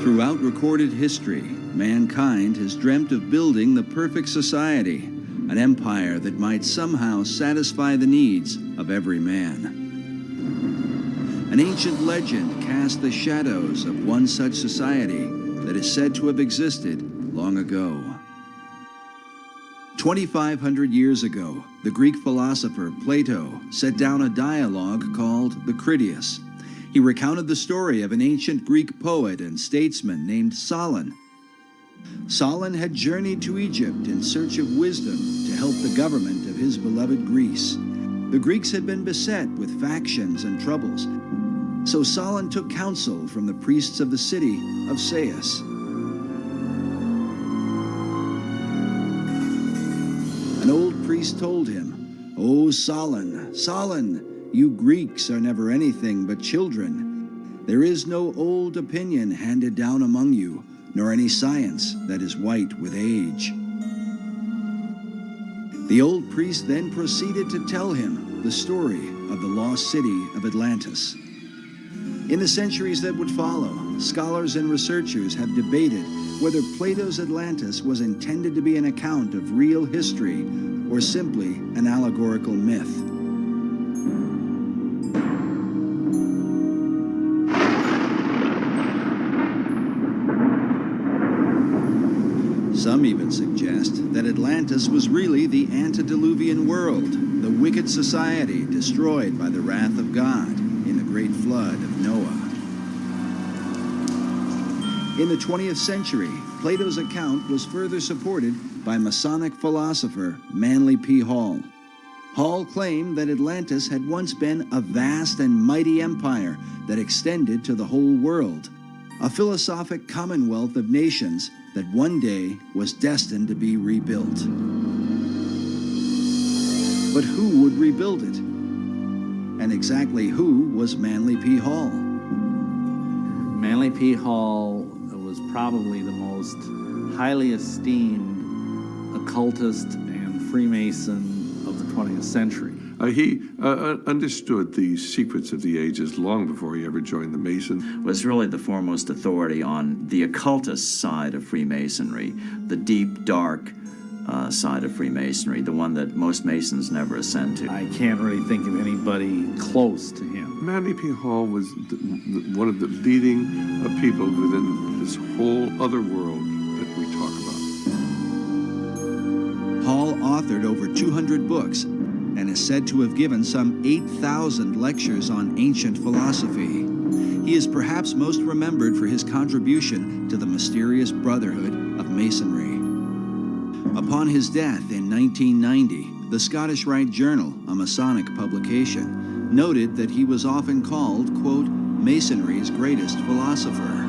Throughout recorded history, mankind has dreamt of building the perfect society, an empire that might somehow satisfy the needs of every man. An ancient legend casts the shadows of one such society that is said to have existed long ago. 2,500 years ago, the Greek philosopher Plato set down a dialogue called the Critias. He recounted the story of an ancient Greek poet and statesman named Solon. Solon had journeyed to Egypt in search of wisdom to help the government of his beloved Greece. The Greeks had been beset with factions and troubles, so Solon took counsel from the priests of the city of Sais. An old priest told him, "O Solon, Solon, you Greeks are never anything but children. There is no old opinion handed down among you, nor any science that is white with age." The old priest then proceeded to tell him the story of the lost city of Atlantis. In the centuries that would follow, scholars and researchers have debated whether Plato's Atlantis was intended to be an account of real history or simply an allegorical myth. Some even suggest that Atlantis was really the antediluvian world, the wicked society destroyed by the wrath of God in the great flood of Noah. In the 20th century, Plato's account was further supported by Masonic philosopher Manly P. Hall. Hall claimed that Atlantis had once been a vast and mighty empire that extended to the whole world, a philosophic commonwealth of nations that one day was destined to be rebuilt. But who would rebuild it? And exactly who was Manly P. Hall? Manly P. Hall was probably the most highly esteemed occultist and Freemason of the 20th century. He understood the secrets of the ages long before he ever joined the Masons. Was really the foremost authority on the occultist side of Freemasonry, the deep, dark side of Freemasonry, the one that most Masons never ascend to. I can't really think of anybody close to him. Manly P. Hall was one of the leading people within this whole other world that we talk about. Hall authored over 200 books and is said to have given some 8,000 lectures on ancient philosophy. He is perhaps most remembered for his contribution to the mysterious Brotherhood of Masonry. Upon his death in 1990, the Scottish Rite Journal, a Masonic publication, noted that he was often called, quote, Masonry's greatest philosopher.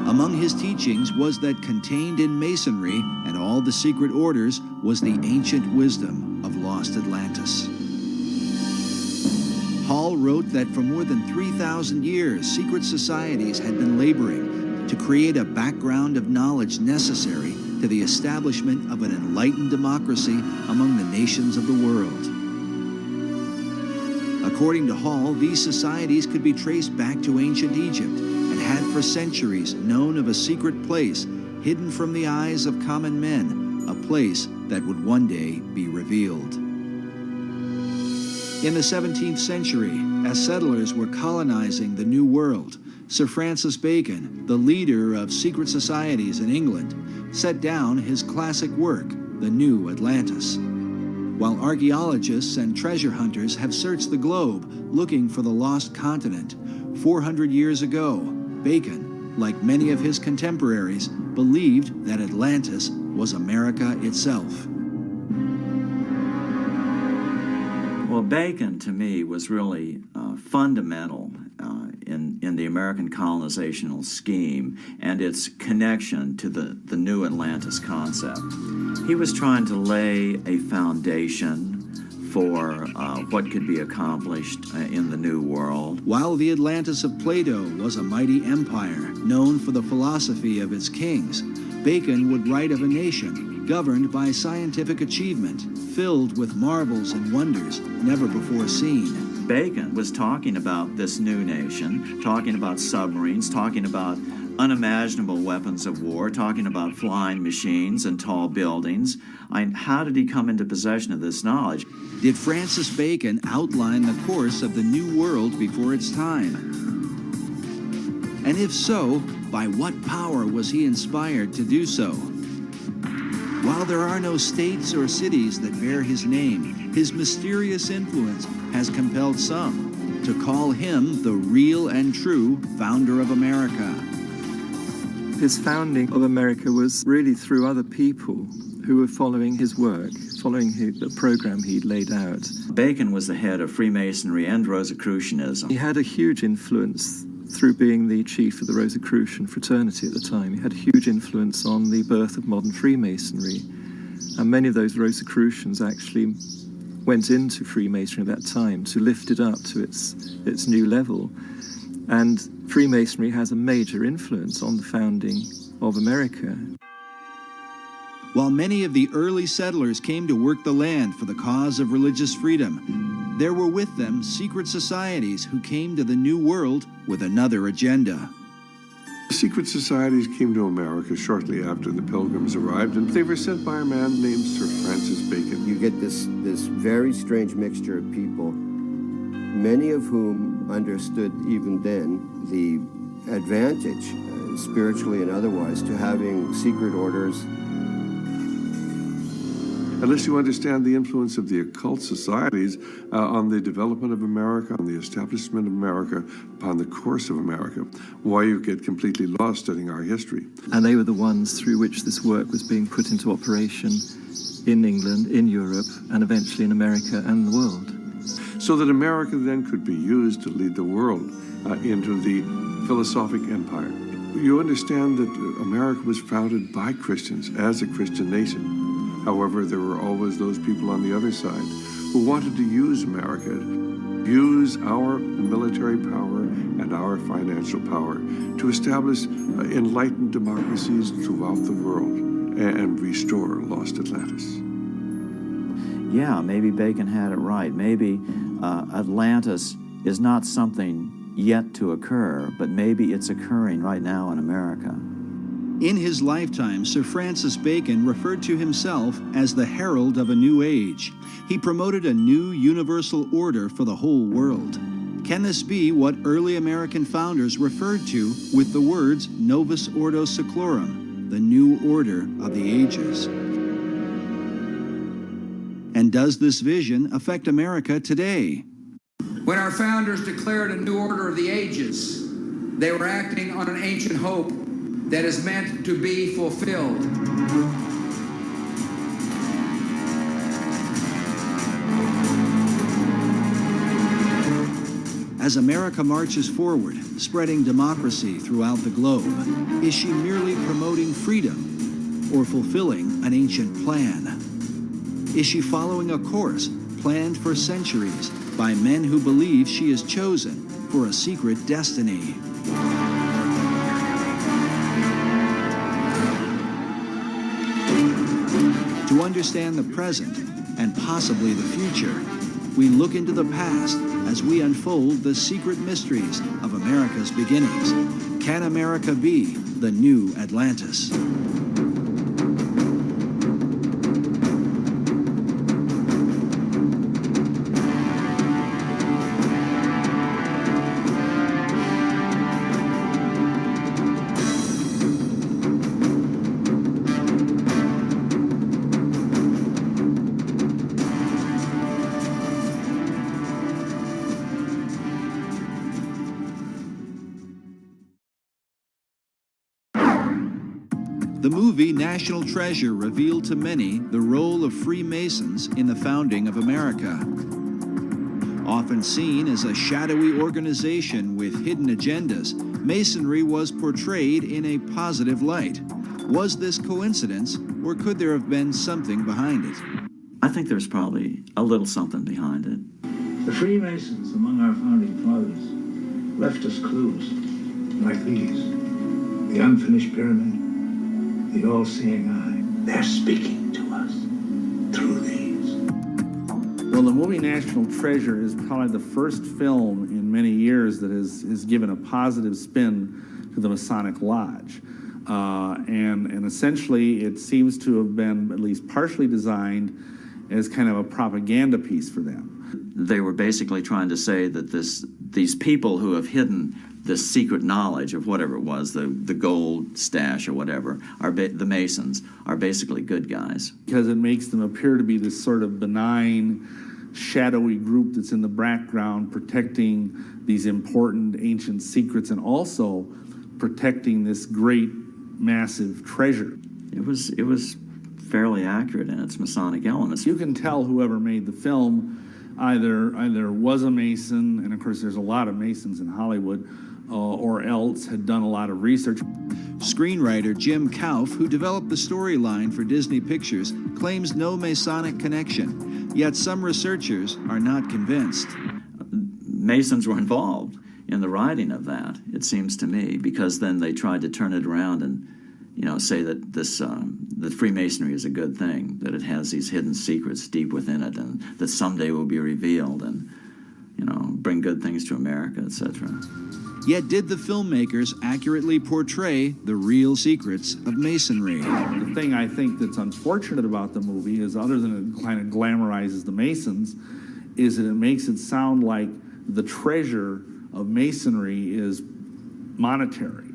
Among his teachings was that contained in Masonry and all the secret orders was the ancient wisdom of lost Atlantis. Hall wrote that for more than 3,000 years, secret societies had been laboring to create a background of knowledge necessary to the establishment of an enlightened democracy among the nations of the world. According to Hall, these societies could be traced back to ancient Egypt and had for centuries known of a secret place hidden from the eyes of common men, a place that would one day be revealed. In the 17th century, as settlers were colonizing the New World, Sir Francis Bacon, the leader of secret societies in England, set down his classic work, The New Atlantis. While archaeologists and treasure hunters have searched the globe looking for the lost continent, 400 years ago, Bacon, like many of his contemporaries, believed that Atlantis was America itself. Well, Bacon, to me, was really fundamental in the American colonizational scheme and its connection to the new Atlantis concept. He was trying to lay a foundation for what could be accomplished in the New World. While the Atlantis of Plato was a mighty empire known for the philosophy of its kings, Bacon would write of a nation governed by scientific achievement, filled with marvels and wonders never before seen. Bacon was talking about this new nation, talking about submarines, talking about unimaginable weapons of war, talking about flying machines and tall buildings. How did he come into possession of this knowledge? Did Francis Bacon outline the course of the New World before its time? And if so, by what power was he inspired to do so? While there are no states or cities that bear his name, his mysterious influence has compelled some to call him the real and true founder of America. His founding of America was really through other people who were following his work, following the program he'd laid out. Bacon was the head of Freemasonry and Rosicrucianism. He had a huge influence through being the chief of the Rosicrucian fraternity at the time. He had a huge influence on the birth of modern Freemasonry. And many of those Rosicrucians actually went into Freemasonry at that time to lift it up to its new level. And Freemasonry has a major influence on the founding of America. While many of the early settlers came to work the land for the cause of religious freedom, there were with them secret societies who came to the New World with another agenda. Secret societies came to America shortly after the Pilgrims arrived, and they were sent by a man named Sir Francis Bacon. You get this very strange mixture of people, many of whom understood even then the advantage, spiritually and otherwise, to having secret orders. Unless you understand the influence of the occult societies on the development of America, on the establishment of America, upon the course of America, why you get completely lost studying our history. And they were the ones through which this work was being put into operation in England, in Europe, and eventually in America and the world. So that America then could be used to lead the world into the philosophic empire. You understand that America was founded by Christians as a Christian nation. However, there were always those people on the other side who wanted to use America, use our military power and our financial power to establish enlightened democracies throughout the world and restore lost Atlantis. Yeah, maybe Bacon had it right. Maybe Atlantis is not something yet to occur, but maybe it's occurring right now in America. In his lifetime, Sir Francis Bacon referred to himself as the herald of a new age. He promoted a new universal order for the whole world. Can this be what early American founders referred to with the words Novus Ordo Seclorum, the new order of the ages? And does this vision affect America today? When our founders declared a new order of the ages, they were acting on an ancient hope that is meant to be fulfilled. As America marches forward, spreading democracy throughout the globe, is she merely promoting freedom or fulfilling an ancient plan? Is she following a course planned for centuries by men who believe she is chosen for a secret destiny? To understand the present and possibly the future, we look into the past as we unfold the secret mysteries of America's beginnings. Can America be the new Atlantis? The movie National Treasure revealed to many the role of Freemasons in the founding of America. Often seen as a shadowy organization with hidden agendas, Masonry was portrayed in a positive light. Was this coincidence, or could there have been something behind it? I think there's probably a little something behind it. The Freemasons among our founding fathers left us clues like these. The unfinished pyramid, the all-seeing eye. They're speaking to us through these. Well, the movie National Treasure is probably the first film in many years that has given a positive spin to the Masonic Lodge. And essentially it seems to have been at least partially designed as kind of a propaganda piece for them. They were basically trying to say that these people who have hidden this secret knowledge of whatever it was, the gold stash or whatever, the Masons, are basically good guys. Because it makes them appear to be this sort of benign, shadowy group that's in the background protecting these important ancient secrets and also protecting this great, massive treasure. It was fairly accurate in its Masonic elements. You can tell whoever made the film either was a Mason, and of course there's a lot of Masons in Hollywood, or else had done a lot of research. Screenwriter Jim Kauf, who developed the storyline for Disney Pictures, claims no Masonic connection, yet some researchers are not convinced. Masons were involved in the writing of that, it seems to me, because then they tried to turn it around and, say that that Freemasonry is a good thing, that it has these hidden secrets deep within it, and that someday will be revealed, and bring good things to America, etc. Yet did the filmmakers accurately portray the real secrets of Masonry? The thing I think that's unfortunate about the movie is, other than it kind of glamorizes the Masons, is that it makes it sound like the treasure of Masonry is monetary,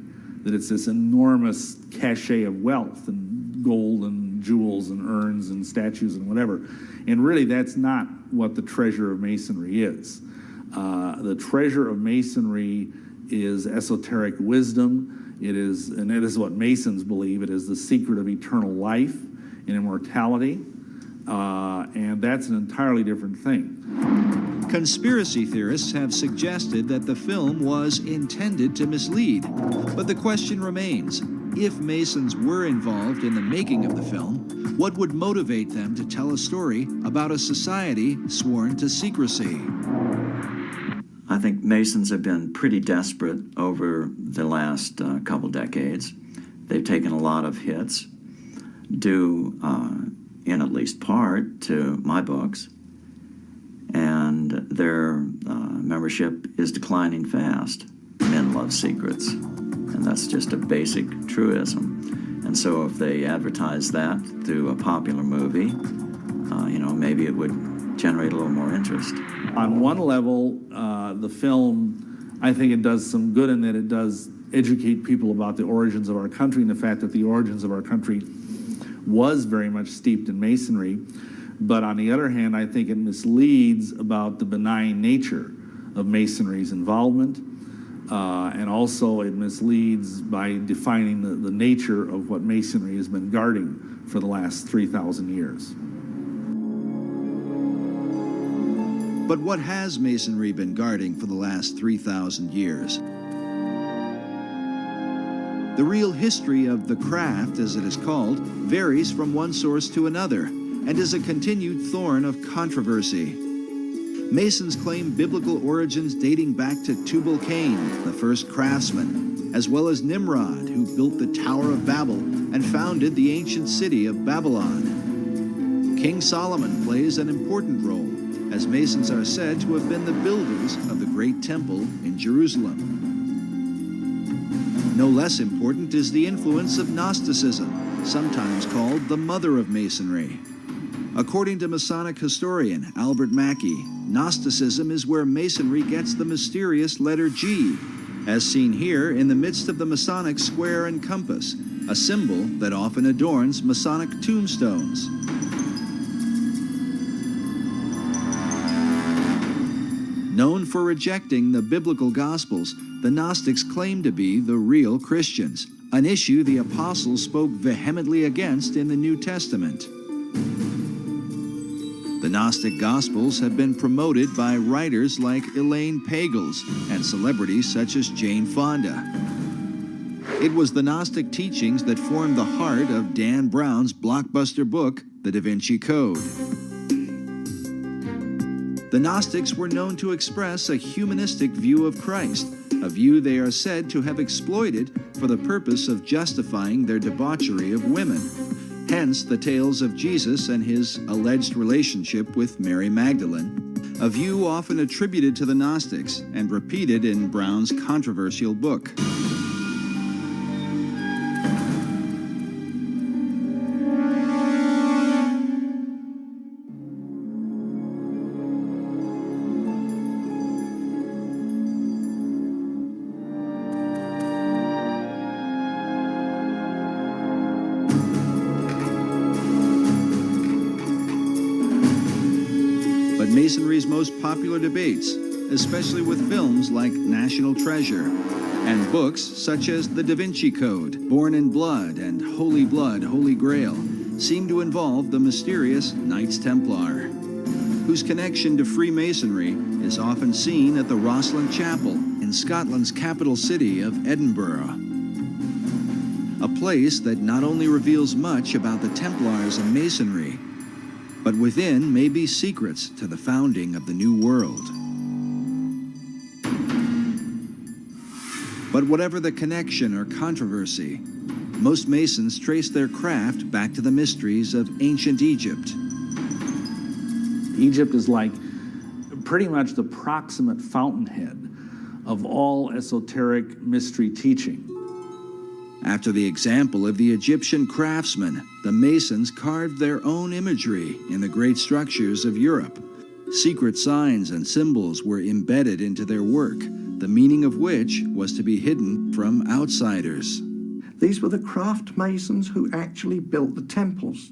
that it's this enormous cachet of wealth and gold and jewels and urns and statues and whatever. And really, that's not what the treasure of Masonry is. The treasure of Masonry is esoteric wisdom. It is what Masons believe. It is the secret of eternal life and immortality. And that's an entirely different thing. Conspiracy theorists have suggested that the film was intended to mislead. But the question remains, if Masons were involved in the making of the film, what would motivate them to tell a story about a society sworn to secrecy? I think Masons have been pretty desperate over the last couple decades. They've taken a lot of hits, due in at least part to my books, and their membership is declining fast. Men love secrets, and that's just a basic truism. And so if they advertise that through a popular movie, maybe it would generate a little more interest. On one level, the film, I think it does some good in that it does educate people about the origins of our country and the fact that the origins of our country was very much steeped in Masonry. But on the other hand, I think it misleads about the benign nature of Masonry's involvement. And also it misleads by defining the nature of what Masonry has been guarding for the last 3,000 years. But what has Masonry been guarding for the last 3,000 years? The real history of the craft, as it is called, varies from one source to another and is a continued thorn of controversy. Masons claim biblical origins dating back to Tubal-Cain, the first craftsman, as well as Nimrod, who built the Tower of Babel and founded the ancient city of Babylon. King Solomon plays an important role, as Masons are said to have been the builders of the Great Temple in Jerusalem. No less important is the influence of Gnosticism, sometimes called the mother of Masonry. According to Masonic historian Albert Mackey, Gnosticism is where Masonry gets the mysterious letter G, as seen here in the midst of the Masonic square and compass, a symbol that often adorns Masonic tombstones. Known for rejecting the biblical Gospels, the Gnostics claim to be the real Christians, an issue the apostles spoke vehemently against in the New Testament. The Gnostic Gospels have been promoted by writers like Elaine Pagels and celebrities such as Jane Fonda. It was the Gnostic teachings that formed the heart of Dan Brown's blockbuster book, The Da Vinci Code. The Gnostics were known to express a humanistic view of Christ, a view they are said to have exploited for the purpose of justifying their debauchery of women. Hence the tales of Jesus and his alleged relationship with Mary Magdalene, a view often attributed to the Gnostics and repeated in Brown's controversial book. Masonry's most popular debates, especially with films like National Treasure and books such as The Da Vinci Code, Born in Blood, and Holy Blood, Holy Grail, seem to involve the mysterious Knights Templar, whose connection to Freemasonry is often seen at the Rosslyn Chapel in Scotland's capital city of Edinburgh. A place that not only reveals much about the Templars and Masonry, but within may be secrets to the founding of the New World. But whatever the connection or controversy, most Masons trace their craft back to the mysteries of ancient Egypt. Egypt is like pretty much the proximate fountainhead of all esoteric mystery teaching. After the example of the Egyptian craftsmen, the Masons carved their own imagery in the great structures of Europe. Secret signs and symbols were embedded into their work, the meaning of which was to be hidden from outsiders. These were the craft masons who actually built the temples.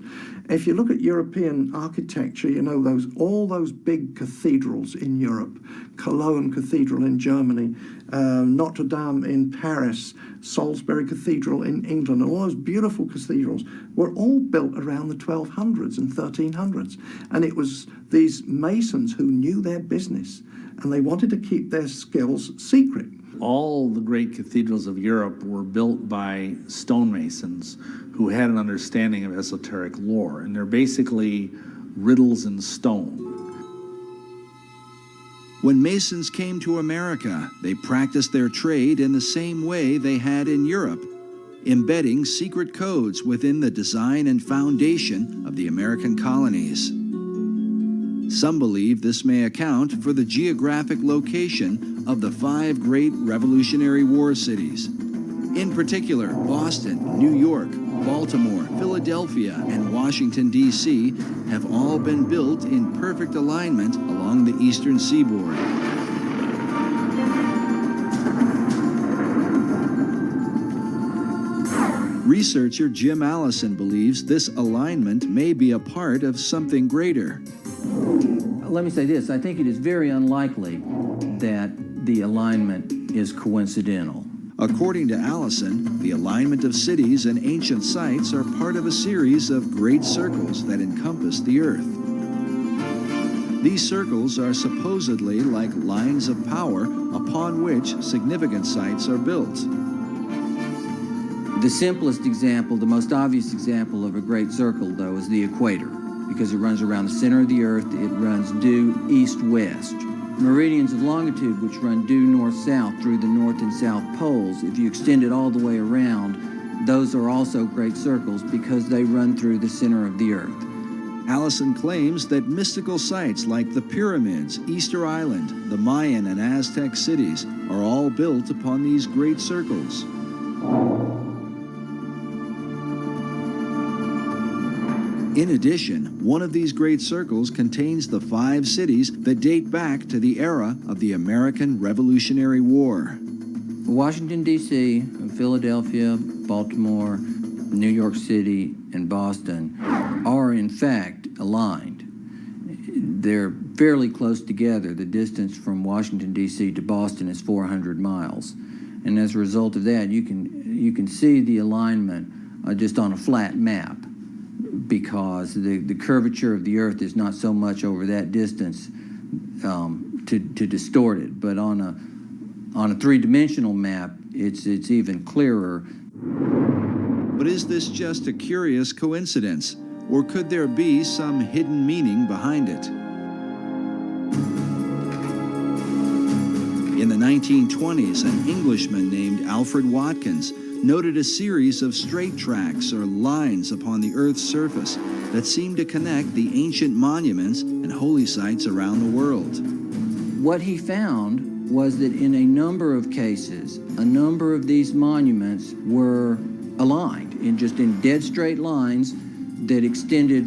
If you look at European architecture, you know, all those big cathedrals in Europe, Cologne Cathedral in Germany, Notre Dame in Paris, Salisbury Cathedral in England, and all those beautiful cathedrals were all built around the 1200s and 1300s. And it was these masons who knew their business, and they wanted to keep their skills secret. All the great cathedrals of Europe were built by stonemasons who had an understanding of esoteric lore, and they're basically riddles in stone. When Masons came to America, they practiced their trade in the same way they had in Europe, embedding secret codes within the design and foundation of the American colonies. Some believe this may account for the geographic location of the 5 great Revolutionary War cities. In particular, Boston, New York, Baltimore, Philadelphia, and Washington, D.C. have all been built in perfect alignment along the eastern seaboard. Researcher Jim Allison believes this alignment may be a part of something greater. Let me say this, I think it is very unlikely that the alignment is coincidental. According to Allison, the alignment of cities and ancient sites are part of a series of great circles that encompass the earth. These circles are supposedly like lines of power upon which significant sites are built. The simplest example, the most obvious example of a great circle, though, is the equator, because it runs around the center of the earth. It runs due east-west. Meridians of longitude, which run due north-south through the north and south poles, if you extend it all the way around, those are also great circles because they run through the center of the earth. Allison claims that mystical sites like the pyramids, Easter Island, the Mayan and Aztec cities are all built upon these great circles. In addition, one of these great circles contains the 5 cities that date back to the era of the American Revolutionary War. Washington, D.C., Philadelphia, Baltimore, New York City, and Boston are in fact aligned. They're fairly close together. The distance from Washington, D.C. to Boston is 400 miles. And as a result of that, you can see the alignment just on a flat map, because the curvature of the earth is not so much over that distance to distort it. But on a 3-dimensional map, it's even clearer. But is this just a curious coincidence, or could there be some hidden meaning behind it? In the 1920s, an Englishman named Alfred Watkins noted a series of straight tracks or lines upon the Earth's surface that seemed to connect the ancient monuments and holy sites around the world. What he found was that in a number of cases, a number of these monuments were aligned in dead straight lines that extended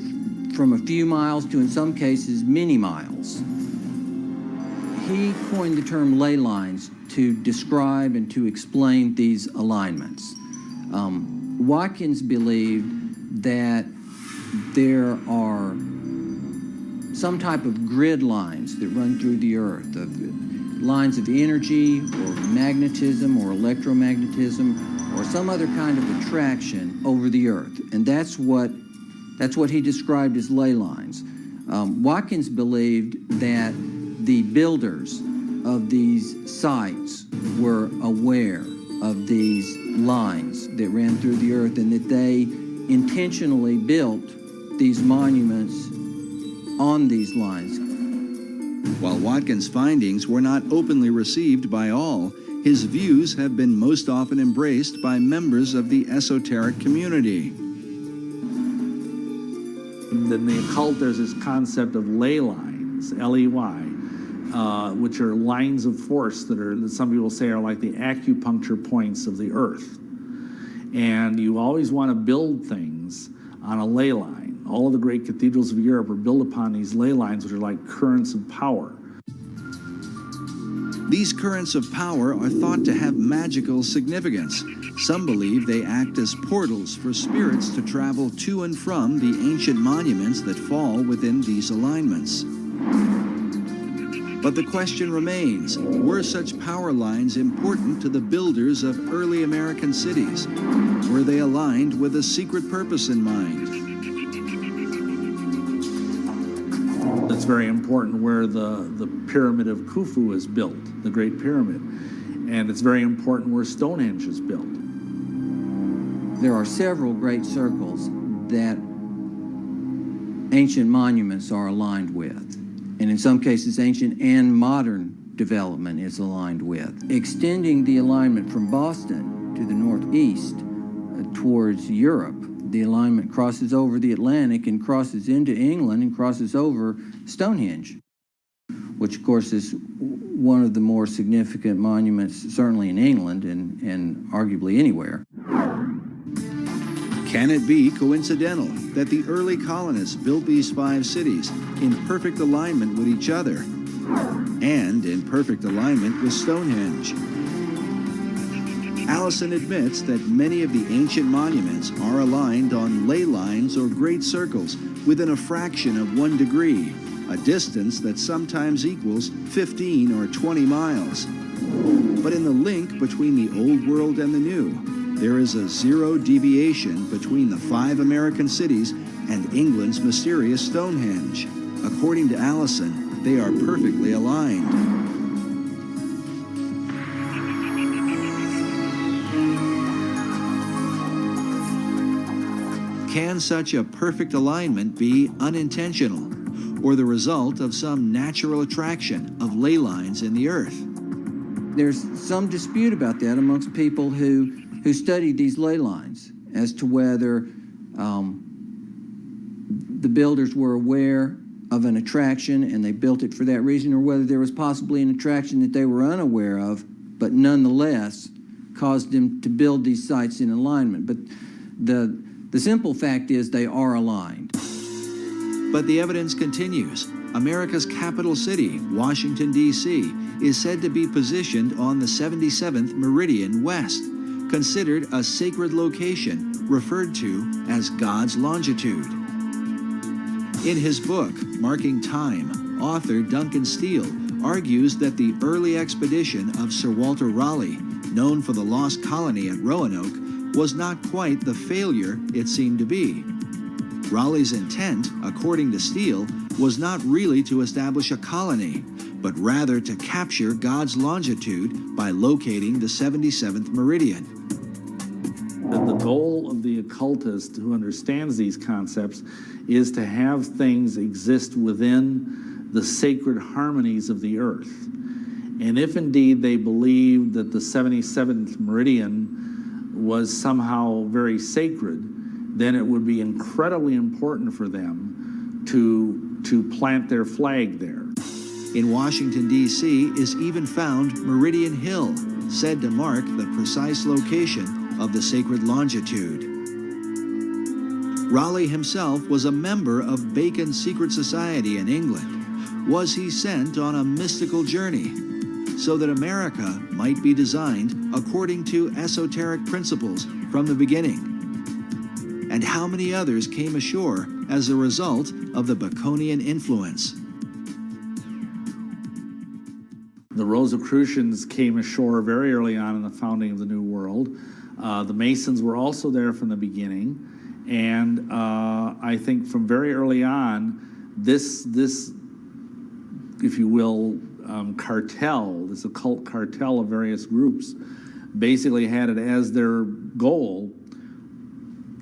from a few miles to, in some cases, many miles. He coined the term ley lines to describe and to explain these alignments. Watkins believed that there are some type of grid lines that run through the Earth, lines of energy or magnetism or electromagnetism or some other kind of attraction over the Earth. And that's what he described as ley lines. Watkins believed that the builders of these sites were aware of these lines that ran through the Earth and that they intentionally built these monuments on these lines. While Watkins' findings were not openly received by all, his views have been most often embraced by members of the esoteric community. In the occult, there's this concept of ley lines, L-E-Y, which are lines of force that some people say are like the acupuncture points of the Earth. And you always want to build things on a ley line. All of the great cathedrals of Europe are built upon these ley lines, which are like currents of power. These currents of power are thought to have magical significance. Some believe they act as portals for spirits to travel to and from the ancient monuments that fall within these alignments. But the question remains, were such power lines important to the builders of early American cities? Were they aligned with a secret purpose in mind? That's very important where the Pyramid of Khufu is built, the Great Pyramid. And it's very important where Stonehenge is built. There are several great circles that ancient monuments are aligned with. And in some cases, ancient and modern development is aligned with. Extending the alignment from Boston to the northeast towards Europe, the alignment crosses over the Atlantic and crosses into England and crosses over Stonehenge, which of course is one of the more significant monuments, certainly in England and arguably anywhere. Can it be coincidental that the early colonists built these 5 cities in perfect alignment with each other and in perfect alignment with Stonehenge? Allison admits that many of the ancient monuments are aligned on ley lines or great circles within a fraction of 1 degree, a distance that sometimes equals 15 or 20 miles. But in the link between the old world and the new, there is a 0 deviation between the 5 American cities and England's mysterious Stonehenge. According to Allison, they are perfectly aligned. Can such a perfect alignment be unintentional, or the result of some natural attraction of ley lines in the Earth? There's some dispute about that amongst people who studied these ley lines as to whether the builders were aware of an attraction and they built it for that reason, or whether there was possibly an attraction that they were unaware of, but nonetheless caused them to build these sites in alignment. But the simple fact is they are aligned. But the evidence continues. America's capital city, Washington, D.C., is said to be positioned on the 77th meridian west, considered a sacred location referred to as God's longitude. In his book, Marking Time, author Duncan Steele argues that the early expedition of Sir Walter Raleigh, known for the lost colony at Roanoke, was not quite the failure it seemed to be. Raleigh's intent, according to Steele, was not really to establish a colony, but rather to capture God's longitude by locating the 77th meridian. The goal of the occultist who understands these concepts is to have things exist within the sacred harmonies of the earth. And if indeed they believed that the 77th meridian was somehow very sacred, then it would be incredibly important for them to plant their flag there. In Washington, D.C. is even found Meridian Hill, said to mark the precise location of the sacred longitude. Raleigh himself was a member of Bacon's secret society in England. Was he sent on a mystical journey so that America might be designed according to esoteric principles from the beginning? And how many others came ashore as a result of the Baconian influence? The Rosicrucians came ashore very early on in the founding of the New World. The Masons were also there from the beginning. And I think from very early on, this if you will, cartel, this occult cartel of various groups, basically had it as their goal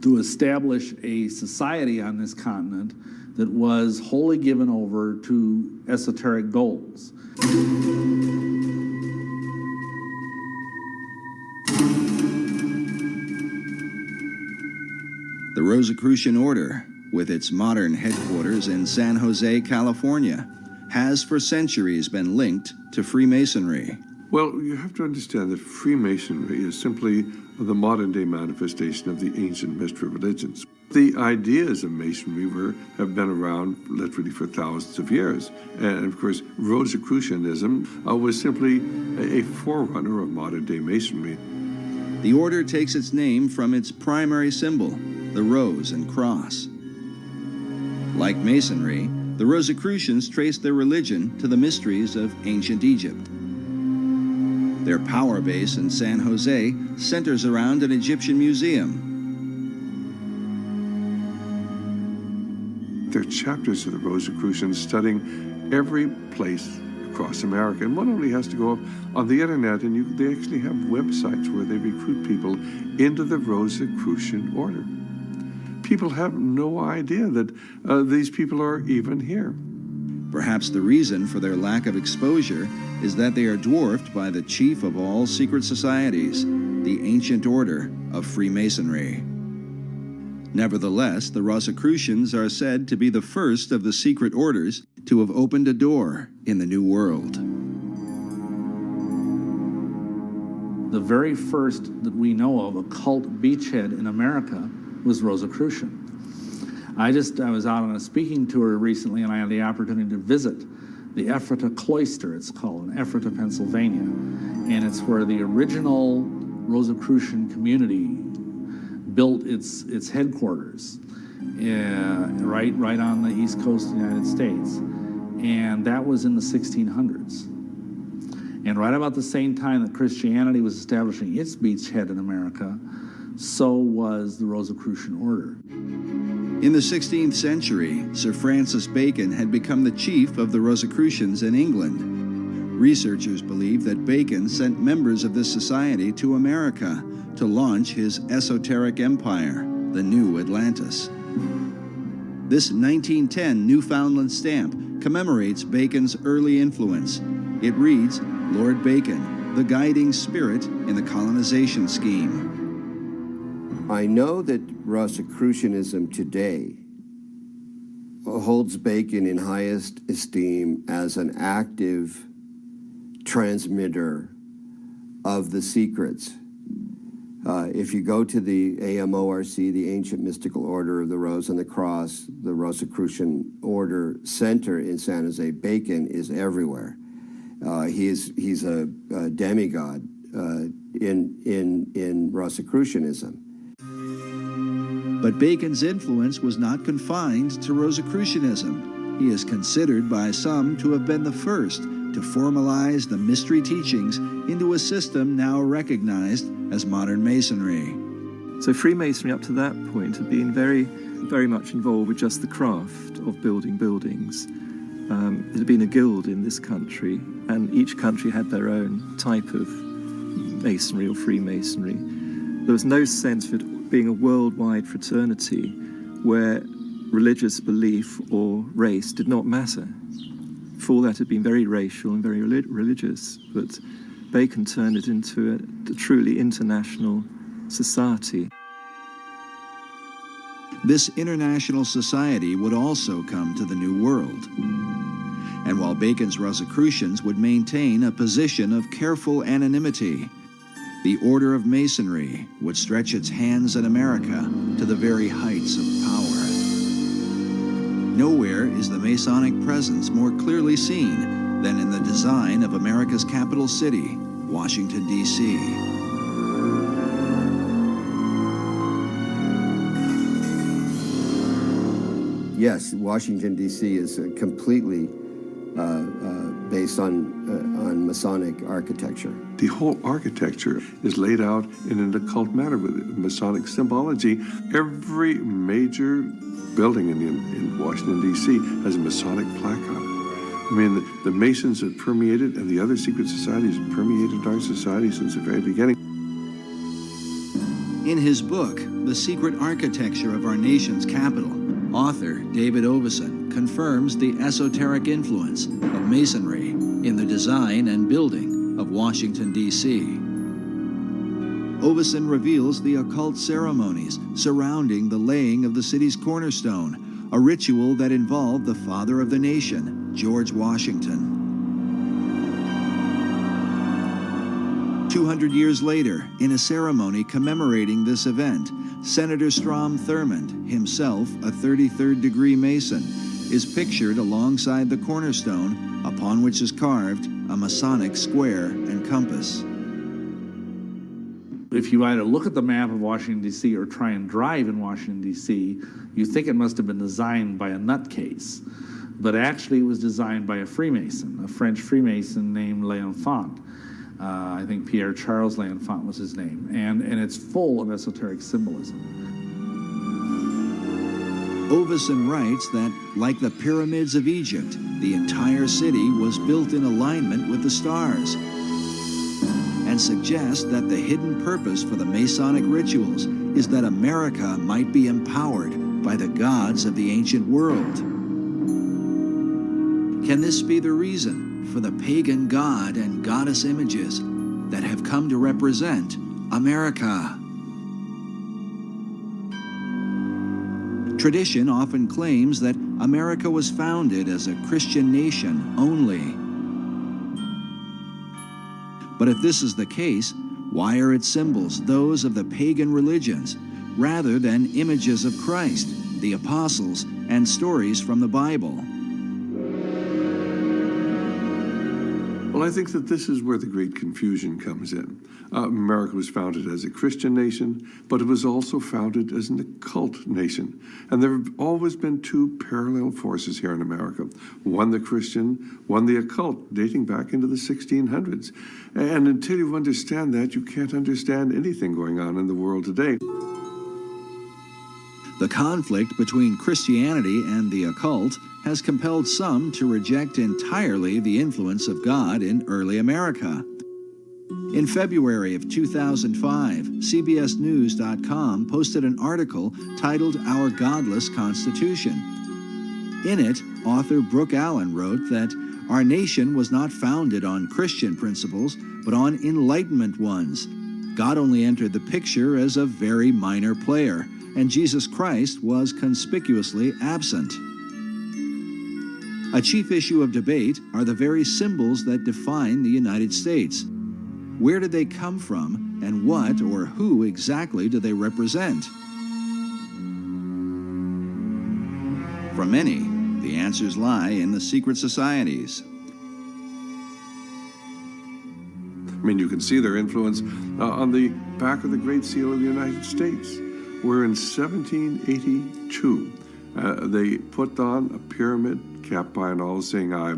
to establish a society on this continent that was wholly given over to esoteric goals. The Rosicrucian Order, with its modern headquarters in San Jose, California, has for centuries been linked to Freemasonry. Well, you have to understand that Freemasonry is simply the modern-day manifestation of the ancient mystery religions. The ideas of Masonry have been around literally for thousands of years. And, of course, Rosicrucianism was simply a forerunner of modern-day Masonry. The order takes its name from its primary symbol, the rose and cross. Like Masonry, the Rosicrucians traced their religion to the mysteries of ancient Egypt. Their power base in San Jose centers around an Egyptian museum. There are chapters of the Rosicrucians studying every place across America. And one only has to go up on the internet, and they actually have websites where they recruit people into the Rosicrucian order. People have no idea that these people are even here. Perhaps the reason for their lack of exposure is that they are dwarfed by the chief of all secret societies, the ancient order of Freemasonry. Nevertheless, the Rosicrucians are said to be the first of the secret orders to have opened a door in the New World. The very first that we know of occult beachhead in America was Rosicrucian. I was out on a speaking tour recently, and I had the opportunity to visit the Ephrata Cloister, it's called, in Ephrata, Pennsylvania. And it's where the original Rosicrucian community built its headquarters, right on the east coast of the United States. And that was in the 1600s. And right about the same time that Christianity was establishing its beachhead in America, so was the Rosicrucian order. In the 16th century, Sir Francis Bacon had become the chief of the Rosicrucians in England. Researchers believe that Bacon sent members of this society to America to launch his esoteric empire, the New Atlantis. This 1910 Newfoundland stamp commemorates Bacon's early influence. It reads, "Lord Bacon, the guiding spirit in the colonization scheme." I know that Rosicrucianism today holds Bacon in highest esteem as an active transmitter of the secrets. If you go to the AMORC, the Ancient Mystical Order of the Rose and the Cross, the Rosicrucian Order Center in San Jose, Bacon is everywhere. He's a demigod in Rosicrucianism. But Bacon's influence was not confined to Rosicrucianism. He is considered by some to have been the first to formalize the mystery teachings into a system now recognized as modern Masonry. So Freemasonry up to that point had been very, very much involved with just the craft of building buildings. It had been a guild in this country, and each country had their own type of masonry or Freemasonry. There was no sense of it being a worldwide fraternity where religious belief or race did not matter. before that had been very racial and very religious, but Bacon turned it into a truly international society. This international society would also come to the New World. And while Bacon's Rosicrucians would maintain a position of careful anonymity, the Order of Masonry would stretch its hands in America to the very heights of power. Nowhere is the Masonic presence more clearly seen than in the design of America's capital city, Washington, D.C. Yes, Washington, D.C. is completely based on Masonic architecture. The whole architecture is laid out in an occult manner with Masonic symbology. Every major building in Washington, D.C. has a Masonic plaque on it. I mean, the Masons have permeated, and the other secret societies have permeated our society since the very beginning. In his book, The Secret Architecture of Our Nation's Capital, author David Oveson confirms the esoteric influence of Masonry in the design and building of Washington, D.C. Oveson reveals the occult ceremonies surrounding the laying of the city's cornerstone, a ritual that involved the father of the nation, George Washington. 200 years later, in a ceremony commemorating this event, Senator Strom Thurmond, himself a 33rd degree Mason, is pictured alongside the cornerstone upon which is carved a Masonic square and compass. If you either look at the map of Washington, D.C. or try and drive in Washington, D.C., you think it must have been designed by a nutcase. But actually it was designed by a Freemason, a French Freemason named L'Enfant. I think Pierre-Charles L'Enfant was his name. And it's full of esoteric symbolism. Oveson writes that, like the pyramids of Egypt, the entire city was built in alignment with the stars, and suggests that the hidden purpose for the Masonic rituals is that America might be empowered by the gods of the ancient world. Can this be the reason for the pagan god and goddess images that have come to represent America? Tradition often claims that America was founded as a Christian nation only. But if this is the case, why are its symbols those of the pagan religions rather than images of Christ, the apostles, and stories from the Bible? Well, I think that this is where the great confusion comes in. America was founded as a Christian nation, but it was also founded as an occult nation. And there have always been two parallel forces here in America. One the Christian, one the occult, dating back into the 1600s. And until you understand that, you can't understand anything going on in the world today. The conflict between Christianity and the occult has compelled some to reject entirely the influence of God in early America. In February of 2005, CBSNews.com posted an article titled Our Godless Constitution. In it, author Brooke Allen wrote that our nation was not founded on Christian principles, but on Enlightenment ones. God only entered the picture as a very minor player, and Jesus Christ was conspicuously absent. A chief issue of debate are the very symbols that define the United States. Where did they come from, and what or who exactly do they represent? For many, the answers lie in the secret societies. I mean, you can see their influence on the back of the Great Seal of the United States, where in 1782, they put on a pyramid capped by an all-seeing eye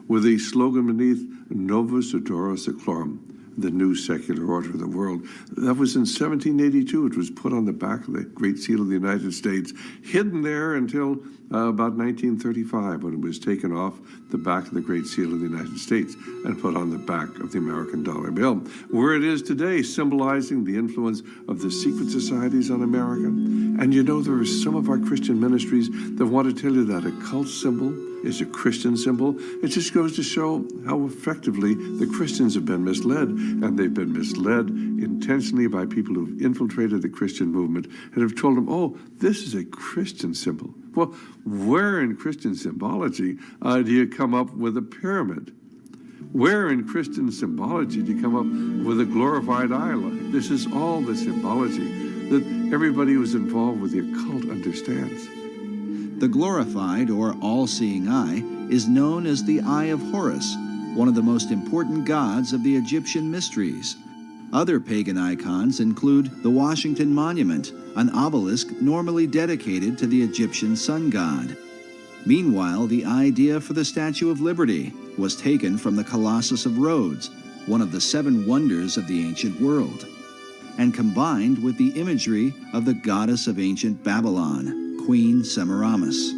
with the slogan beneath, Novus Ordo Seclorum, the new secular order of the world. That was in 1782. It was put on the back of the Great Seal of the United States, hidden there until about 1935, when it was taken off the back of the Great Seal of the United States and put on the back of the American dollar bill, where it is today, symbolizing the influence of the secret societies on America. And you know, there are some of our Christian ministries that want to tell you that occult symbol is a Christian symbol. It just goes to show how effectively the Christians have been misled. And they've been misled intentionally by people who've infiltrated the Christian movement and have told them, oh, this is a Christian symbol. Well, where in Christian symbology do you come up with a pyramid? Where in Christian symbology do you come up with a glorified eye? This is all the symbology that everybody who's involved with the occult understands. The glorified or all-seeing eye is known as the Eye of Horus, one of the most important gods of the Egyptian mysteries. Other pagan icons include the Washington Monument, an obelisk normally dedicated to the Egyptian sun god. Meanwhile, the idea for the Statue of Liberty was taken from the Colossus of Rhodes, one of the 7 wonders of the ancient world, and combined with the imagery of the goddess of ancient Babylon, Queen Semiramis.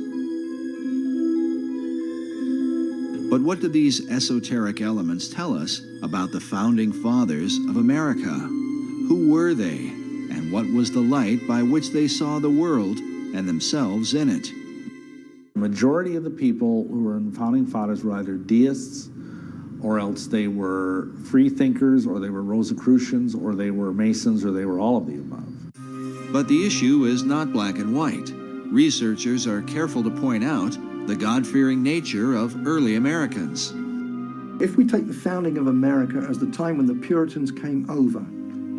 But what do these esoteric elements tell us about the founding fathers of America? Who were they, and what was the light by which they saw the world and themselves in it? The majority of the people who were in founding fathers were either deists, or else they were free thinkers, or they were Rosicrucians, or they were Masons, or they were all of the above. But the issue is not black and white. Researchers are careful to point out the God-fearing nature of early Americans. If we take the founding of America as the time when the Puritans came over,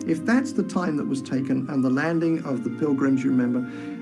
if that's the time that was taken and the landing of the Pilgrims, you remember,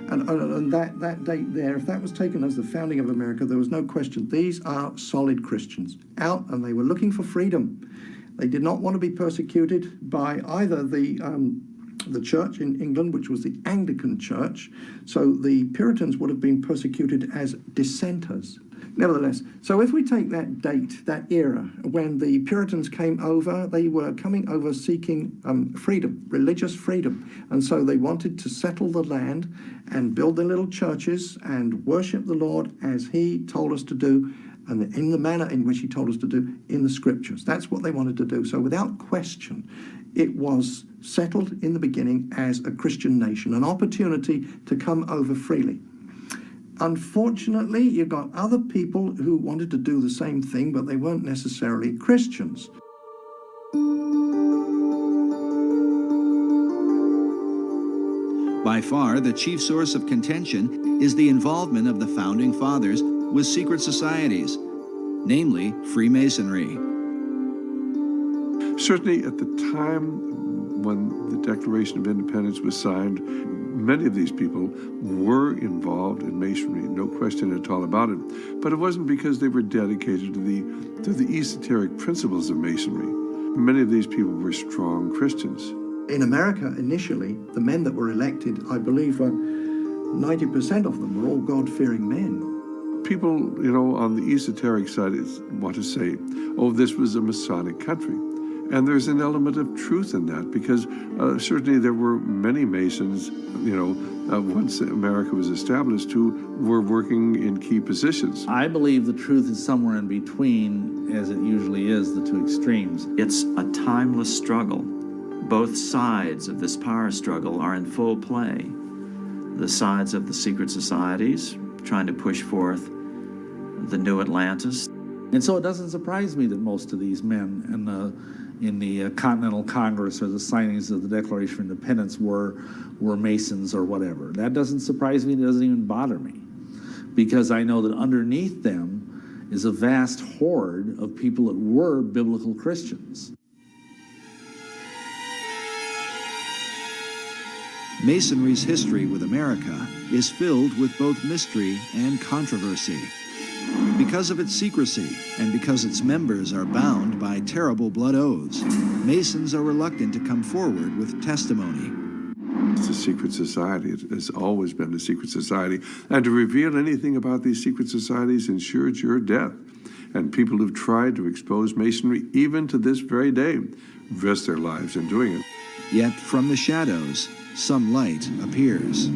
and that date there, if that was taken as the founding of America, there was no question. These are solid Christians out, and they were looking for freedom. They did not want to be persecuted by either the church in England, which was the Anglican Church. So the Puritans would have been persecuted as dissenters. Nevertheless, so if we take that date, that era, when the Puritans came over, they were coming over seeking freedom, religious freedom. And so they wanted to settle the land and build their little churches and worship the Lord as he told us to do, and in the manner in which he told us to do in the scriptures. That's what they wanted to do. So without question, it was settled in the beginning as a Christian nation, an opportunity to come over freely. Unfortunately, you got other people who wanted to do the same thing, but they weren't necessarily Christians. By far, the chief source of contention is the involvement of the Founding Fathers with secret societies, namely Freemasonry. Certainly at the time when the Declaration of Independence was signed, many of these people were involved in Masonry, no question at all about it. But it wasn't because they were dedicated to the esoteric principles of Masonry. Many of these people were strong Christians. In America, initially, the men that were elected, I believe 90% of them were all God-fearing men. People, on the esoteric side want to say, oh, this was a Masonic country. And there's an element of truth in that, because certainly there were many Masons, once America was established, who were working in key positions. I believe the truth is somewhere in between, as it usually is, the two extremes. It's a timeless struggle. Both sides of this power struggle are in full play. The sides of the secret societies, trying to push forth the new Atlantis. And so it doesn't surprise me that most of these men in the Continental Congress or the signings of the Declaration of Independence were Masons or whatever. That doesn't surprise me. It doesn't even bother me, because I know that underneath them is a vast horde of people that were biblical Christians. Masonry's history with America is filled with both mystery and controversy. Because of its secrecy, and because its members are bound by terrible blood oaths, Masons are reluctant to come forward with testimony. It's a secret society. It has always been a secret society. And to reveal anything about these secret societies ensures your death. And people who've tried to expose Masonry, even to this very day, risk their lives in doing it. Yet from the shadows, some light appears.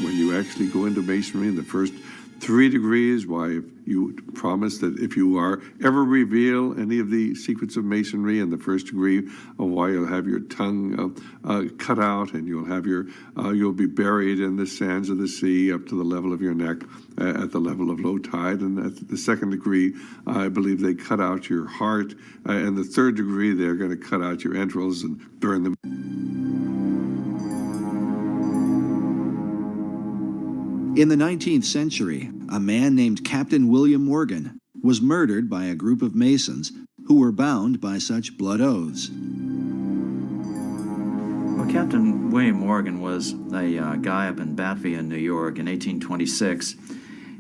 When you actually go into Masonry, and the first 3 degrees, why you promise that if you are ever reveal any of the secrets of Masonry in the 1st degree, why you'll have your tongue cut out and you'll be buried in the sands of the sea up to the level of your neck at the level of low tide. And at the 2nd degree, I believe they cut out your heart. And the 3rd degree, they're going to cut out your entrails and burn them. In the 19th century, a man named Captain William Morgan was murdered by a group of Masons who were bound by such blood oaths. Well, Captain William Morgan was a guy up in Batavia, New York in 1826.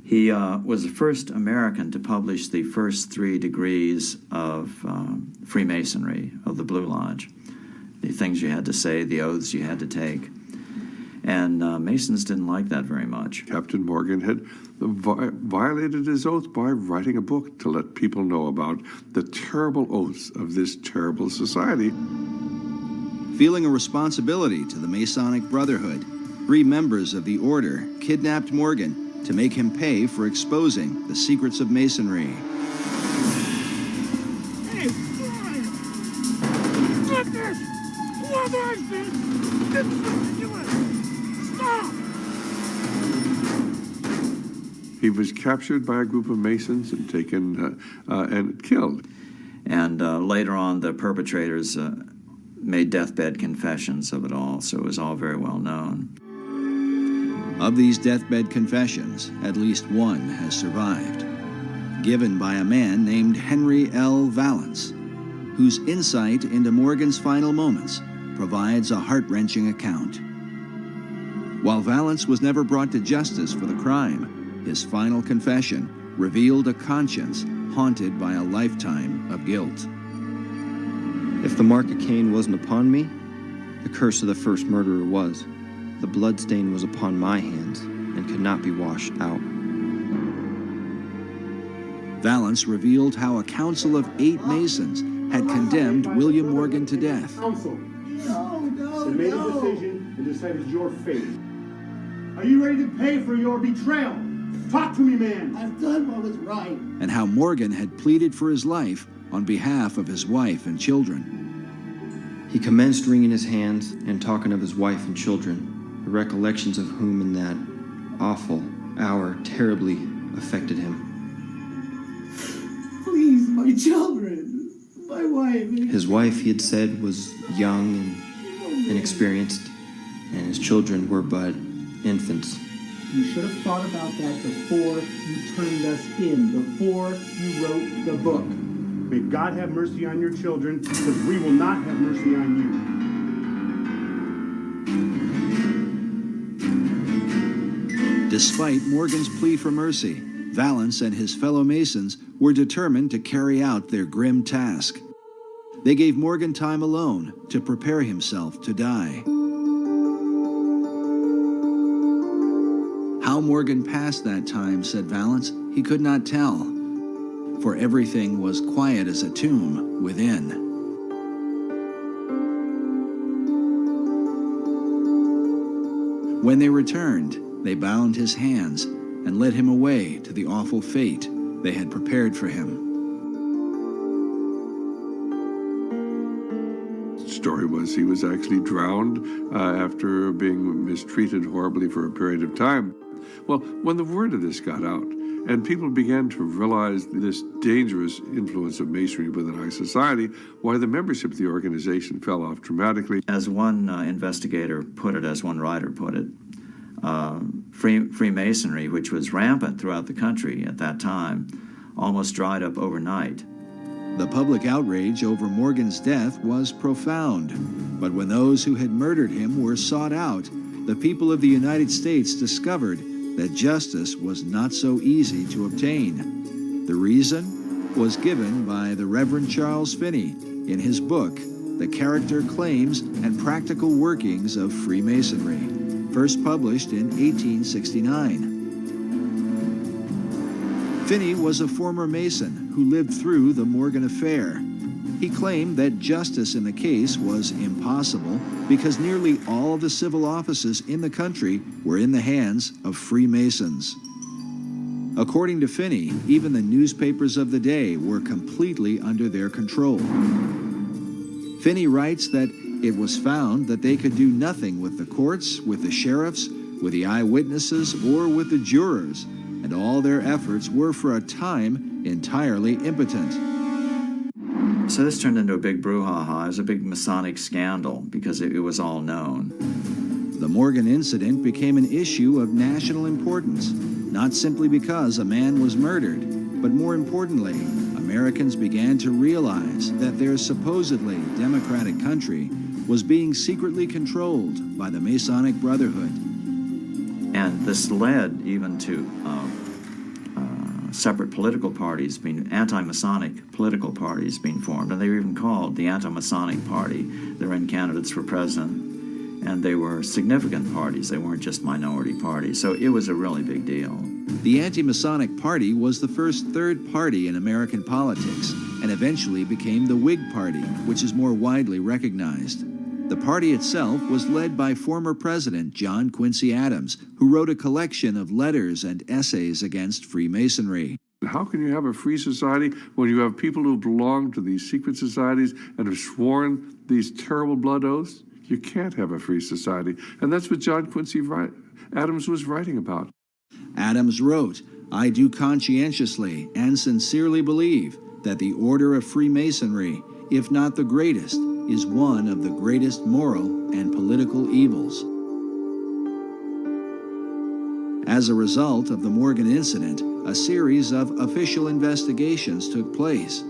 He was the first American to publish the first 3 degrees of Freemasonry, of the Blue Lodge. The things you had to say, the oaths you had to take. And Masons didn't like that very much. Captain Morgan had violated his oath by writing a book to let people know about the terrible oaths of this terrible society. Feeling a responsibility to the Masonic Brotherhood, 3 members of the order kidnapped Morgan to make him pay for exposing the secrets of Masonry. Hey, stop this! What is this? This is ridiculous! Stop! He was captured by a group of Masons and taken and killed. And later on, the perpetrators made deathbed confessions of it all, so it was all very well known. Of these deathbed confessions, at least one has survived, given by a man named Henry L. Valance, whose insight into Morgan's final moments provides a heart-wrenching account. While Valance was never brought to justice for the crime, his final confession revealed a conscience haunted by a lifetime of guilt. If the mark of Cain wasn't upon me, the curse of the first murderer was. The bloodstain was upon my hands and could not be washed out. Valance revealed how a council of 8 Masons had condemned William Morgan to death. Council. They made a decision and decided your fate. Are you ready to pay for your betrayal? Talk to me, man. I've done what was right. And how Morgan had pleaded for his life on behalf of his wife and children. He commenced wringing his hands and talking of his wife and children, the recollections of whom in that awful hour terribly affected him. Please, my children, my wife. His wife, he had said, was young and inexperienced, and his children were but infants. You should have thought about that before you turned us in, before you wrote the book. May God have mercy on your children, because we will not have mercy on you. Despite Morgan's plea for mercy, Valance and his fellow Masons were determined to carry out their grim task. They gave Morgan time alone to prepare himself to die. How Morgan passed that time, said Valance, he could not tell, for everything was quiet as a tomb within. When they returned, they bound his hands and led him away to the awful fate they had prepared for him. The story was he was actually drowned after being mistreated horribly for a period of time. Well, when the word of this got out, and people began to realize this dangerous influence of Masonry within our society, why the membership of the organization fell off dramatically. As one investigator put it, as one writer put it, Freemasonry, which was rampant throughout the country at that time, almost dried up overnight. The public outrage over Morgan's death was profound, but when those who had murdered him were sought out, the people of the United States discovered that justice was not so easy to obtain. The reason was given by the Reverend Charles Finney in his book, The Character, Claims, and Practical Workings of Freemasonry, first published in 1869. Finney was a former Mason who lived through the Morgan affair. He claimed that justice in the case was impossible because nearly all of the civil offices in the country were in the hands of Freemasons. According to Finney, even the newspapers of the day were completely under their control. Finney writes that it was found that they could do nothing with the courts, with the sheriffs, with the eyewitnesses, or with the jurors, and all their efforts were for a time entirely impotent. So this turned into a big brouhaha. It was a big Masonic scandal because it was all known. The Morgan incident became an issue of national importance, not simply because a man was murdered, but more importantly, Americans began to realize that their supposedly democratic country was being secretly controlled by the Masonic Brotherhood. And this led even to separate political parties, anti-Masonic political parties being formed, and they were even called the Anti-Masonic Party. They ran candidates for president, and they were significant parties. They weren't just minority parties, so it was a really big deal. The Anti-Masonic Party was the first third party in American politics, and eventually became the Whig Party, which is more widely recognized. The party itself was led by former President John Quincy Adams, who wrote a collection of letters and essays against Freemasonry. How can you have a free society when you have people who belong to these secret societies and have sworn these terrible blood oaths? You can't have a free society. And that's what John Quincy Adams was writing about. Adams wrote, "I do conscientiously and sincerely believe that the order of Freemasonry, if not the greatest, is one of the greatest moral and political evils." As a result of the Morgan incident, a series of official investigations took place.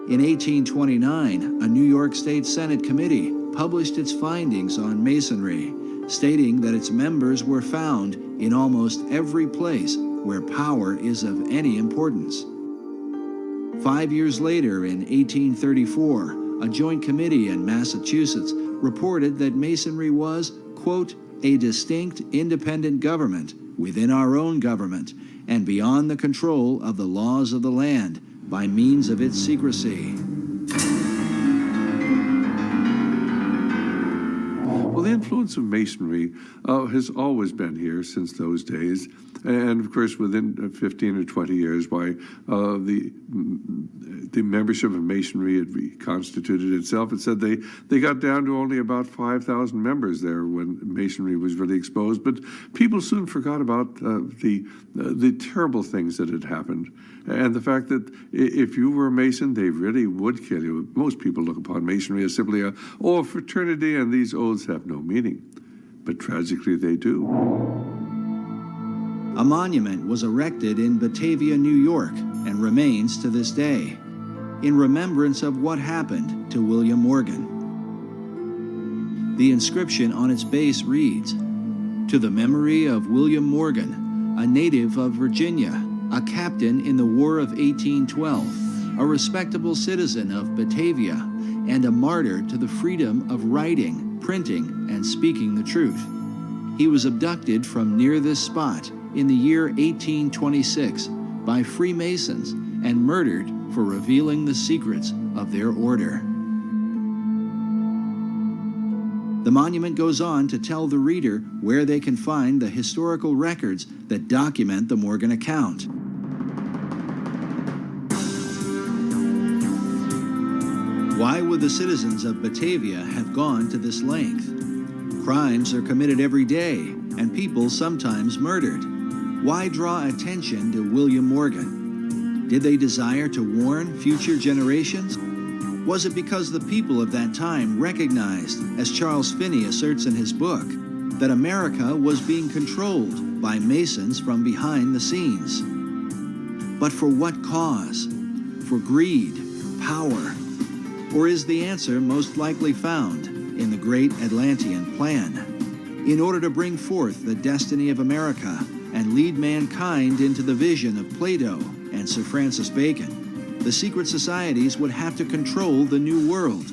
In 1829, a New York State Senate committee published its findings on Masonry, stating that its members were found in almost every place where power is of any importance. 5 years later, in 1834, a joint committee in Massachusetts reported that Masonry was, quote, a distinct independent government within our own government and beyond the control of the laws of the land by means of its secrecy. Well, the influence of Masonry has always been here since those days. And of course, within 15 or 20 years, by the membership of Masonry had reconstituted itself. It said they got down to only about 5,000 members there when Masonry was really exposed. But people soon forgot about the terrible things that had happened. And the fact that if you were a Mason, they really would kill you. Most people look upon Masonry as simply a fraternity, and these oaths have no meaning. But tragically, they do. A monument was erected in Batavia, New York, and remains to this day, in remembrance of what happened to William Morgan. The inscription on its base reads, "To the memory of William Morgan, a native of Virginia, a captain in the War of 1812, a respectable citizen of Batavia, and a martyr to the freedom of writing, printing, and speaking the truth. He was abducted from near this spot in the year 1826 by Freemasons and murdered for revealing the secrets of their order." The monument goes on to tell the reader where they can find the historical records that document the Morgan account. Why would the citizens of Batavia have gone to this length? Crimes are committed every day, and people sometimes murdered. Why draw attention to William Morgan? Did they desire to warn future generations? Was it because the people of that time recognized, as Charles Finney asserts in his book, that America was being controlled by Masons from behind the scenes? But for what cause? For greed, power? Or is the answer most likely found in the Great Atlantean Plan? In order to bring forth the destiny of America and lead mankind into the vision of Plato and Sir Francis Bacon, the secret societies would have to control the new world,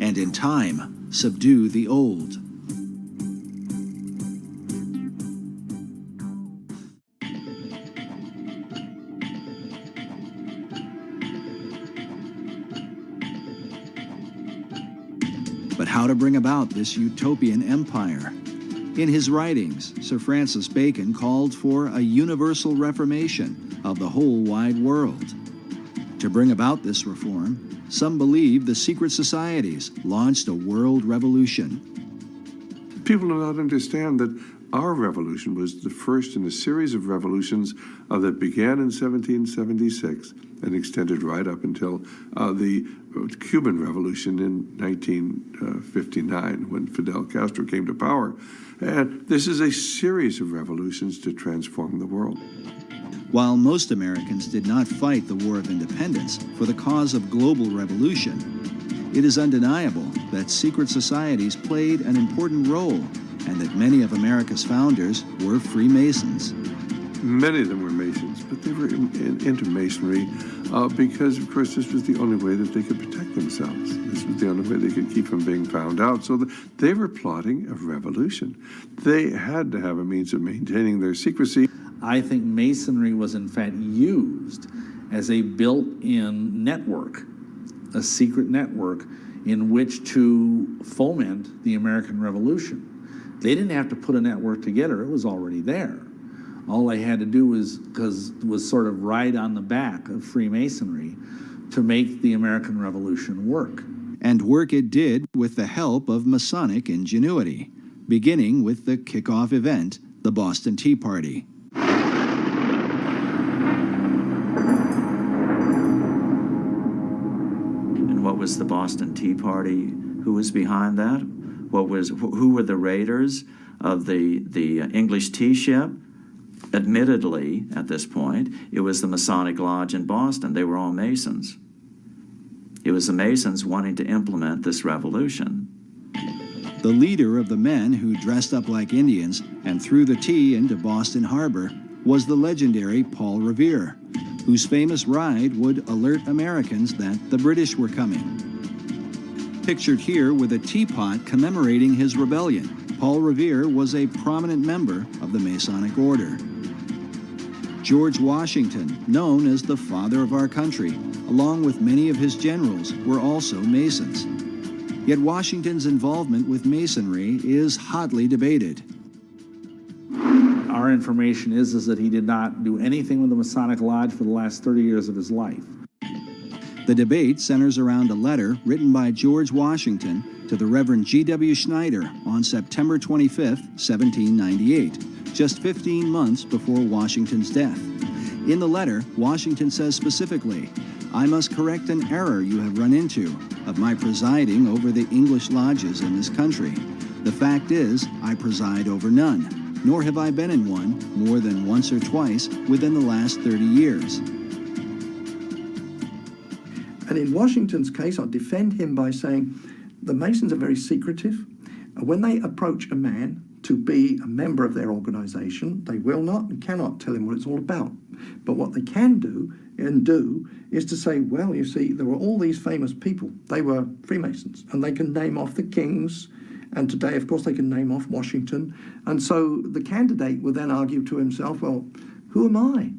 and in time, subdue the old. But how to bring about this utopian empire? In his writings, Sir Francis Bacon called for a universal reformation of the whole wide world. To bring about this reform, some believe the secret societies launched a world revolution. People do not understand that our revolution was the first in a series of revolutions that began in 1776 and extended right up until the Cuban Revolution in 1959 when Fidel Castro came to power. And this is a series of revolutions to transform the world. While most Americans did not fight the War of Independence for the cause of global revolution, it is undeniable that secret societies played an important role and that many of America's founders were Freemasons. Many of them were Masons, but they were into Masonry because, of course, this was the only way that they could protect themselves. This was the only way they could keep from being found out. So they were plotting a revolution. They had to have a means of maintaining their secrecy. I think Masonry was in fact used as a built-in network, a secret network in which to foment the American Revolution. They didn't have to put a network together, it was already there. All they had to do was sort of ride on the back of Freemasonry to make the American Revolution work. And work it did with the help of Masonic ingenuity, beginning with the kickoff event, the Boston Tea Party. And what was the Boston Tea Party? Who was behind that? Who were the raiders of the English tea ship? Admittedly, at this point, it was the Masonic Lodge in Boston. They were all Masons. It was the Masons wanting to implement this revolution. The leader of the men who dressed up like Indians and threw the tea into Boston Harbor was the legendary Paul Revere, whose famous ride would alert Americans that the British were coming. Pictured here with a teapot commemorating his rebellion, Paul Revere was a prominent member of the Masonic Order. George Washington, known as the father of our country, along with many of his generals, were also Masons. Yet Washington's involvement with Masonry is hotly debated. Our information is that he did not do anything with the Masonic Lodge for the last 30 years of his life. The debate centers around a letter written by George Washington to the Reverend G.W. Schneider on September 25, 1798, just 15 months before Washington's death. In the letter, Washington says specifically, "I must correct an error you have run into of my presiding over the English lodges in this country. The fact is, I preside over none, nor have I been in one more than once or twice within the last 30 years. And in Washington's case, I defend him by saying the Masons are very secretive. When they approach a man to be a member of their organization, they will not and cannot tell him what it's all about. But what they can do is to say, well, you see, there were all these famous people. They were Freemasons, and they can name off the kings. And today, of course, they can name off Washington. And so the candidate will then argue to himself, well, who am I?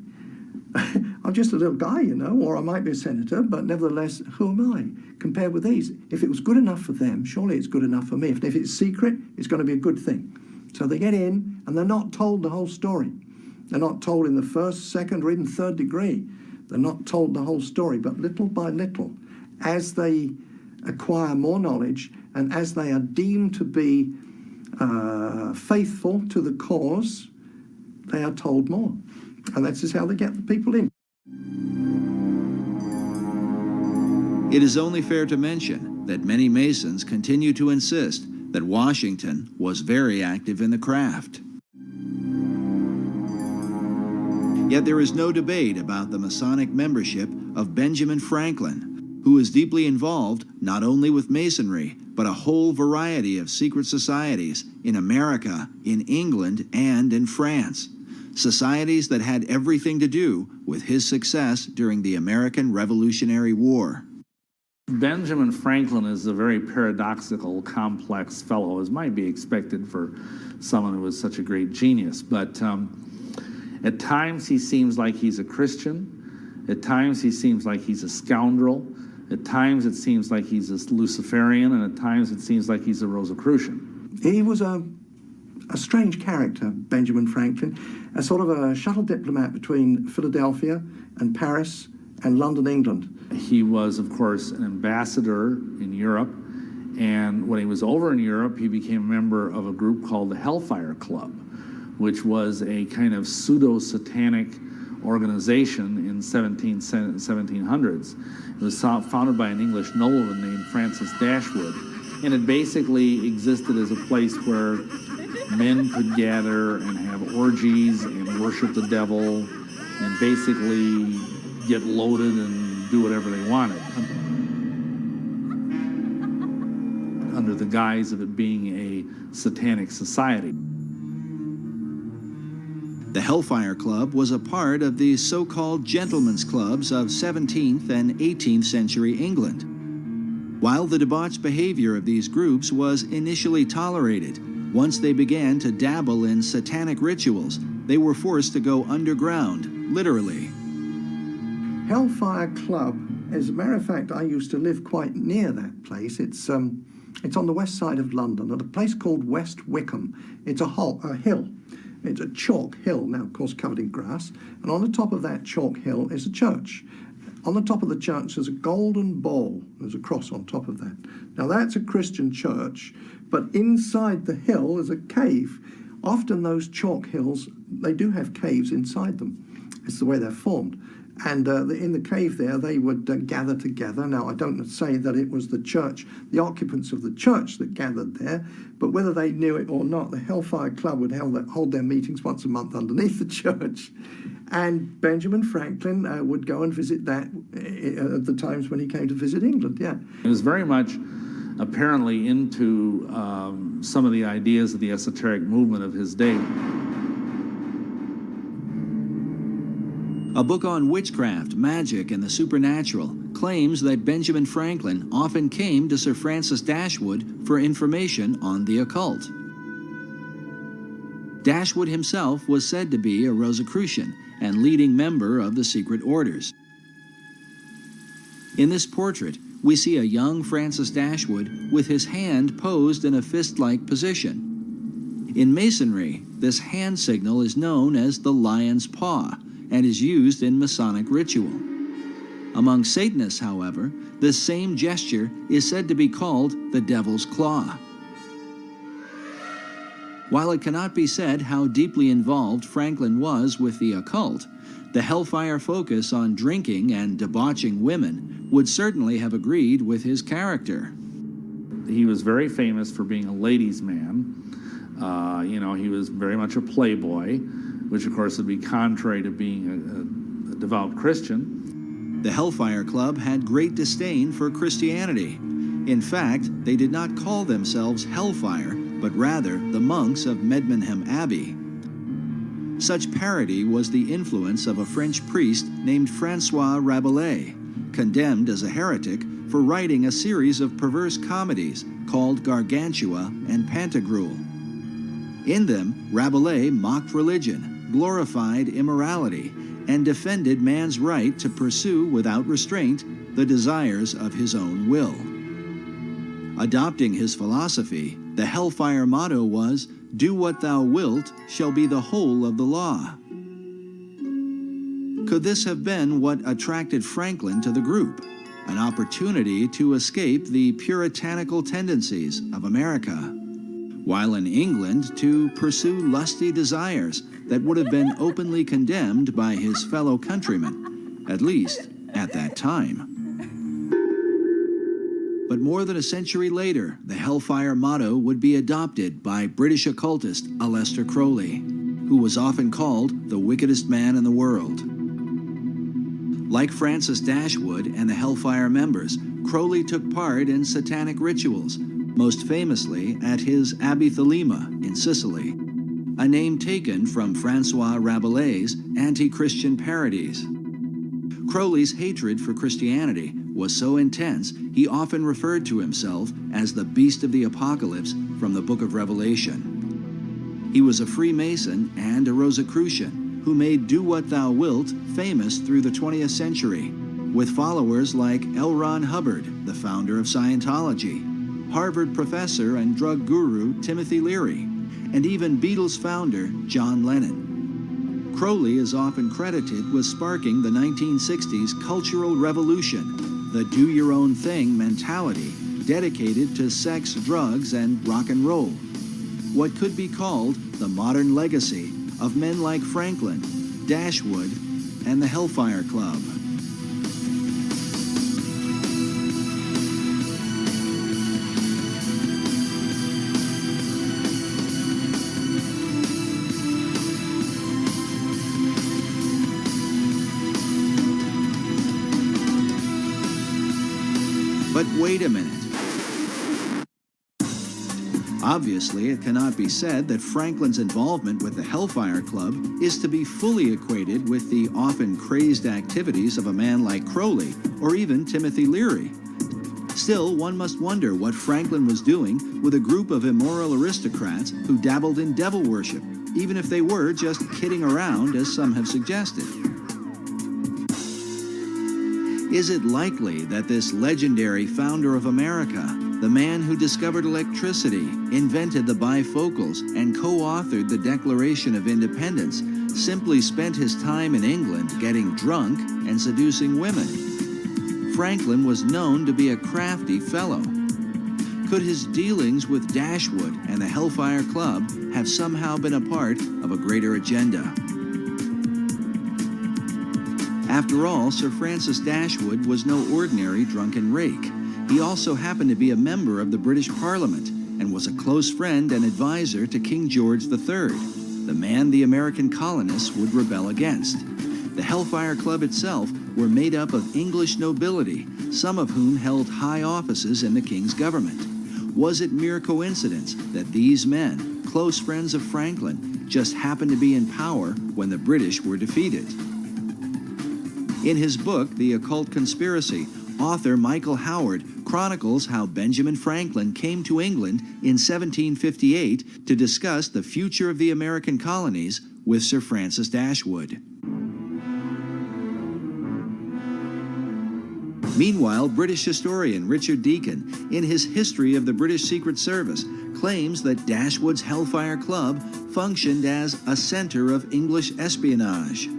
I'm just a little guy, you know, or I might be a senator, but nevertheless, who am I compared with these? If it was good enough for them, surely it's good enough for me. If it's secret, it's going to be a good thing. So they get in, and they're not told the whole story. They're not told in the first, second, or even third degree. They're not told the whole story, but little by little, as they acquire more knowledge and as they are deemed to be faithful to the cause, they are told more. And that's just how they get the people in. It is only fair to mention that many Masons continue to insist that Washington was very active in the craft. Yet there is no debate about the Masonic membership of Benjamin Franklin, who is deeply involved not only with Masonry, but a whole variety of secret societies in America, in England, and in France. Societies that had everything to do with his success during the American Revolutionary War. Benjamin Franklin is a very paradoxical, complex fellow, as might be expected for someone who was such a great genius. But at times he seems like he's a Christian. At times he seems like he's a scoundrel. At times it seems like he's a Luciferian, and at times it seems like he's a Rosicrucian. He was a a strange character, Benjamin Franklin, a sort of a shuttle diplomat between Philadelphia and Paris and London, England. He was, of course, an ambassador in Europe, and when he was over in Europe, he became a member of a group called the Hellfire Club, which was a kind of pseudo-satanic organization in 1700s. It was founded by an English nobleman named Francis Dashwood, and it basically existed as a place where men could gather and have orgies and worship the devil and basically get loaded and do whatever they wanted, under the guise of it being a satanic society. The Hellfire Club was a part of the so-called gentlemen's clubs of 17th and 18th century England. While the debauched behavior of these groups was initially tolerated, once they began to dabble in satanic rituals, they were forced to go underground, literally. Hellfire Club, as a matter of fact, I used to live quite near that place. It's on the west side of London, at a place called West Wickham. It's a hill. It's a chalk hill, now of course covered in grass, and on the top of that chalk hill is a church. On the top of the church there's a golden ball. There's a cross on top of that. Now that's a Christian church, but inside the hill is a cave. Often those chalk hills, they do have caves inside them. It's the way they're formed. And in the cave there, they would gather together. Now, I don't say that it was the church, the occupants of the church that gathered there, but whether they knew it or not, the Hellfire Club would hold their meetings once a month underneath the church. And Benjamin Franklin would go and visit that at the times when he came to visit England, yeah. He was very much apparently into some of the ideas of the esoteric movement of his day. A book on witchcraft, magic, and the supernatural claims that Benjamin Franklin often came to Sir Francis Dashwood for information on the occult. Dashwood himself was said to be a Rosicrucian and leading member of the secret orders. In this portrait, we see a young Francis Dashwood with his hand posed in a fist-like position. In Masonry, this hand signal is known as the lion's paw and is used in Masonic ritual. Among Satanists, however, this same gesture is said to be called the devil's claw. While it cannot be said how deeply involved Franklin was with the occult, the Hellfire focus on drinking and debauching women would certainly have agreed with his character. He was very famous for being a ladies' man. He was very much a playboy, which of course would be contrary to being a devout Christian. The Hellfire Club had great disdain for Christianity. In fact, they did not call themselves Hellfire, but rather the monks of Medmenham Abbey. Such parody was the influence of a French priest named Francois Rabelais, condemned as a heretic for writing a series of perverse comedies called Gargantua and Pantagruel. In them, Rabelais mocked religion, glorified immorality, and defended man's right to pursue without restraint the desires of his own will. Adopting his philosophy, the Hellfire motto was, "Do what thou wilt shall be the whole of the law." Could this have been what attracted Franklin to the group? An opportunity to escape the puritanical tendencies of America, while in England to pursue lusty desires that would have been openly condemned by his fellow countrymen, at least at that time. But more than a century later, the Hellfire motto would be adopted by British occultist Aleister Crowley, who was often called the wickedest man in the world. Like Francis Dashwood and the Hellfire members, Crowley took part in satanic rituals, most famously at his Abbey Thelema in Sicily, a name taken from Francois Rabelais' anti-Christian parodies. Crowley's hatred for Christianity was so intense, he often referred to himself as the Beast of the Apocalypse from the Book of Revelation. He was a Freemason and a Rosicrucian who made Do What Thou Wilt famous through the 20th century, with followers like L. Ron Hubbard, the founder of Scientology, Harvard professor and drug guru Timothy Leary, and even Beatles founder John Lennon. Crowley is often credited with sparking the 1960s cultural revolution, the do-your-own-thing mentality dedicated to sex, drugs, and rock and roll. What could be called the modern legacy of men like Franklin, Dashwood, and the Hellfire Club. But wait a minute. Obviously, it cannot be said that Franklin's involvement with the Hellfire Club is to be fully equated with the often crazed activities of a man like Crowley or even Timothy Leary. Still, one must wonder what Franklin was doing with a group of immoral aristocrats who dabbled in devil worship, even if they were just kidding around, as some have suggested. Is it likely that this legendary founder of America, the man who discovered electricity, invented the bifocals, and co-authored the Declaration of Independence, simply spent his time in England getting drunk and seducing women? Franklin was known to be a crafty fellow. Could his dealings with Dashwood and the Hellfire Club have somehow been a part of a greater agenda? After all, Sir Francis Dashwood was no ordinary drunken rake. He also happened to be a member of the British Parliament and was a close friend and advisor to King George III, the man the American colonists would rebel against. The Hellfire Club itself were made up of English nobility, some of whom held high offices in the king's government. Was it mere coincidence that these men, close friends of Franklin, just happened to be in power when the British were defeated? In his book, The Occult Conspiracy, author Michael Howard chronicles how Benjamin Franklin came to England in 1758 to discuss the future of the American colonies with Sir Francis Dashwood. Meanwhile, British historian Richard Deacon, in his History of the British Secret Service, claims that Dashwood's Hellfire Club functioned as a center of English espionage.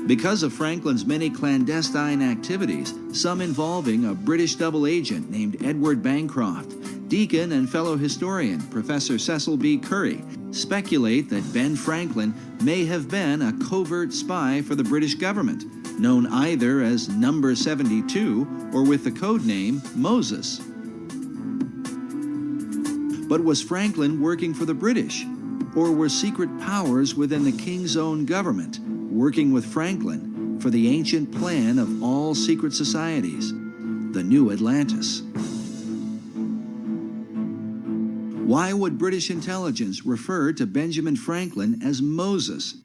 Because of Franklin's many clandestine activities, some involving a British double agent named Edward Bancroft, Deacon and fellow historian Professor Cecil B. Curry speculate that Ben Franklin may have been a covert spy for the British government, known either as Number 72 or with the code name Moses. But was Franklin working for the British? Or were secret powers within the king's own government working with Franklin for the ancient plan of all secret societies, the New Atlantis? Why would British intelligence refer to Benjamin Franklin as Moses?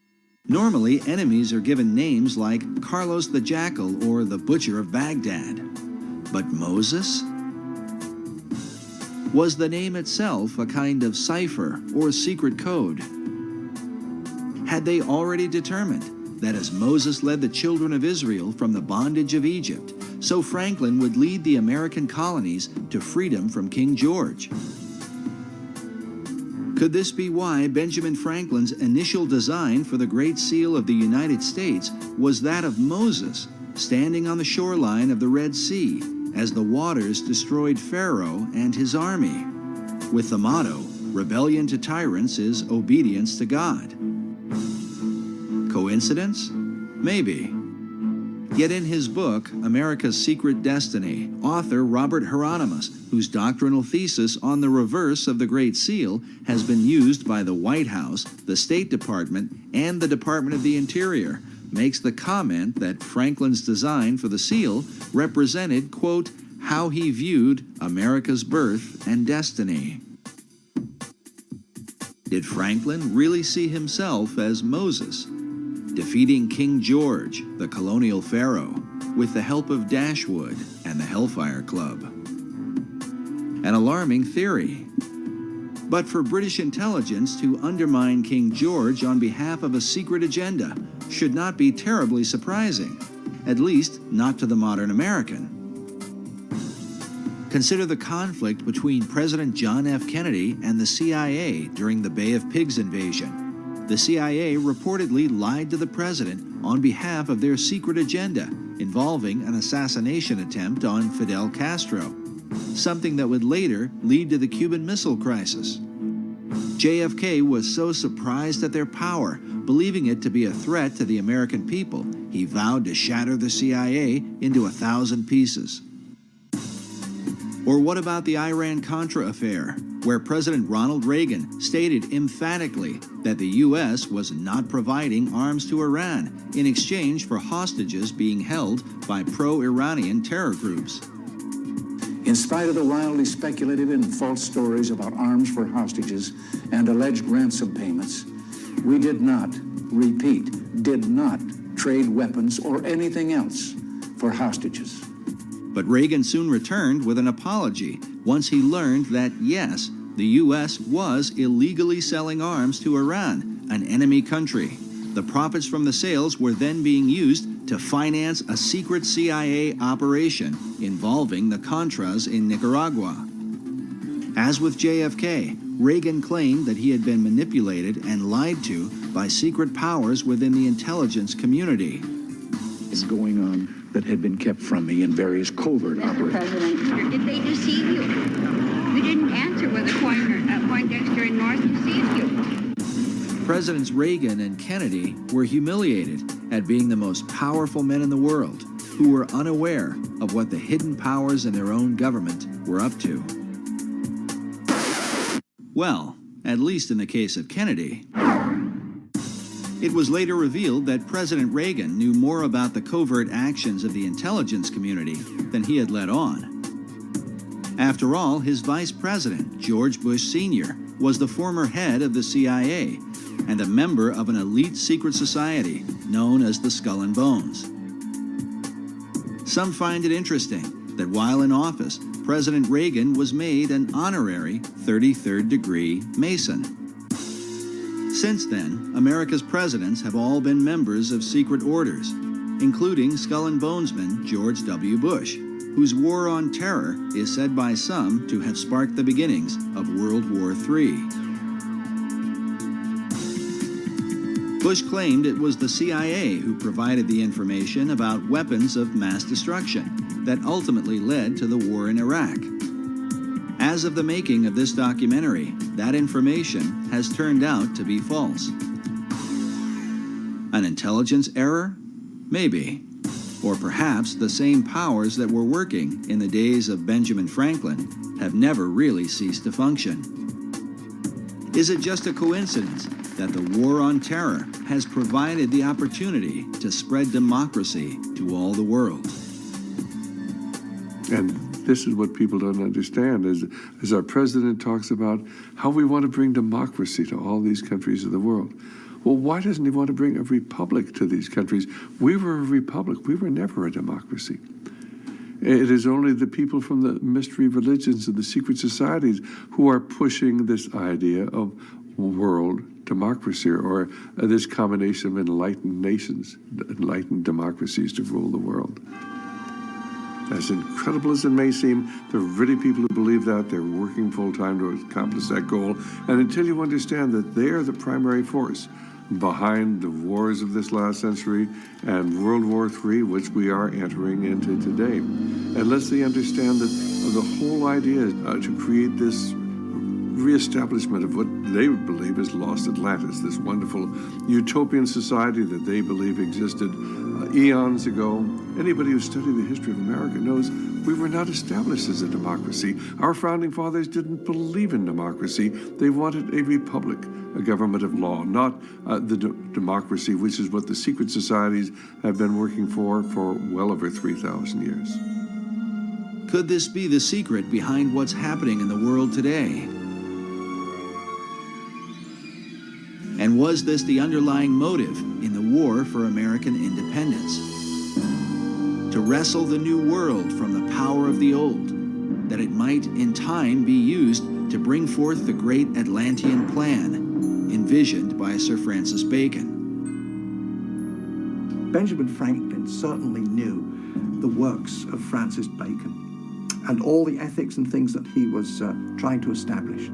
Normally, enemies are given names like Carlos the Jackal or the Butcher of Baghdad. But Moses? Was the name itself a kind of cipher or secret code? Had they already determined that as Moses led the children of Israel from the bondage of Egypt, so Franklin would lead the American colonies to freedom from King George? Could this be why Benjamin Franklin's initial design for the Great Seal of the United States was that of Moses, standing on the shoreline of the Red Sea as the waters destroyed Pharaoh and his army, with the motto, "Rebellion to tyrants is obedience to God"? Coincidence? Maybe. Yet in his book, America's Secret Destiny, author Robert Hieronymus, whose doctrinal thesis on the reverse of the Great Seal has been used by the White House, the State Department, and the Department of the Interior, makes the comment that Franklin's design for the seal represented, quote, how he viewed America's birth and destiny. Did Franklin really see himself as Moses, defeating King George, the colonial pharaoh, with the help of Dashwood and the Hellfire Club? An alarming theory. But for British intelligence to undermine King George on behalf of a secret agenda should not be terribly surprising, at least not to the modern American. Consider the conflict between President John F. Kennedy and the CIA during the Bay of Pigs invasion. The CIA reportedly lied to the president on behalf of their secret agenda involving an assassination attempt on Fidel Castro, something that would later lead to the Cuban Missile Crisis. JFK was so surprised at their power, believing it to be a threat to the American people, he vowed to shatter the CIA into 1,000 pieces. Or what about the Iran-Contra affair, where President Ronald Reagan stated emphatically that the U.S. was not providing arms to Iran in exchange for hostages being held by pro-Iranian terror groups? In spite of the wildly speculative and false stories about arms for hostages and alleged ransom payments, we did not, repeat, did not trade weapons or anything else for hostages. But Reagan soon returned with an apology once he learned that, yes, the U.S. was illegally selling arms to Iran, an enemy country. The profits from the sales were then being used to finance a secret CIA operation involving the Contras in Nicaragua. As with JFK, Reagan claimed that he had been manipulated and lied to by secret powers within the intelligence community. Is going on that had been kept from me in various covert Mr. operations. President, did they deceive you? You didn't answer whether Poindexter and North deceived you. Presidents Reagan and Kennedy were humiliated at being the most powerful men in the world who were unaware of what the hidden powers in their own government were up to. Well, at least in the case of Kennedy. It was later revealed that President Reagan knew more about the covert actions of the intelligence community than he had let on. After all, his vice president, George Bush Sr., was the former head of the CIA and a member of an elite secret society known as the Skull and Bones. Some find it interesting that while in office, President Reagan was made an honorary 33rd degree Mason. Since then, America's presidents have all been members of secret orders, including Skull and Bonesman George W. Bush, whose war on terror is said by some to have sparked the beginnings of World War III. Bush claimed it was the CIA who provided the information about weapons of mass destruction that ultimately led to the war in Iraq. As of the making of this documentary, that information has turned out to be false. An intelligence error? Maybe. Or perhaps the same powers that were working in the days of Benjamin Franklin have never really ceased to function. Is it just a coincidence that the war on terror has provided the opportunity to spread democracy to all the world? And this is what people don't understand, as our president talks about how we want to bring democracy to all these countries of the world. Well, why doesn't he want to bring a republic to these countries? We were a republic. We were never a democracy. It is only the people from the mystery religions and the secret societies who are pushing this idea of world democracy, or this combination of enlightened nations, enlightened democracies to rule the world. As incredible as it may seem, there are really people who believe that. They're working full-time to accomplish that goal. And until you understand that they are the primary force behind the wars of this last century and World War III, which we are entering into today, unless they understand that the whole idea is to create this reestablishment of what they believe is lost Atlantis, this wonderful utopian society that they believe existed eons ago. Anybody who studied the history of America knows we were not established as a democracy. Our founding fathers didn't believe in democracy. They wanted a republic, a government of law, not the democracy, which is what the secret societies have been working for well over 3,000 years. Could this be the secret behind what's happening in the world today? And was this the underlying motive in the war for American independence? To wrestle the new world from the power of the old, that it might in time be used to bring forth the great Atlantean plan envisioned by Sir Francis Bacon. Benjamin Franklin certainly knew the works of Francis Bacon. and all the ethics and things that he was trying to establish.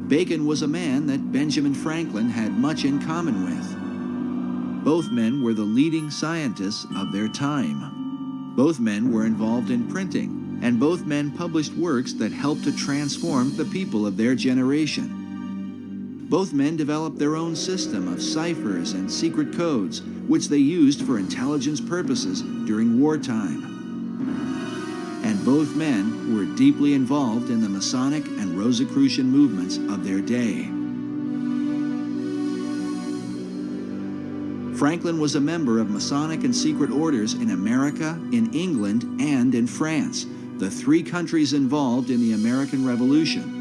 Bacon was a man that Benjamin Franklin had much in common with. Both men were the leading scientists of their time. Both men were involved in printing, and both men published works that helped to transform the people of their generation. Both men developed their own system of ciphers and secret codes, which they used for intelligence purposes during wartime. And both men were deeply involved in the Masonic and Rosicrucian movements of their day. Franklin was a member of Masonic and secret orders in America, in England, and in France, the three countries involved in the American Revolution.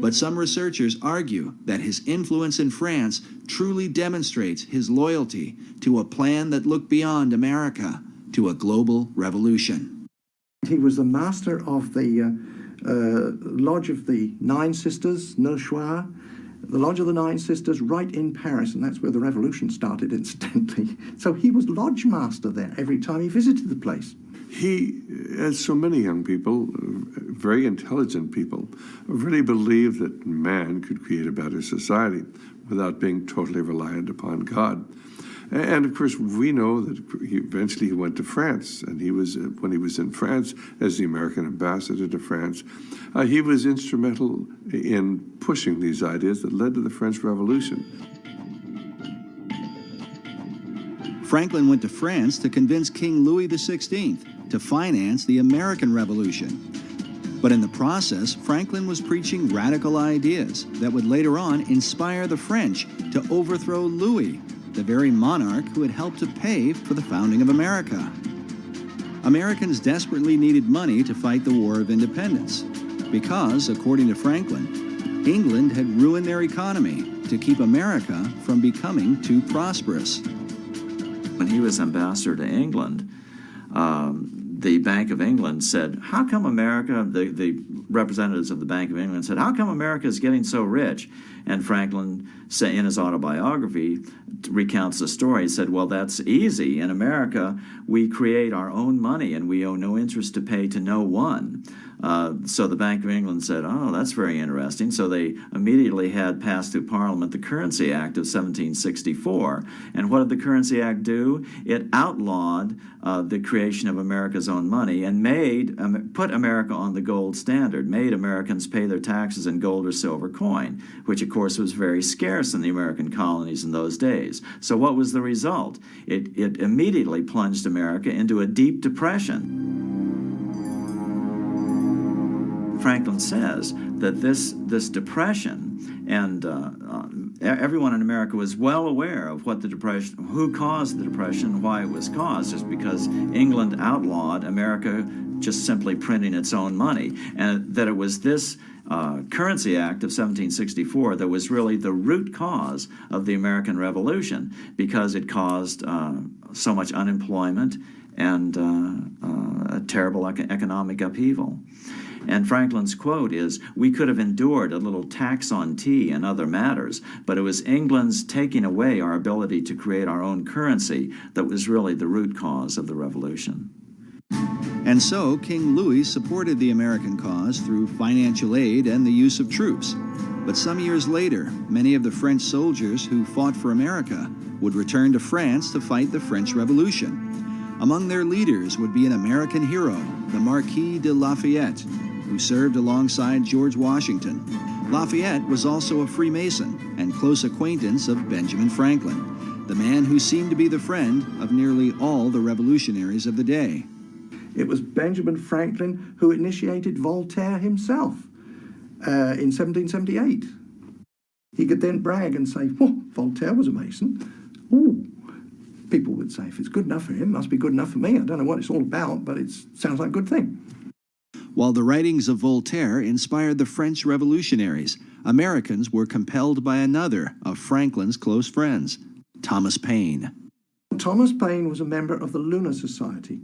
But some researchers argue that his influence in France truly demonstrates his loyalty to a plan that looked beyond America, to a global revolution. He was the master of the Lodge of the Nine Sisters, Neuchoir, the Lodge of the Nine Sisters right in Paris, and that's where the revolution started, incidentally. So he was lodge master there every time he visited the place. He, as so many young people, very intelligent people, really believed that man could create a better society without being totally reliant upon God. And of course, we know that eventually he went to France, and he was, when he was in France as the American ambassador to France, he was instrumental in pushing these ideas that led to the French Revolution. Franklin went to France to convince King Louis XVI to finance the American Revolution. But in the process, Franklin was preaching radical ideas that would later on inspire the French to overthrow Louis, the very monarch who had helped to pay for the founding of America. Americans desperately needed money to fight the War of Independence because, according to Franklin, England had ruined their economy to keep America from becoming too prosperous. When he was ambassador to England, the Bank of England said, how come America, the representatives of the Bank of England said, how come America is getting so rich? And Franklin, in his autobiography, recounts the story. He said, well, that's easy. In America, we create our own money and we owe no interest to pay to no one. So the Bank of England said, oh, that's very interesting. So they immediately had passed through Parliament the Currency Act of 1764. And what did the Currency Act do? It outlawed the creation of America's own money and put America on the gold standard, made Americans pay their taxes in gold or silver coin, which of course was very scarce in the American colonies in those days. So what was the result? It immediately plunged America into a deep depression. Franklin says that this depression, and everyone in America was well aware of what the depression, who caused the depression, why it was caused, just because England outlawed America just simply printing its own money, and that it was this Currency Act of 1764 that was really the root cause of the American Revolution, because it caused so much unemployment and a terrible economic upheaval. And Franklin's quote is, we could have endured a little tax on tea and other matters, but it was England's taking away our ability to create our own currency that was really the root cause of the revolution. And so King Louis supported the American cause through financial aid and the use of troops. But some years later, many of the French soldiers who fought for America would return to France to fight the French Revolution. Among their leaders would be an American hero, the Marquis de Lafayette, who served alongside George Washington. Lafayette was also a Freemason and close acquaintance of Benjamin Franklin, the man who seemed to be the friend of nearly all the revolutionaries of the day. It was Benjamin Franklin who initiated Voltaire himself in 1778. He could then brag and say, oh, Voltaire was a Mason. Ooh. People would say, if it's good enough for him, it must be good enough for me. I don't know what it's all about, but it sounds like a good thing. While the writings of Voltaire inspired the French revolutionaries, Americans were compelled by another of Franklin's close friends, Thomas Paine. Thomas Paine was a member of the Lunar Society.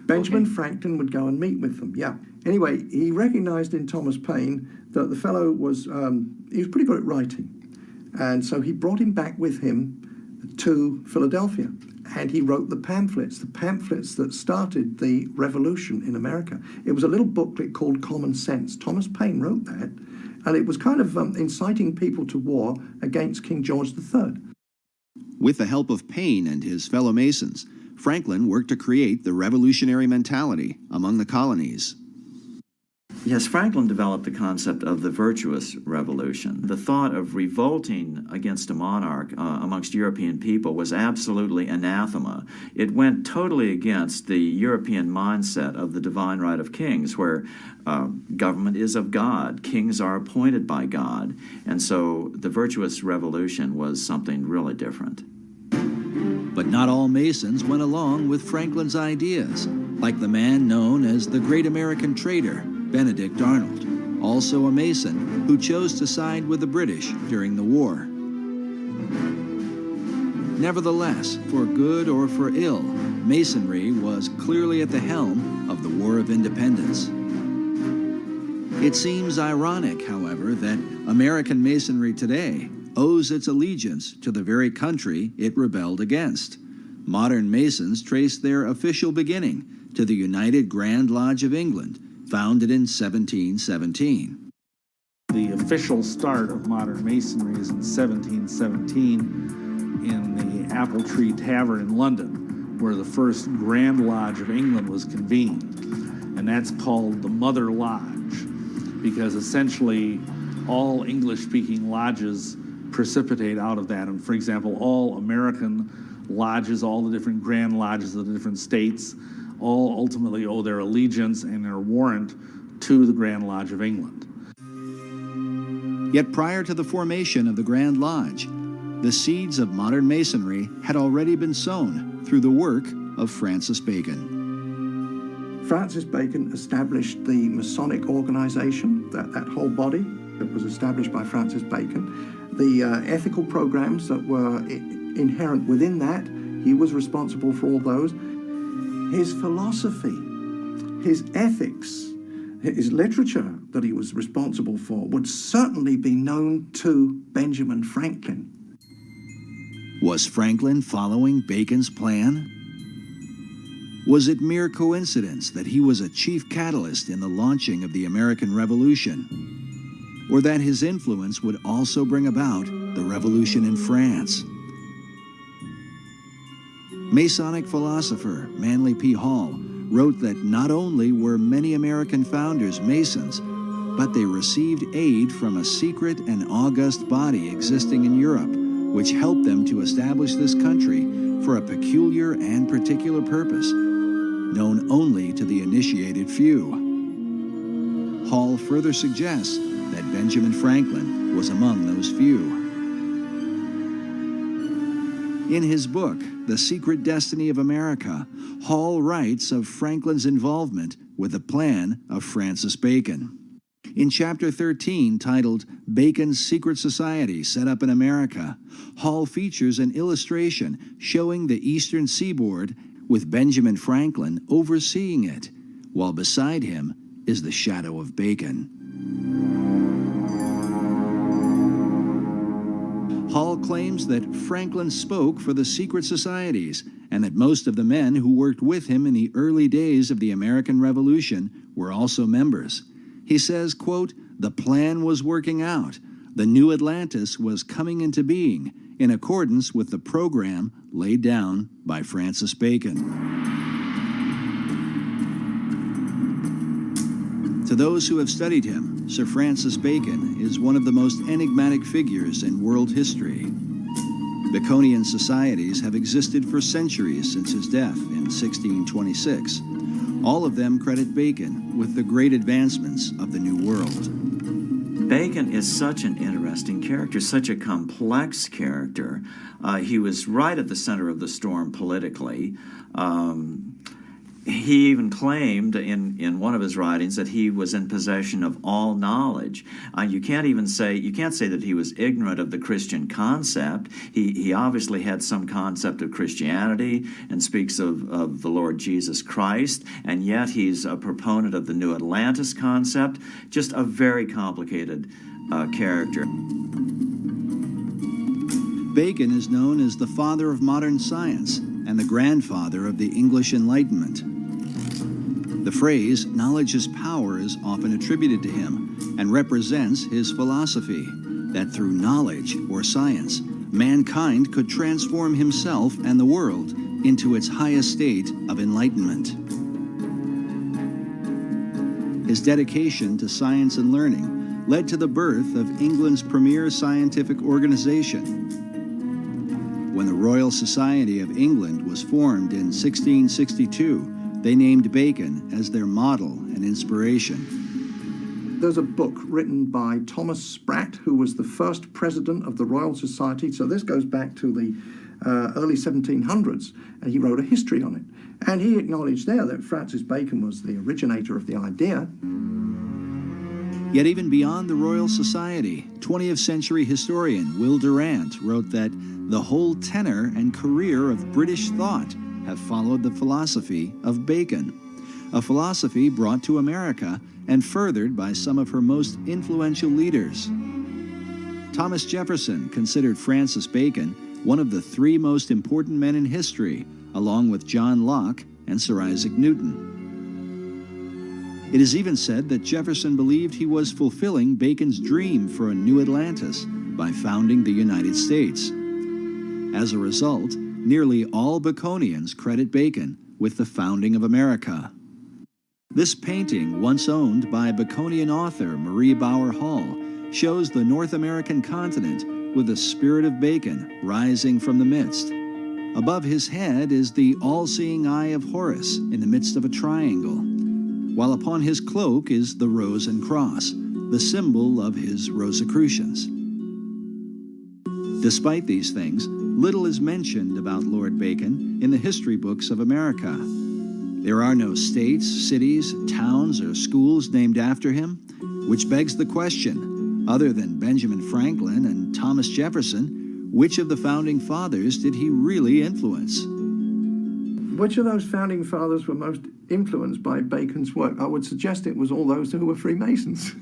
Benjamin Franklin would go and meet with them, yeah. Anyway, he recognized in Thomas Paine that the fellow was, he was pretty good at writing. And so he brought him back with him to Philadelphia. And he wrote the pamphlets that started the revolution in America. It was a little booklet called Common Sense. Thomas Paine wrote that, and it was kind of inciting people to war against King George III. With the help of Paine and his fellow Masons, Franklin worked to create the revolutionary mentality among the colonies. Yes, Franklin developed the concept of the virtuous revolution. The thought of revolting against a monarch amongst European people was absolutely anathema. It went totally against the European mindset of the divine right of kings, where government is of God, kings are appointed by God, and so the virtuous revolution was something really different. But not all Masons went along with Franklin's ideas, like the man known as the Great American Trader, Benedict Arnold, also a Mason who chose to side with the British during the war. Nevertheless, for good or for ill, Masonry was clearly at the helm of the War of Independence. It seems ironic, however, that American Masonry today owes its allegiance to the very country it rebelled against. Modern Masons trace their official beginning to the United Grand Lodge of England, founded in 1717. The official start of modern Masonry is in 1717 in the Apple Tree Tavern in London, where the first Grand Lodge of England was convened. And that's called the Mother Lodge, because essentially all English-speaking lodges precipitate out of that. And for example, all American lodges, all the different Grand Lodges of the different states, all ultimately owe their allegiance and their warrant to the Grand Lodge of England. Yet prior to the formation of the Grand Lodge, the seeds of modern Masonry had already been sown through the work of Francis Bacon. Francis Bacon established the Masonic organization, that whole body that was established by Francis Bacon. The ethical programs that were inherent within that, he was responsible for all those. His philosophy, his ethics, his literature that he was responsible for would certainly be known to Benjamin Franklin. Was Franklin following Bacon's plan? Was it mere coincidence that he was a chief catalyst in the launching of the American Revolution? Or that his influence would also bring about the revolution in France? Masonic philosopher Manly P. Hall wrote that not only were many American founders Masons, but they received aid from a secret and august body existing in Europe, which helped them to establish this country for a peculiar and particular purpose, known only to the initiated few. Hall further suggests that Benjamin Franklin was among those few. In his book, The Secret Destiny of America, Hall writes of Franklin's involvement with the plan of Francis Bacon. In Chapter 13, titled Bacon's Secret Society Set Up in America, Hall features an illustration showing the eastern seaboard with Benjamin Franklin overseeing it, while beside him is the shadow of Bacon. Hall claims that Franklin spoke for the secret societies and that most of the men who worked with him in the early days of the American Revolution were also members. He says, quote, "The plan was working out. The new Atlantis was coming into being in accordance with the program laid down by Francis Bacon." To those who have studied him, Sir Francis Bacon is one of the most enigmatic figures in world history. Baconian societies have existed for centuries since his death in 1626. All of them credit Bacon with the great advancements of the New World. Bacon is such an interesting character, such a complex character. He was right at the center of the storm politically. He even claimed in one of his writings that he was in possession of all knowledge. You can't say that he was ignorant of the Christian concept. He obviously had some concept of Christianity and speaks of the Lord Jesus Christ, and yet he's a proponent of the New Atlantis concept. Just a very complicated character. Bacon is known as the father of modern science and the grandfather of the English Enlightenment. The phrase, knowledge is power, is often attributed to him and represents his philosophy that through knowledge or science, mankind could transform himself and the world into its highest state of enlightenment. His dedication to science and learning led to the birth of England's premier scientific organization. When the Royal Society of England was formed in 1662, they named Bacon as their model and inspiration. There's a book written by Thomas Sprat, who was the first president of the Royal Society. So this goes back to the early 1700s, and he wrote a history on it. And he acknowledged there that Francis Bacon was the originator of the idea. Yet even beyond the Royal Society, 20th century historian Will Durant wrote that the whole tenor and career of British thought have followed the philosophy of Bacon, a philosophy brought to America and furthered by some of her most influential leaders. Thomas Jefferson considered Francis Bacon one of the three most important men in history, along with John Locke and Sir Isaac Newton. It is even said that Jefferson believed he was fulfilling Bacon's dream for a new Atlantis by founding the United States. As a result, nearly all Baconians credit Bacon with the founding of America. This painting, once owned by Baconian author Marie Bauer Hall, shows the North American continent with the spirit of Bacon rising from the midst. Above his head is the all-seeing eye of Horus in the midst of a triangle, while upon his cloak is the rose and cross, the symbol of his Rosicrucians. Despite these things, little is mentioned about Lord Bacon in the history books of America. There are no states, cities, towns, or schools named after him, which begs the question, other than Benjamin Franklin and Thomas Jefferson, which of the founding fathers did he really influence? Which of those founding fathers were most influenced by Bacon's work? I would suggest it was all those who were Freemasons.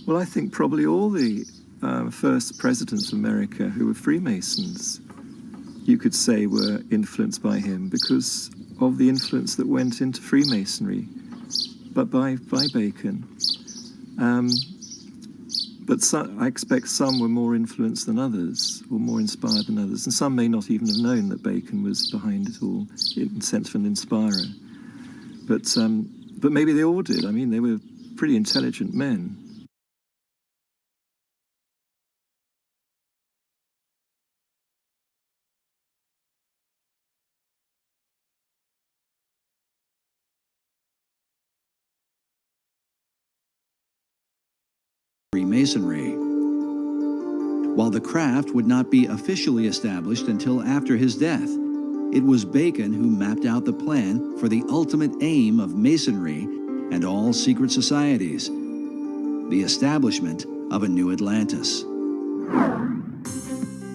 Well, I think probably all the first presidents of America who were Freemasons, you could say, were influenced by him because of the influence that went into Freemasonry, but by Bacon. But I expect some were more influenced than others, or more inspired than others, and some may not even have known that Bacon was behind it all, in the sense of an inspirer. But maybe they all did. I mean, they were pretty intelligent men. Freemasonry. While the craft would not be officially established until after his death, it was Bacon who mapped out the plan for the ultimate aim of Masonry and all secret societies, the establishment of a new Atlantis.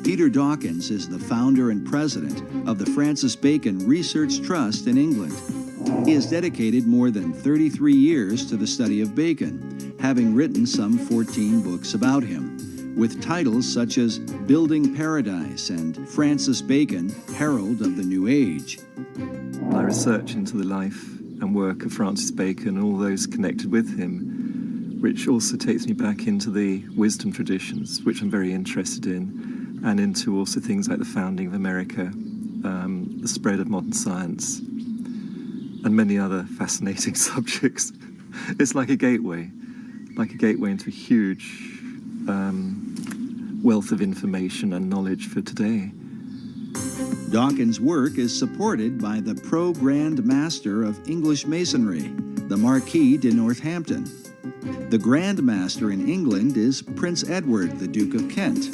Peter Dawkins is the founder and president of the Francis Bacon Research Trust in England. He has dedicated more than 33 years to the study of Bacon, having written some 14 books about him, with titles such as Building Paradise and Francis Bacon, Herald of the New Age. My research into the life and work of Francis Bacon and all those connected with him, which also takes me back into the wisdom traditions, which I'm very interested in, and into also things like the founding of America, the spread of modern science, and many other fascinating subjects. It's like a gateway into a huge wealth of information and knowledge for today. Dawkins' work is supported by the Pro-Grand Master of English Masonry, the Marquis de Northampton. The Grand Master in England is Prince Edward, the Duke of Kent.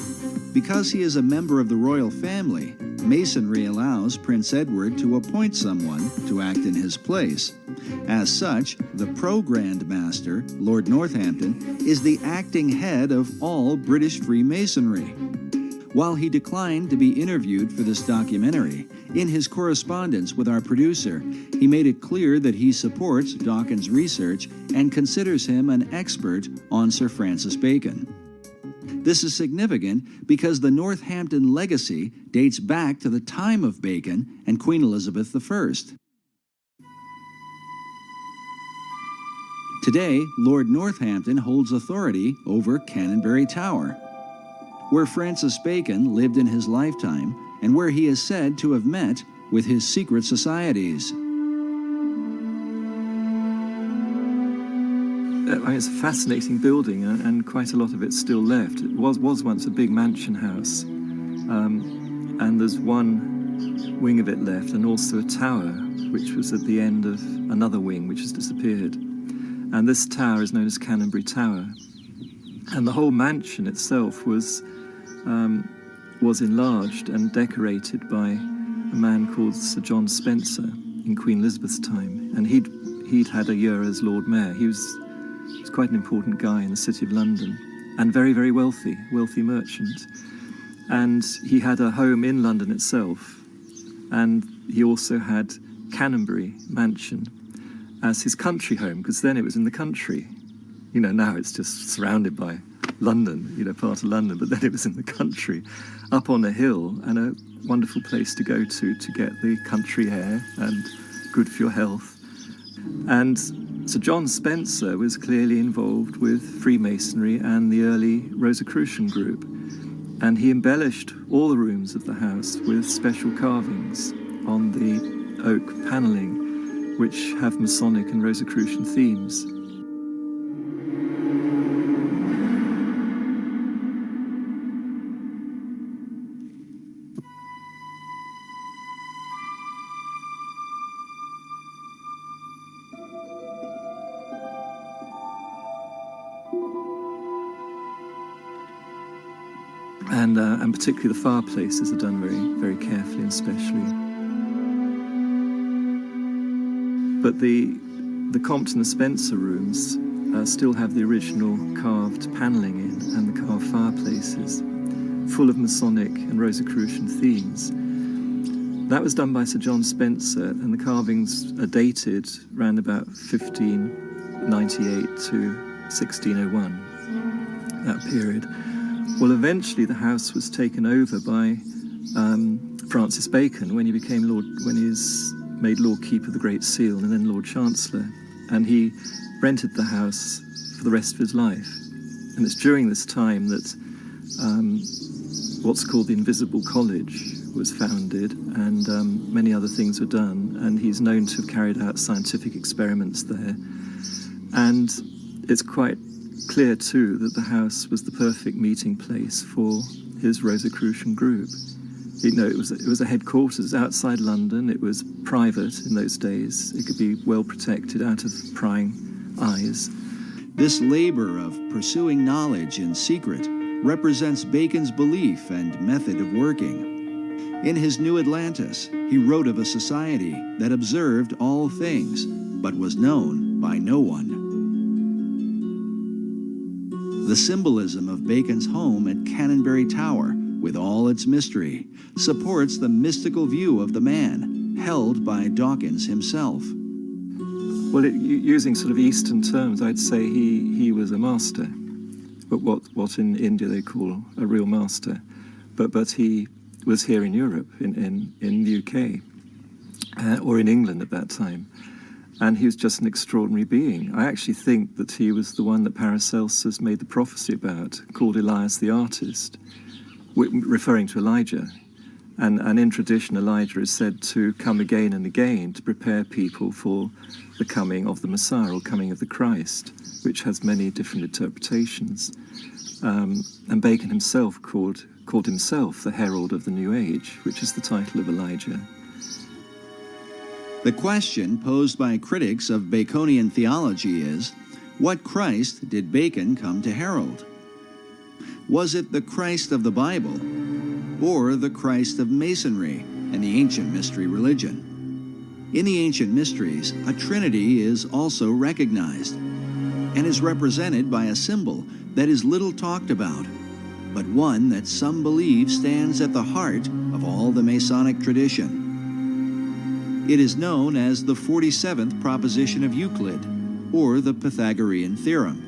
Because he is a member of the royal family, Masonry allows Prince Edward to appoint someone to act in his place. As such, the Pro-Grand Master, Lord Northampton, is the acting head of all British Freemasonry. While he declined to be interviewed for this documentary, in his correspondence with our producer, he made it clear that he supports Dawkins' research and considers him an expert on Sir Francis Bacon. This is significant because the Northampton legacy dates back to the time of Bacon and Queen Elizabeth I. Today, Lord Northampton holds authority over Canonbury Tower, where Francis Bacon lived in his lifetime and where he is said to have met with his secret societies. It's a fascinating building, and quite a lot of it's still left. It was once a big mansion house, and there's one wing of it left, and also a tower, which was at the end of another wing, which has disappeared. And this tower is known as Canonbury Tower. And the whole mansion itself was enlarged and decorated by a man called Sir John Spencer in Queen Elizabeth's time. And he'd had a year as Lord Mayor. He was quite an important guy in the City of London, and very, very wealthy merchant. And he had a home in London itself, and he also had Canonbury Mansion as his country home, because then it was in the country. You know, now it's just surrounded by London, you know, part of London, but then it was in the country, up on a hill, and a wonderful place to go to get the country air and good for your health. And Sir John Spencer was clearly involved with Freemasonry and the early Rosicrucian group, and he embellished all the rooms of the house with special carvings on the oak panelling, which have Masonic and Rosicrucian themes. And particularly the fireplaces are done very, very carefully and specially. But the Compton and Spencer rooms still have the original carved panelling in, and the carved fireplaces, full of Masonic and Rosicrucian themes. That was done by Sir John Spencer, and the carvings are dated around about 1598 to 1601, that period. Well, eventually the house was taken over by Francis Bacon when he was made Lord Keeper of the Great Seal and then Lord Chancellor, and he rented the house for the rest of his life. And it's during this time that what's called the Invisible College was founded, and many other things were done, and he's known to have carried out scientific experiments there. And it's quite clear too that the house was the perfect meeting place for his Rosicrucian group. You know, it was a headquarters outside London. It was private in those days. It could be well protected out of prying eyes. This labor of pursuing knowledge in secret represents Bacon's belief and method of working. In his New Atlantis, he wrote of a society that observed all things, but was known by no one. The symbolism of Bacon's home at Canonbury Tower, with all its mystery, supports the mystical view of the man, held by Dawkins himself. Well, using sort of Eastern terms, I'd say he was a master, but what in India they call a real master. But he was here in Europe, in the UK, or in England at that time. And he was just an extraordinary being. I actually think that he was the one that Paracelsus made the prophecy about, called Elias the Artist, referring to Elijah. And in tradition, Elijah is said to come again and again to prepare people for the coming of the Messiah, or coming of the Christ, which has many different interpretations. And Bacon himself called himself the herald of the New Age, which is the title of Elijah. The question posed by critics of Baconian theology is, what Christ did Bacon come to herald? Was it the Christ of the Bible, or the Christ of Masonry and the ancient mystery religion? In the ancient mysteries, a trinity is also recognized and is represented by a symbol that is little talked about, but one that some believe stands at the heart of all the Masonic tradition. It is known as the 47th proposition of Euclid, or the Pythagorean theorem.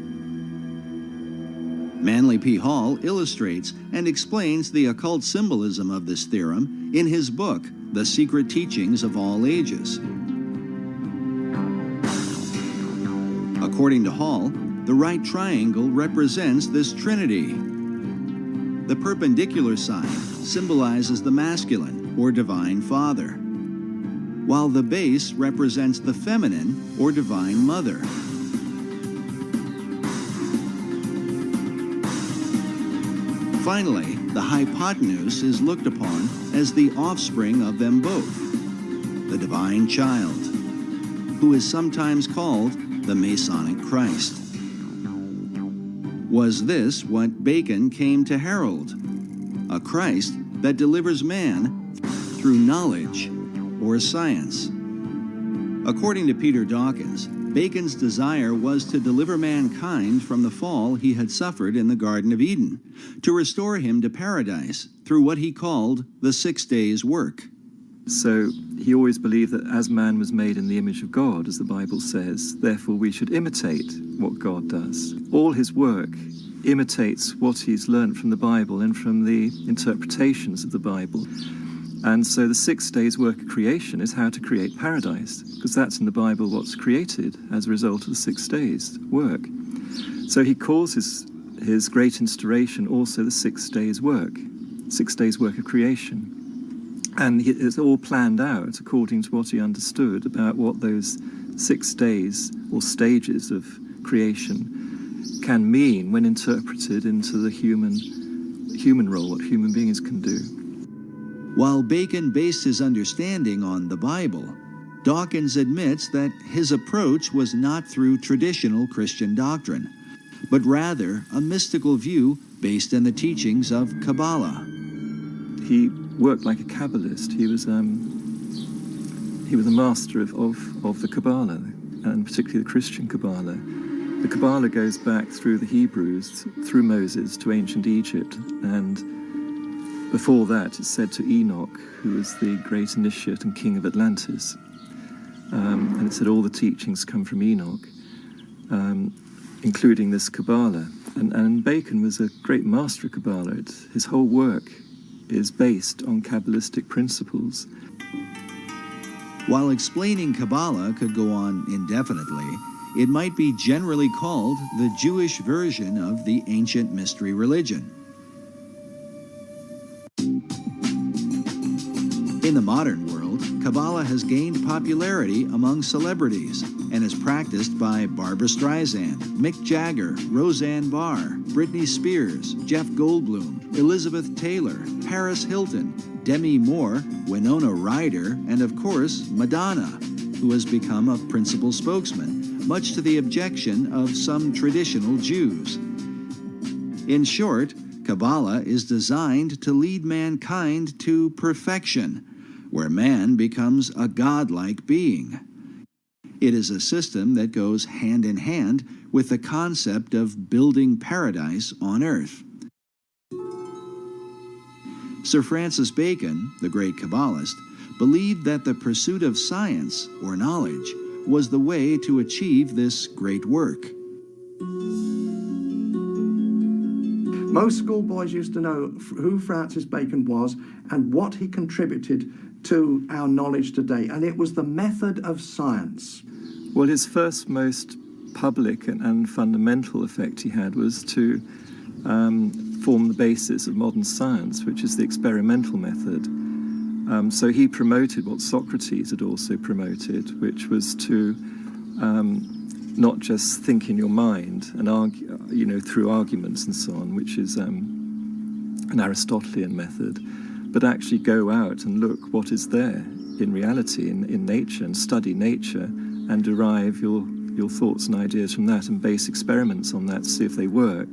Manly P. Hall illustrates and explains the occult symbolism of this theorem in his book, The Secret Teachings of All Ages. According to Hall, the right triangle represents this trinity. The perpendicular side symbolizes the masculine or divine father, while the base represents the feminine or divine mother. Finally, the hypotenuse is looked upon as the offspring of them both, the divine child, who is sometimes called the Masonic Christ. Was this what Bacon came to herald? A Christ that delivers man through knowledge or science? According to Peter Dawkins, Bacon's desire was to deliver mankind from the fall he had suffered in the Garden of Eden, to restore him to paradise through what he called the 6 days' work. So he always believed that as man was made in the image of God, as the Bible says, therefore we should imitate what God does. All his work imitates what he's learned from the Bible and from the interpretations of the Bible. And so the 6 days' work of creation is how to create paradise, because that's in the Bible what's created as a result of the 6 days' work. So he calls his great instauration also the 6 days' work, 6 days' work of creation. And it's all planned out according to what he understood about what those 6 days or stages of creation can mean when interpreted into the human role, what human beings can do. While Bacon based his understanding on the Bible, Dawkins admits that his approach was not through traditional Christian doctrine, but rather a mystical view based in the teachings of Kabbalah. He worked like a Kabbalist. He was a master of the Kabbalah, and particularly the Christian Kabbalah. The Kabbalah goes back through the Hebrews, through Moses, to ancient Egypt, and before that it's said to Enoch, who was the great initiate and king of Atlantis. And it said all the teachings come from Enoch, including this Kabbalah. And Bacon was a great master of Kabbalah. His whole work is based on Kabbalistic principles. While explaining Kabbalah could go on indefinitely, it might be generally called the Jewish version of the ancient mystery religion. In the modern world, Kabbalah has gained popularity among celebrities and is practiced by Barbra Streisand, Mick Jagger, Roseanne Barr, Britney Spears, Jeff Goldblum, Elizabeth Taylor, Paris Hilton, Demi Moore, Winona Ryder, and of course, Madonna, who has become a principal spokesman, much to the objection of some traditional Jews. In short, Kabbalah is designed to lead mankind to perfection, where man becomes a godlike being. It is a system that goes hand in hand with the concept of building paradise on earth. Sir Francis Bacon, the great Kabbalist, believed that the pursuit of science, or knowledge, was the way to achieve this great work. Most schoolboys used to know who Francis Bacon was and what he contributed to our knowledge today, and it was the method of science. Well, his first most public and fundamental effect he had was to form the basis of modern science, which is the experimental method. So he promoted what Socrates had also promoted, which was to not just think in your mind and argue, through arguments and so on, which is an Aristotelian method, but actually go out and look what is there in reality, in nature, and study nature and derive your thoughts and ideas from that and base experiments on that to see if they work.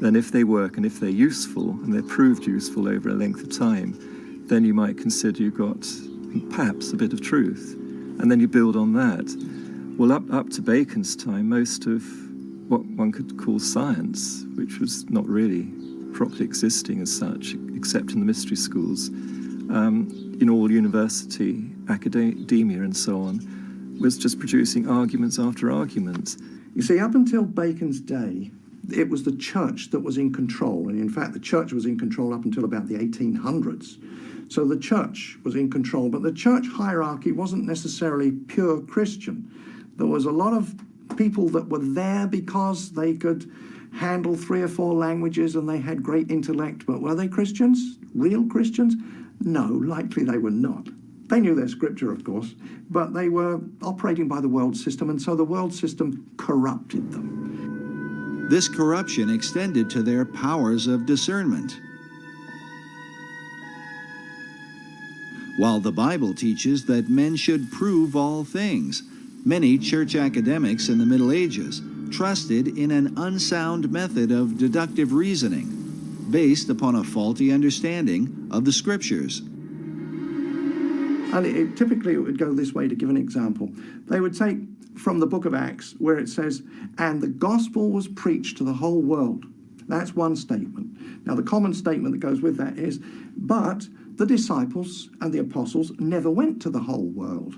Then if they work and if they're useful and they're proved useful over a length of time, then you might consider you've got perhaps a bit of truth. And then you build on that. Well, up to Bacon's time, most of what one could call science, which was not really properly existing as such, except in the mystery schools, in all university, academia and so on, was just producing arguments after arguments. You see, up until Bacon's day, it was the church that was in control. And in fact, the church was in control up until about the 1800s. So the church was in control, but the church hierarchy wasn't necessarily pure Christian. There was a lot of people that were there because they could handle 3 or 4 languages and they had great intellect, but were they Christians? Real Christians? No, likely they were not. They knew their scripture, of course, but they were operating by the world system, and so the world system corrupted them. This corruption extended to their powers of discernment. While the Bible teaches that men should prove all things, many church academics in the Middle Ages trusted in an unsound method of deductive reasoning based upon a faulty understanding of the Scriptures. And typically it would go this way, to give an example. They would take from the book of Acts where it says, and the gospel was preached to the whole world. That's one statement. Now the common statement that goes with that is, but the disciples and the apostles never went to the whole world.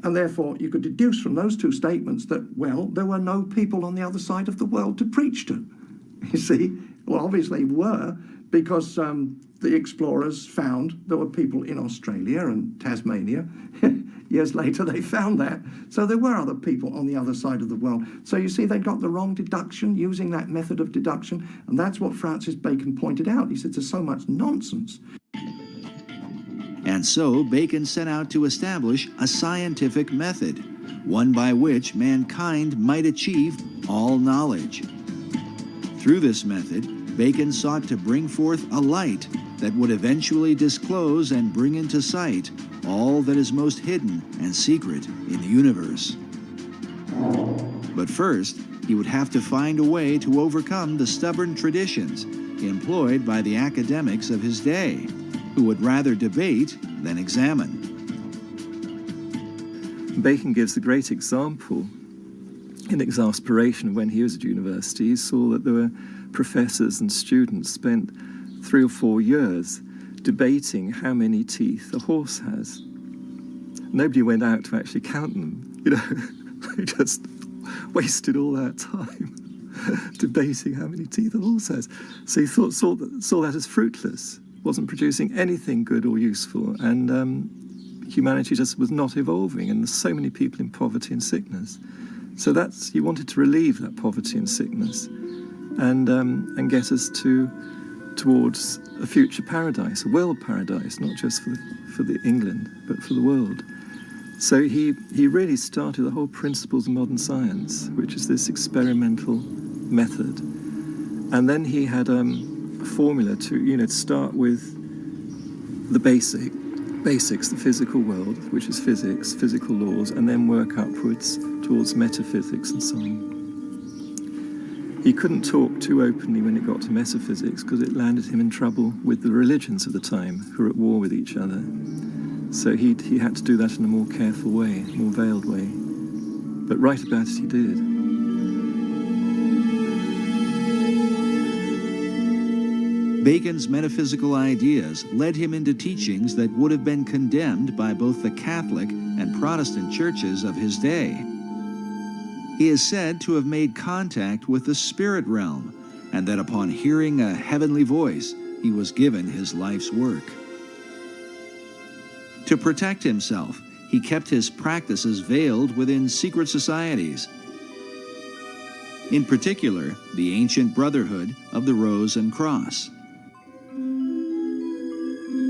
And therefore you could deduce from those 2 statements that, well, there were no people on the other side of the world to preach to. You see, well, obviously were, because the explorers found there were people in Australia and Tasmania. Years later, they found that. So there were other people on the other side of the world. So you see, they got the wrong deduction using that method of deduction. And that's what Francis Bacon pointed out. He said, there's so much nonsense. And so Bacon set out to establish a scientific method, one by which mankind might achieve all knowledge. Through this method, Bacon sought to bring forth a light that would eventually disclose and bring into sight all that is most hidden and secret in the universe. But first, he would have to find a way to overcome the stubborn traditions employed by the academics of his day, who would rather debate than examine. Bacon gives a great example in exasperation when he was at university. He saw that there were professors and students spent 3 or 4 years debating how many teeth a horse has. Nobody went out to actually count them, you know. They just wasted all that time debating how many teeth a horse has. So he saw that as fruitless, wasn't producing anything good or useful, and humanity just was not evolving, and there's so many people in poverty and sickness. So he wanted to relieve that poverty and sickness and get us towards a future paradise, a world paradise, not just for the England, but for the world. So he really started the whole principles of modern science, which is this experimental method. And then he had a formula to start with the basics, the physical world, which is physics, physical laws, and then work upwards towards metaphysics and so on. He couldn't talk too openly when it got to metaphysics because it landed him in trouble with the religions of the time, who were at war with each other. So he had to do that in a more careful way, more veiled way. But write about it he did. Bacon's metaphysical ideas led him into teachings that would have been condemned by both the Catholic and Protestant churches of his day. He is said to have made contact with the spirit realm, and that upon hearing a heavenly voice, he was given his life's work. To protect himself, he kept his practices veiled within secret societies. In particular, the ancient Brotherhood of the Rose and Cross.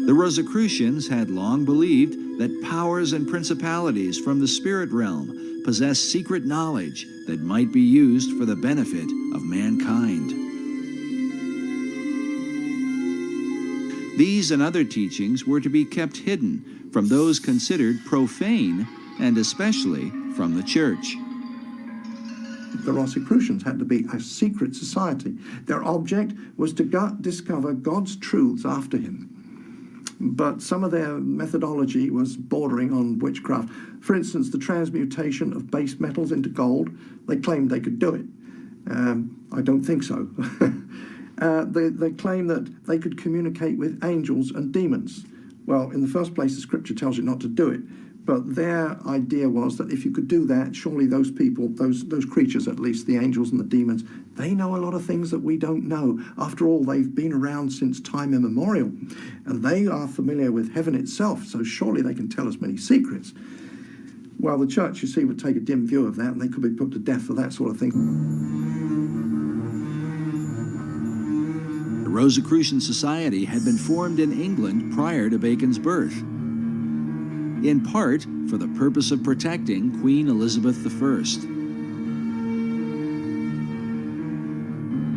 The Rosicrucians had long believed that powers and principalities from the spirit realm possessed secret knowledge that might be used for the benefit of mankind. These and other teachings were to be kept hidden from those considered profane, and especially from the church. The Rosicrucians had to be a secret society. Their object was to discover God's truths after him. But some of their methodology was bordering on witchcraft. For instance, the transmutation of base metals into gold. They claimed they could do it. I don't think so. They claim that they could communicate with angels and demons. Well, in the first place, the scripture tells you not to do it. But their idea was that if you could do that, surely those people, those creatures at least, the angels and the demons, they know a lot of things that we don't know. After all, they've been around since time immemorial, and they are familiar with heaven itself, so surely they can tell us many secrets. Well, the church, you see, would take a dim view of that, and they could be put to death for that sort of thing. The Rosicrucian Society had been formed in England prior to Bacon's birth, in part for the purpose of protecting Queen Elizabeth I.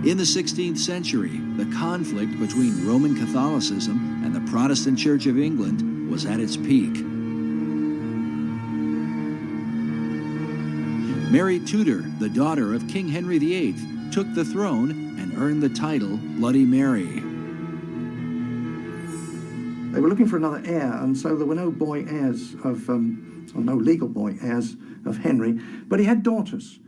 In the 16th century, the conflict between Roman Catholicism and the Protestant Church of England was at its peak. Mary Tudor, the daughter of King Henry VIII, took the throne and earned the title Bloody Mary. They were looking for another heir, and so there were no boy heirs of, or no legal boy heirs of Henry, but he had daughters.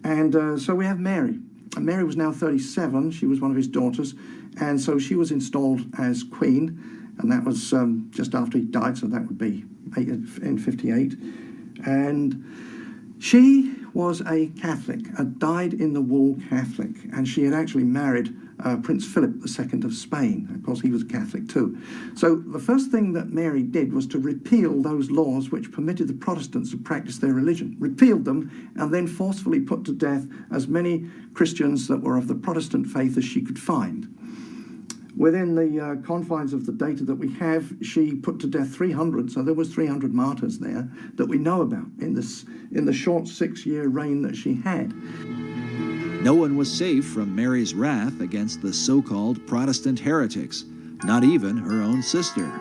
And so we have Mary. And Mary was now 37, she was one of his daughters, and so she was installed as queen, and that was just after he died, so that would be in 58. And she was a Catholic, a dyed-in-the-wool Catholic, and she had actually married Prince Philip II of Spain. Of course, he was a Catholic too. So the first thing that Mary did was to repeal those laws which permitted the Protestants to practice their religion, repealed them, and then forcefully put to death as many Christians that were of the Protestant faith as she could find. Within the confines of the data that we have, she put to death 300, so there was 300 martyrs there that we know about in the short 6-year reign that she had. No one was safe from Mary's wrath against the so-called Protestant heretics, not even her own sister.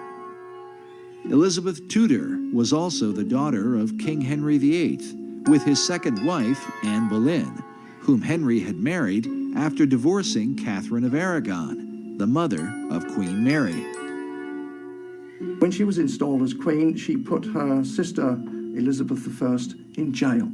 Elizabeth Tudor was also the daughter of King Henry VIII, with his second wife, Anne Boleyn, whom Henry had married after divorcing Catherine of Aragon, the mother of Queen Mary. When she was installed as queen, she put her sister Elizabeth I in jail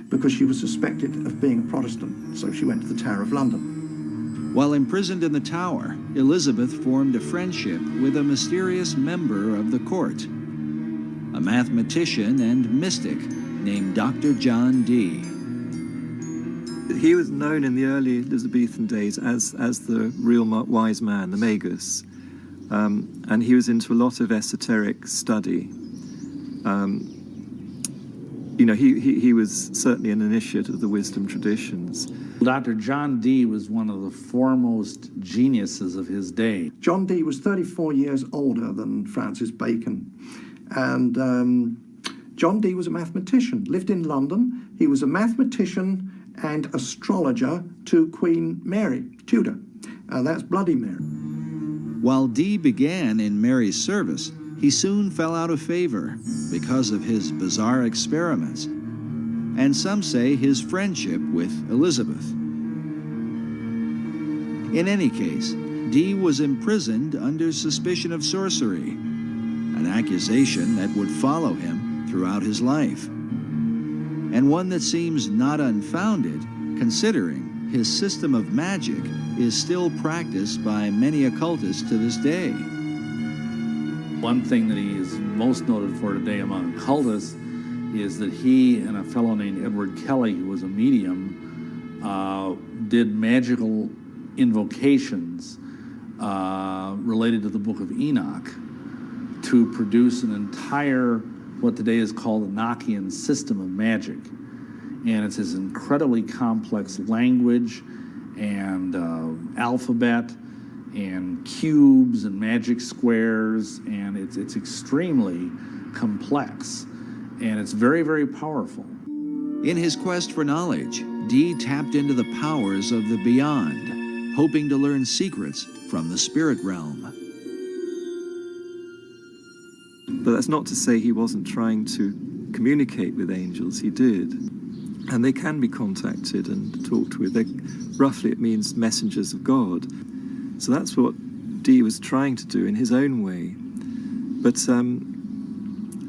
because she was suspected of being a Protestant, so she went to the Tower of London. While imprisoned in the Tower, Elizabeth formed a friendship with a mysterious member of the court, a mathematician and mystic named Dr. John Dee. He was known in the early Elizabethan days as the real wise man, the magus, and he was into a lot of esoteric study. You know, he was certainly an initiate of the wisdom traditions. Dr. John Dee was one of the foremost geniuses of his day. John Dee was 34 years older than Francis Bacon, and John Dee was a mathematician, lived in London. He was a mathematician and astrologer to Queen Mary Tudor. That's Bloody Mary. While Dee began in Mary's service, he soon fell out of favor because of his bizarre experiments, and some say his friendship with Elizabeth. In any case, Dee was imprisoned under suspicion of sorcery, an accusation that would follow him throughout his life, and one that seems not unfounded, considering his system of magic is still practiced by many occultists to this day. One thing that he is most noted for today among occultists is that he and a fellow named Edward Kelly, who was a medium, did magical invocations related to the Book of Enoch to produce an entire, what today is called, Enochian system of magic. And it's this incredibly complex language and alphabet and cubes and magic squares, and it's extremely complex, and it's very, very powerful. In his quest for knowledge, Dee tapped into the powers of the beyond, hoping to learn secrets from the spirit realm. But that's not to say he wasn't trying to communicate with angels. He did. And they can be contacted and talked with. Roughly, it means messengers of God. So that's what Dee was trying to do in his own way. But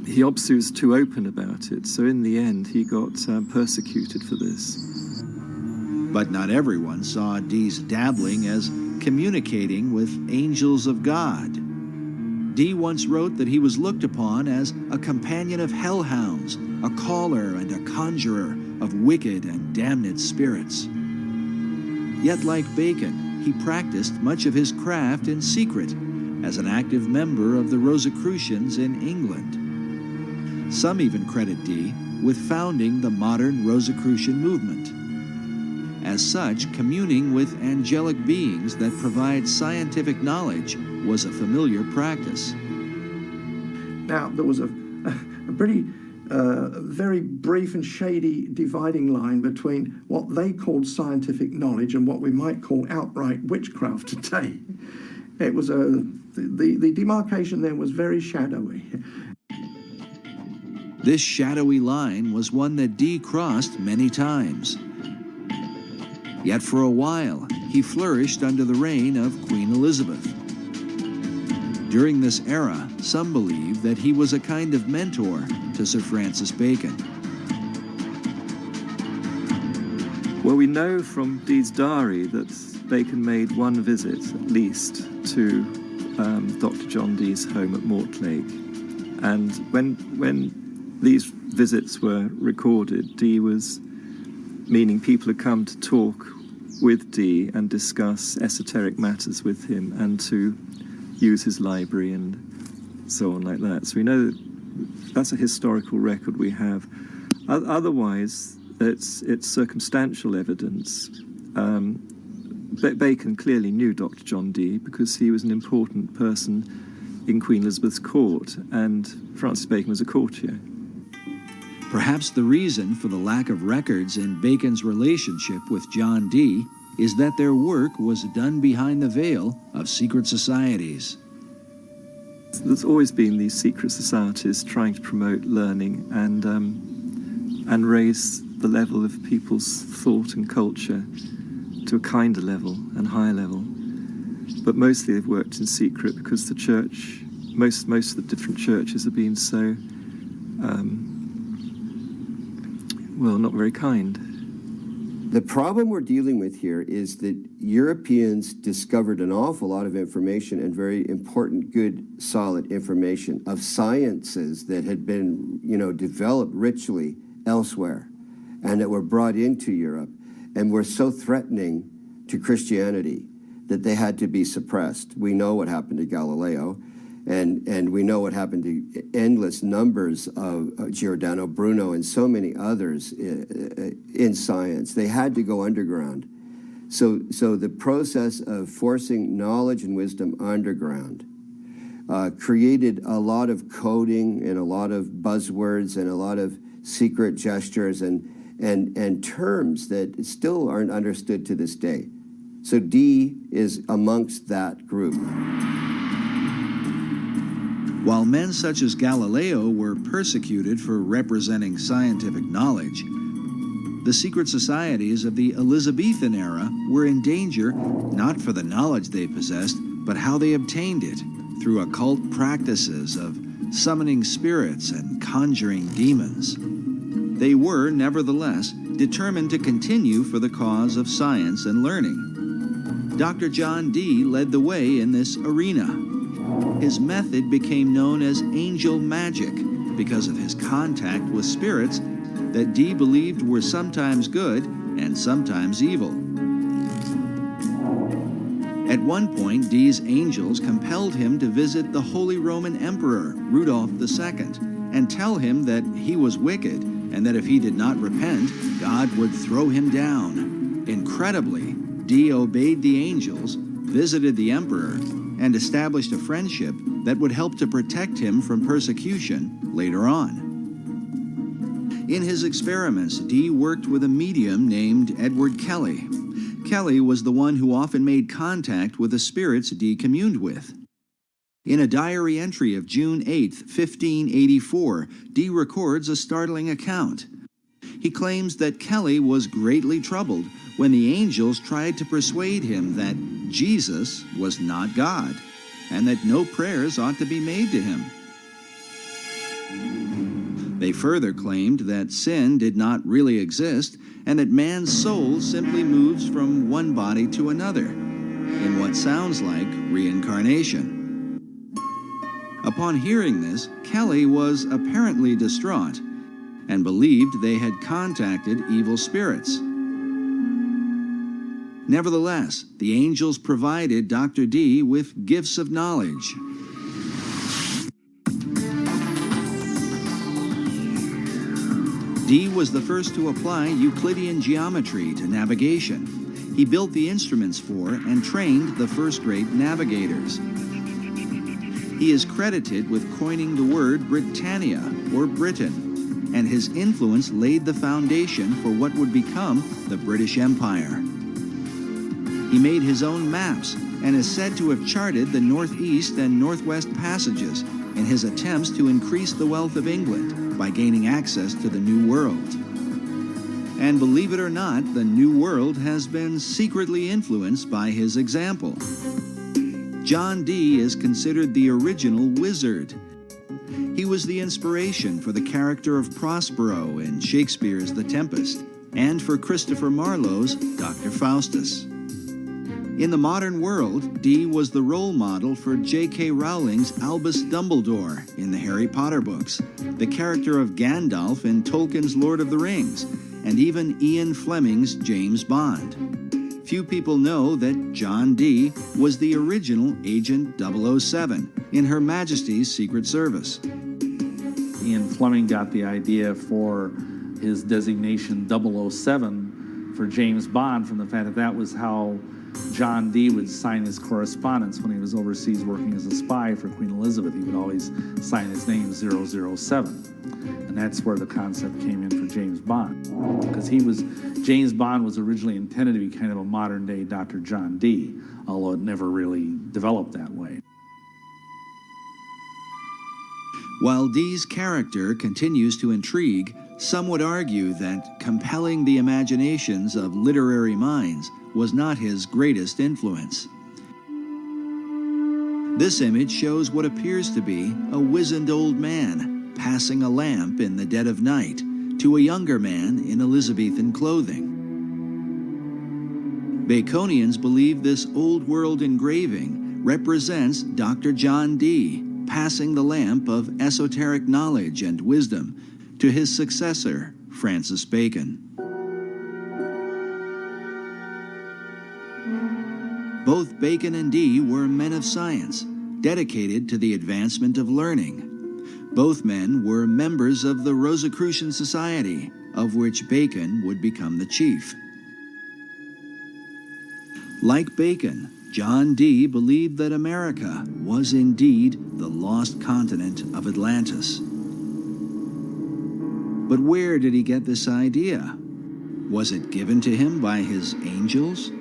he obviously was too open about it. So in the end, he got persecuted for this. But not everyone saw Dee's dabbling as communicating with angels of God. Dee once wrote that he was looked upon as a companion of hellhounds, a caller and a conjurer of wicked and damned spirits. Yet, like Bacon, he practiced much of his craft in secret as an active member of the Rosicrucians in England. Some even credit Dee with founding the modern Rosicrucian movement. As such, communing with angelic beings that provide scientific knowledge was a familiar practice. Now, there was a pretty very brief and shady dividing line between what they called scientific knowledge and what we might call outright witchcraft today. It was the demarcation there was very shadowy. This shadowy line was one that Dee crossed many times. Yet for a while, he flourished under the reign of Queen Elizabeth. During this era, some believe that he was a kind of mentor to Sir Francis Bacon. Well, we know from Dee's diary that Bacon made one visit, at least, to Dr. John Dee's home at Mortlake. And when these visits were recorded, Dee was, meaning people had come to talk with Dee and discuss esoteric matters with him and to use his library and so on like that. So we know that's a historical record we have. Otherwise, it's circumstantial evidence. Bacon clearly knew Dr. John Dee because he was an important person in Queen Elizabeth's court, and Francis Bacon was a courtier. Perhaps the reason for the lack of records in Bacon's relationship with John Dee is that their work was done behind the veil of secret societies. There's always been these secret societies trying to promote learning and raise the level of people's thought and culture to a kinder level and higher level. But mostly they've worked in secret because the church, most of the different churches have been so, well, not very kind. The problem we're dealing with here is that Europeans discovered an awful lot of information, and very important, good, solid information of sciences that had been, developed richly elsewhere and that were brought into Europe and were so threatening to Christianity that they had to be suppressed. We know what happened to Galileo, and we know what happened to endless numbers of Giordano Bruno and so many others in science. They had to go underground. So the process of forcing knowledge and wisdom underground created a lot of coding and a lot of buzzwords and a lot of secret gestures and terms that still aren't understood to this day. So Dee is amongst that group. While men such as Galileo were persecuted for representing scientific knowledge, the secret societies of the Elizabethan era were in danger not for the knowledge they possessed, but how they obtained it through occult practices of summoning spirits and conjuring demons. They were, nevertheless, determined to continue for the cause of science and learning. Dr. John Dee led the way in this arena. His method became known as angel magic because of his contact with spirits that Dee believed were sometimes good and sometimes evil. At one point, Dee's angels compelled him to visit the Holy Roman Emperor, Rudolph II, and tell him that he was wicked and that if he did not repent, God would throw him down. Incredibly, Dee obeyed the angels, visited the emperor, and established a friendship that would help to protect him from persecution later on. In his experiments, Dee worked with a medium named Edward Kelly. Kelly was the one who often made contact with the spirits Dee communed with. In a diary entry of June 8, 1584, Dee records a startling account. He claims that Kelly was greatly troubled when the angels tried to persuade him that Jesus was not God, and that no prayers ought to be made to him. They further claimed that sin did not really exist, and that man's soul simply moves from one body to another, in what sounds like reincarnation. Upon hearing this, Kelly was apparently distraught and believed they had contacted evil spirits. Nevertheless, the angels provided Dr. Dee with gifts of knowledge. Dee was the first to apply Euclidean geometry to navigation. He built the instruments for and trained the first-rate navigators. He is credited with coining the word Britannia, or Britain, and his influence laid the foundation for what would become the British Empire. He made his own maps and is said to have charted the northeast and northwest passages in his attempts to increase the wealth of England by gaining access to the New World. And believe it or not, the New World has been secretly influenced by his example. John Dee is considered the original wizard. He was the inspiration for the character of Prospero in Shakespeare's The Tempest, and for Christopher Marlowe's Dr. Faustus. In the modern world, Dee was the role model for J.K. Rowling's Albus Dumbledore in the Harry Potter books, the character of Gandalf in Tolkien's Lord of the Rings, and even Ian Fleming's James Bond. Few people know that John Dee was the original Agent 007 in Her Majesty's Secret Service. Ian Fleming got the idea for his designation 007 for James Bond from the fact that that was how John Dee would sign his correspondence when he was overseas working as a spy for Queen Elizabeth. He would always sign his name 007. And that's where the concept came in for James Bond. Because James Bond was originally intended to be kind of a modern day Dr. John Dee, although it never really developed that way. While Dee's character continues to intrigue, some would argue that compelling the imaginations of literary minds was not his greatest influence. This image shows what appears to be a wizened old man passing a lamp in the dead of night to a younger man in Elizabethan clothing. Baconians believe this old world engraving represents Dr. John Dee passing the lamp of esoteric knowledge and wisdom to his successor, Francis Bacon. Both Bacon and Dee were men of science, dedicated to the advancement of learning. Both men were members of the Rosicrucian Society, of which Bacon would become the chief. Like Bacon, John Dee believed that America was indeed the lost continent of Atlantis. But where did he get this idea? Was it given to him by his angels?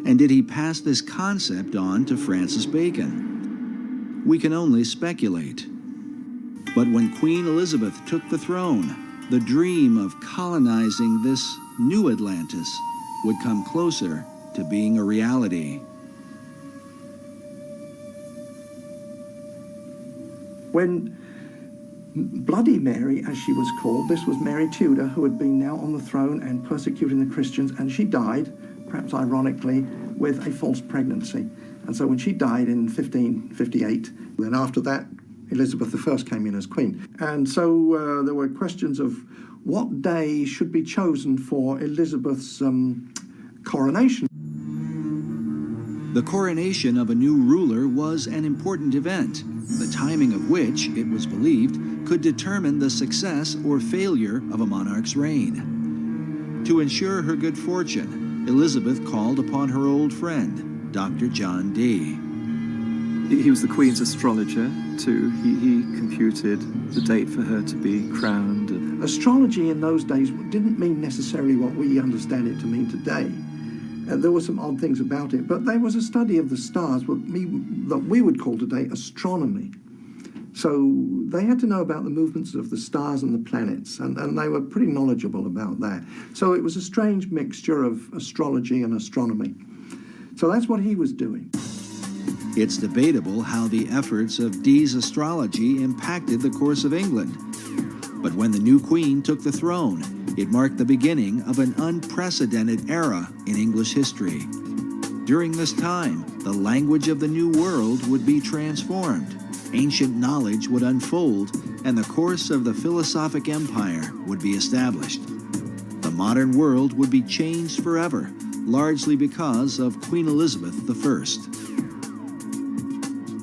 And did he pass this concept on to Francis Bacon? We can only speculate. But when Queen Elizabeth took the throne, the dream of colonizing this new Atlantis would come closer to being a reality. When Bloody Mary, as she was called, this was Mary Tudor, who had been now on the throne and persecuting the Christians, and she died, perhaps ironically, with a false pregnancy. And so when she died in 1558, then after that, Elizabeth I came in as queen. And so there were questions of what day should be chosen for Elizabeth's coronation. The coronation of a new ruler was an important event, the timing of which, it was believed, could determine the success or failure of a monarch's reign. To ensure her good fortune, Elizabeth called upon her old friend, Dr. John Dee. He was the Queen's astrologer, too. He computed the date for her to be crowned. Astrology in those days didn't mean necessarily what we understand it to mean today. There were some odd things about it, but there was a study of the stars, that we would call today astronomy. So they had to know about the movements of the stars and the planets, and they were pretty knowledgeable about that. So it was a strange mixture of astrology and astronomy. So that's what he was doing. It's debatable how the efforts of Dee's astrology impacted the course of England. But when the new queen took the throne, it marked the beginning of an unprecedented era in English history. During this time, the language of the New World would be transformed, ancient knowledge would unfold, and the course of the philosophic empire would be established. The modern world would be changed forever, largely because of Queen Elizabeth I.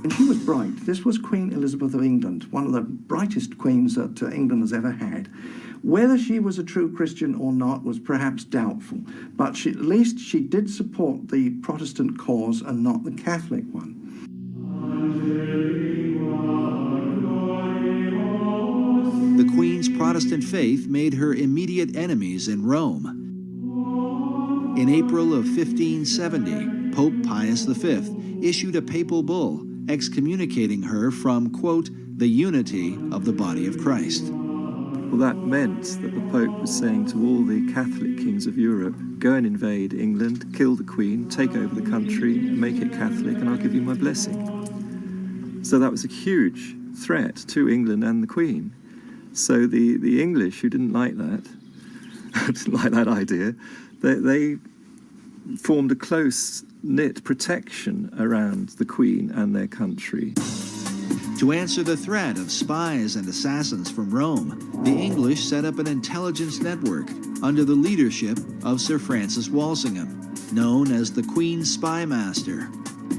And she was bright. This was Queen Elizabeth of England, one of the brightest queens that England has ever had. Whether she was a true Christian or not was perhaps doubtful, but at least she did support the Protestant cause and not the Catholic one. The Queen's Protestant faith made her immediate enemies in Rome. In April of 1570, Pope Pius V issued a papal bull excommunicating her from, quote, the unity of the body of Christ. Well, that meant that the Pope was saying to all the Catholic kings of Europe, go and invade England, kill the Queen, take over the country, make it Catholic, and I'll give you my blessing. So that was a huge threat to England and the Queen. So the English, who didn't like that, didn't like that idea, they formed a close-knit protection around the Queen and their country. To answer the threat of spies and assassins from Rome, the English set up an intelligence network under the leadership of Sir Francis Walsingham, known as the Queen's Spy Master.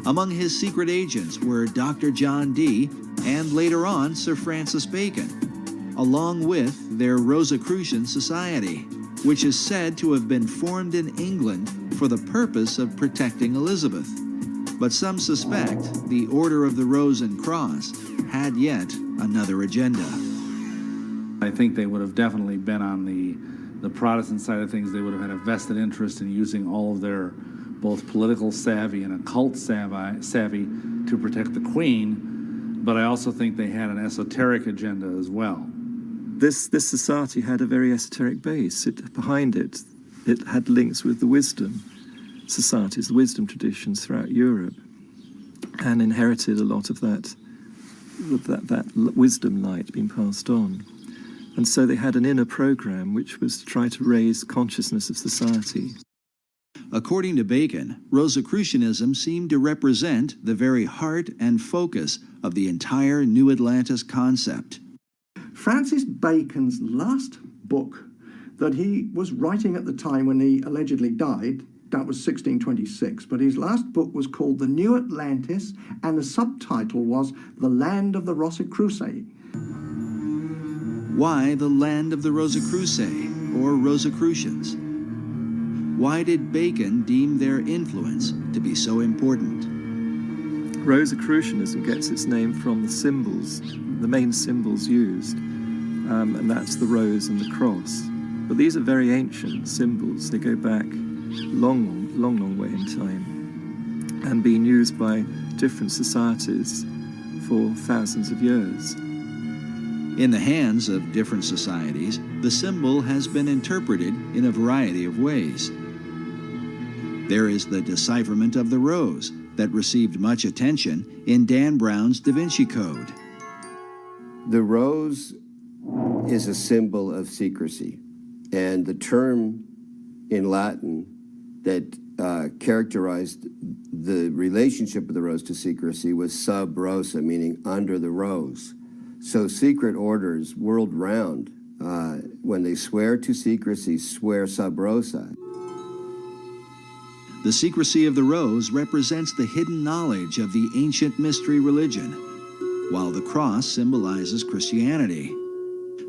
Among his secret agents were Dr. John Dee and later on Sir Francis Bacon, along with their Rosicrucian Society, which is said to have been formed in England for the purpose of protecting Elizabeth. But some suspect the Order of the Rose and Cross had yet another agenda. I think they would have definitely been on the Protestant side of things. They would have had a vested interest in using all of their both political savvy and occult savvy to protect the Queen, but I also think they had an esoteric agenda as well. This society had a very esoteric base. Behind it had links with the wisdom societies, the wisdom traditions throughout Europe, and inherited a lot of that wisdom light being passed on. And so they had an inner program which was to try to raise consciousness of society. According to Bacon, Rosicrucianism seemed to represent the very heart and focus of the entire New Atlantis concept. Francis Bacon's last book that he was writing at the time when he allegedly died, that was 1626, but his last book was called The New Atlantis, and the subtitle was The Land of the Rosicrucians. Why the Land of the Rosicrucians, or Rosicrucians? Why did Bacon deem their influence to be so important? Rosicrucianism gets its name from the symbols, the main symbols used, and that's the rose and the cross. But these are very ancient symbols. They go back long way in time, and being used by different societies for thousands of years. In the hands of different societies, the symbol has been interpreted in a variety of ways. There is the decipherment of the rose that received much attention in Dan Brown's Da Vinci Code. The rose is a symbol of secrecy, and the term in Latin that characterized the relationship of the rose to secrecy was sub rosa, meaning under the rose. So secret orders world round, when they swear to secrecy, swear sub rosa. The secrecy of the rose represents the hidden knowledge of the ancient mystery religion, while the cross symbolizes Christianity.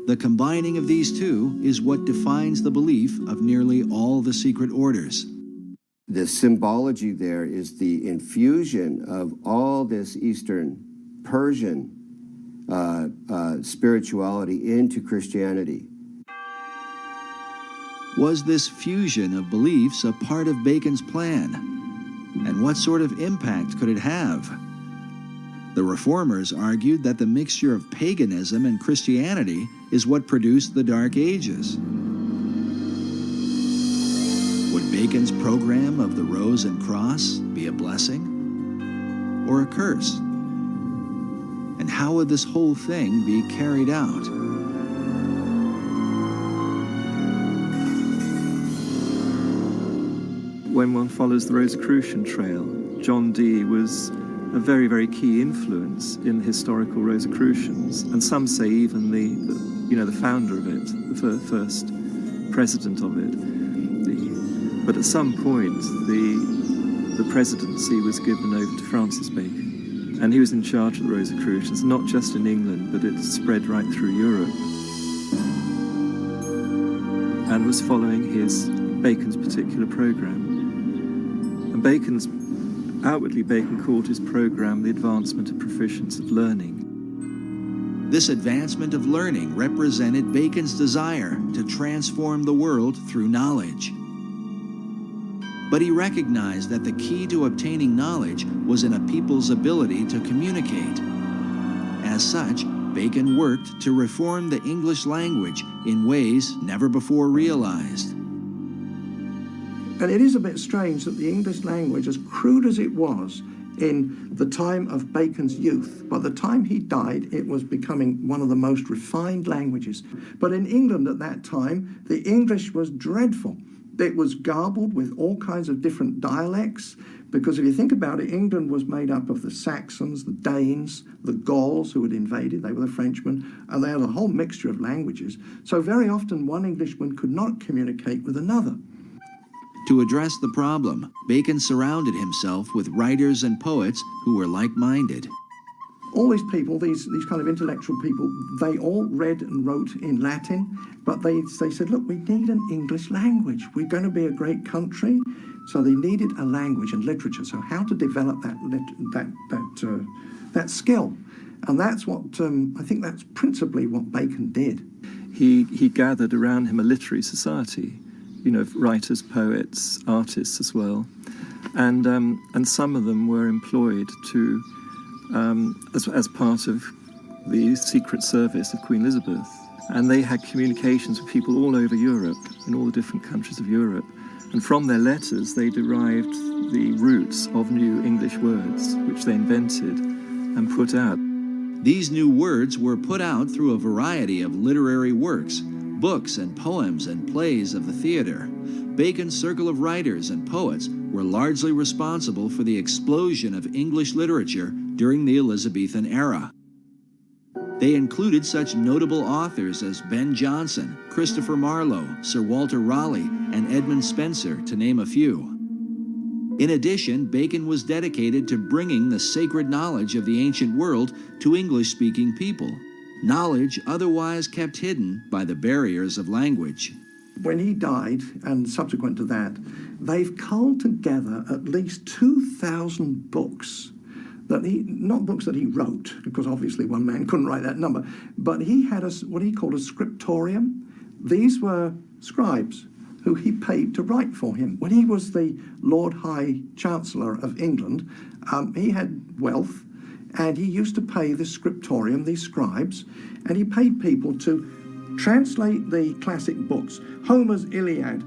The combining of these two is what defines the belief of nearly all the secret orders. The symbology there is the infusion of all this Eastern Persian spirituality into Christianity. Was this fusion of beliefs a part of Bacon's plan? And what sort of impact could it have? The Reformers argued that the mixture of paganism and Christianity is what produced the Dark Ages. Would Bacon's program of the Rose and Cross be a blessing or a curse? And how would this whole thing be carried out? when one follows the Rosicrucian trail, John Dee was a very, very key influence in the historical Rosicrucians, and some say even the founder of it, the first president of it. But at some point, the presidency was given over to Francis Bacon, and he was in charge of the Rosicrucians, not just in England, but it spread right through Europe, and was following Bacon's particular program. And outwardly, Bacon called his program the advancement of proficience of learning. This advancement of learning represented Bacon's desire to transform the world through knowledge. But he recognized that the key to obtaining knowledge was in a people's ability to communicate. As such, Bacon worked to reform the English language in ways never before realized. And it is a bit strange that the English language, as crude as it was in the time of Bacon's youth, by the time he died, it was becoming one of the most refined languages. But in England at that time, the English was dreadful. It was garbled with all kinds of different dialects, because if you think about it, England was made up of the Saxons, the Danes, the Gauls who had invaded, they were the Frenchmen, and they had a whole mixture of languages. So very often one Englishman could not communicate with another. To address the problem, Bacon surrounded himself with writers and poets who were like-minded. All these people, these kind of intellectual people, they all read and wrote in Latin, but they said, look, we need an English language. We're going to be a great country. So they needed a language and literature. So how to develop that skill. And that's what, I think that's principally what Bacon did. He gathered around him a literary society, writers, poets, artists as well. And some of them were employed to as part of the Secret Service of Queen Elizabeth. And they had communications with people all over Europe, in all the different countries of Europe. And from their letters, they derived the roots of new English words, which they invented and put out. These new words were put out through a variety of literary works, books and poems and plays of the theater. Bacon's circle of writers and poets were largely responsible for the explosion of English literature during the Elizabethan era. They included such notable authors as Ben Jonson, Christopher Marlowe, Sir Walter Raleigh, and Edmund Spenser, to name a few. In addition, Bacon was dedicated to bringing the sacred knowledge of the ancient world to English-speaking people, knowledge otherwise kept hidden by the barriers of language. When he died, and subsequent to that, they've culled together at least 2,000 books. Not books that he wrote, because obviously one man couldn't write that number, but he had what he called a scriptorium. These were scribes who he paid to write for him. When he was the Lord High Chancellor of England, he had wealth, and he used to pay the scriptorium, these scribes, and he paid people to translate the classic books, Homer's Iliad,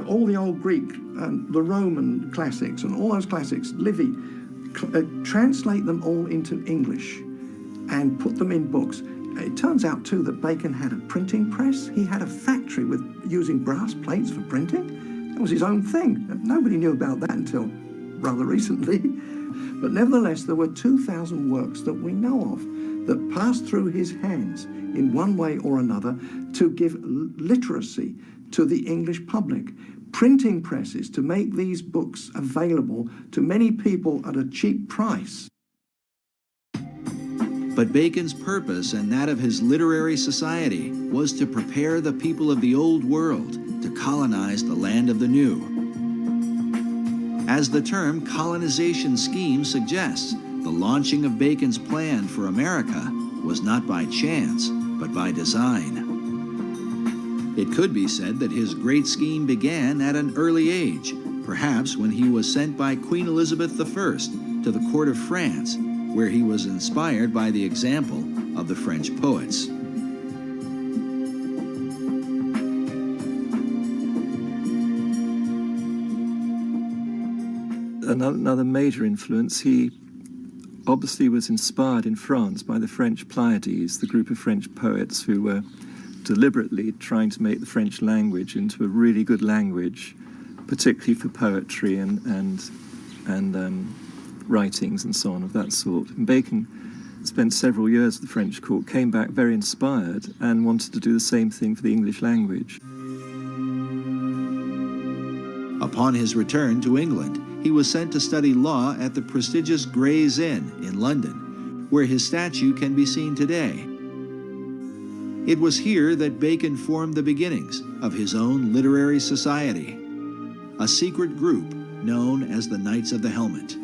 all the old Greek, the Roman classics, and all those classics, Livy, translate them all into English and put them in books. It turns out, too, that Bacon had a printing press. He had a factory with using brass plates for printing. That was his own thing. Nobody knew about that until rather recently. But nevertheless, there were 2,000 works that we know of that passed through his hands in one way or another to give literacy to the English public. Printing presses to make these books available to many people at a cheap price. But Bacon's purpose and that of his literary society was to prepare the people of the old world to colonize the land of the new. As the term colonization scheme suggests, the launching of Bacon's plan for America was not by chance, but by design. It could be said that his great scheme began at an early age, perhaps when he was sent by Queen Elizabeth I to the court of France, where he was inspired by the example of the French poets. Another major influence, he obviously was inspired in France by the French Pleiades, the group of French poets who were deliberately trying to make the French language into a really good language particularly for poetry and writings and so on of that sort. And Bacon spent several years at the French court, came back very inspired and wanted to do the same thing for the English language. Upon his return to England, he was sent to study law at the prestigious Gray's Inn in London, where his statue can be seen today. It was here that Bacon formed the beginnings of his own literary society, a secret group known as the Knights of the Helmet.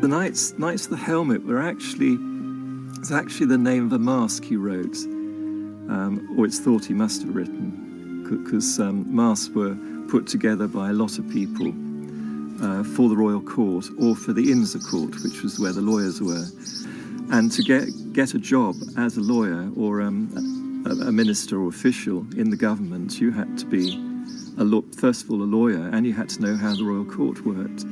The Knights of the Helmet were actually the name of a masque he wrote, or it's thought he must have written, because masques were put together by a lot of people for the royal court or for the Inns Court, which was where the lawyers were. And to get a job as a lawyer or a minister or official in the government, you had to be first of all a lawyer, and you had to know how the royal court worked.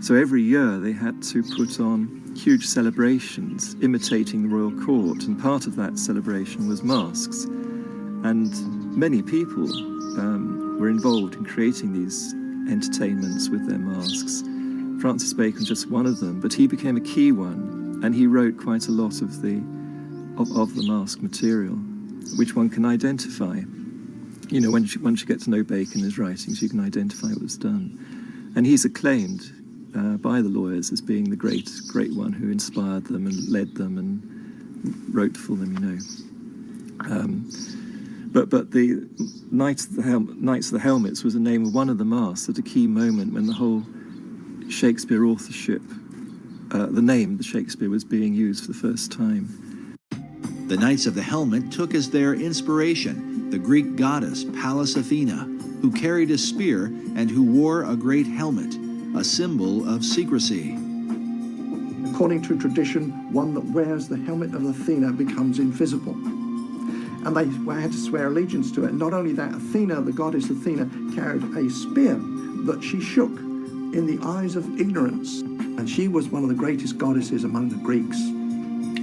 So every year they had to put on huge celebrations imitating the royal court, and part of that celebration was masks. And many people were involved in creating these entertainments with their masks. Francis Bacon was just one of them, but he became a key one, and he wrote quite a lot of the mask material, which one can identify. You know, once you get to know Bacon and his writings, you can identify what was done. And he's acclaimed by the lawyers as being the great one who inspired them and led them and wrote for them, you know. But the Knights of the Helmets was the name of one of the masks at a key moment when the whole Shakespeare authorship, the name, the Shakespeare, was being used for the first time. The Knights of the Helmet took as their inspiration the Greek goddess Pallas Athena, who carried a spear and who wore a great helmet, a symbol of secrecy. According to tradition, one that wears the helmet of Athena becomes invisible. And they had to swear allegiance to it. Not only that, Athena, the goddess Athena, carried a spear that she shook in the eyes of ignorance. And she was one of the greatest goddesses among the Greeks,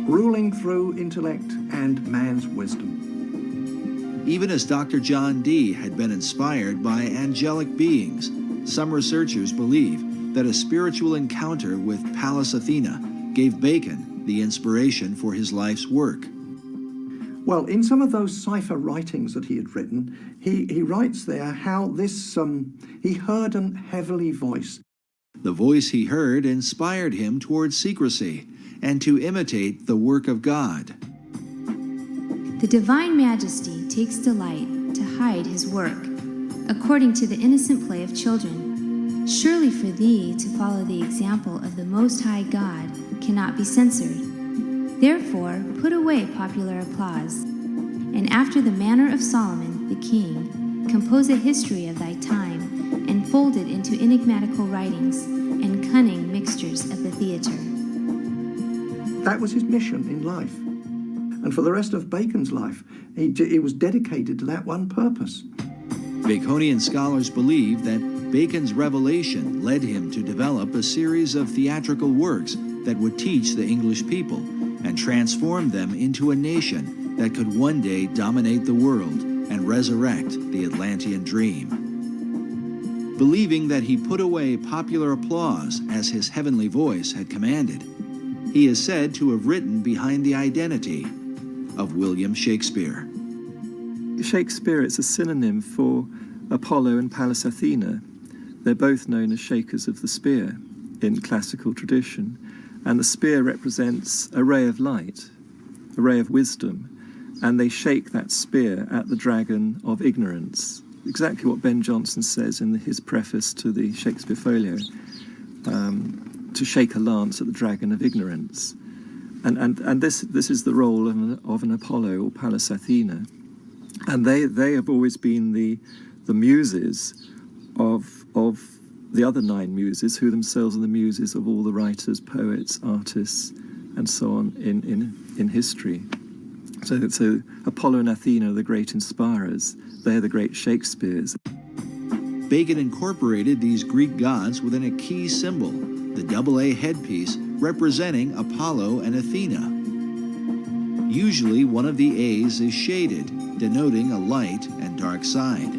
ruling through intellect and man's wisdom. Even as Dr. John Dee had been inspired by angelic beings, some researchers believe that a spiritual encounter with Pallas Athena gave Bacon the inspiration for his life's work. Well, in some of those cipher writings that he had written, he writes there how this, he heard an heavenly voice. The voice he heard inspired him towards secrecy and to imitate the work of God. The divine majesty takes delight to hide his work, according to the innocent play of children. Surely for thee to follow the example of the Most High God cannot be censored. Therefore put away popular applause, and after the manner of Solomon the king, compose a history of thy time, and fold it into enigmatical writings and cunning mixtures of the theatre. That was his mission in life. And for the rest of Bacon's life, he was dedicated to that one purpose. Baconian scholars believe that Bacon's revelation led him to develop a series of theatrical works that would teach the English people and transform them into a nation that could one day dominate the world and resurrect the Atlantean dream. Believing that he put away popular applause as his heavenly voice had commanded, he is said to have written behind the identity of William Shakespeare. Shakespeare is a synonym for Apollo and Pallas Athena. They're both known as shakers of the spear in classical tradition. And the spear represents a ray of light, a ray of wisdom. And they shake that spear at the dragon of ignorance. Exactly what Ben Jonson says in his preface to the Shakespeare Folio, to shake a lance at the dragon of ignorance. And this is the role of an Apollo or Pallas Athena. And they have always been the muses of the other 9 muses, who themselves are the muses of all the writers, poets, artists, and so on in history. So Apollo and Athena are the great inspirers. They're the great Shakespeares. Bacon incorporated these Greek gods within a key symbol, the AA headpiece representing Apollo and Athena. Usually one of the A's is shaded, denoting a light and dark side.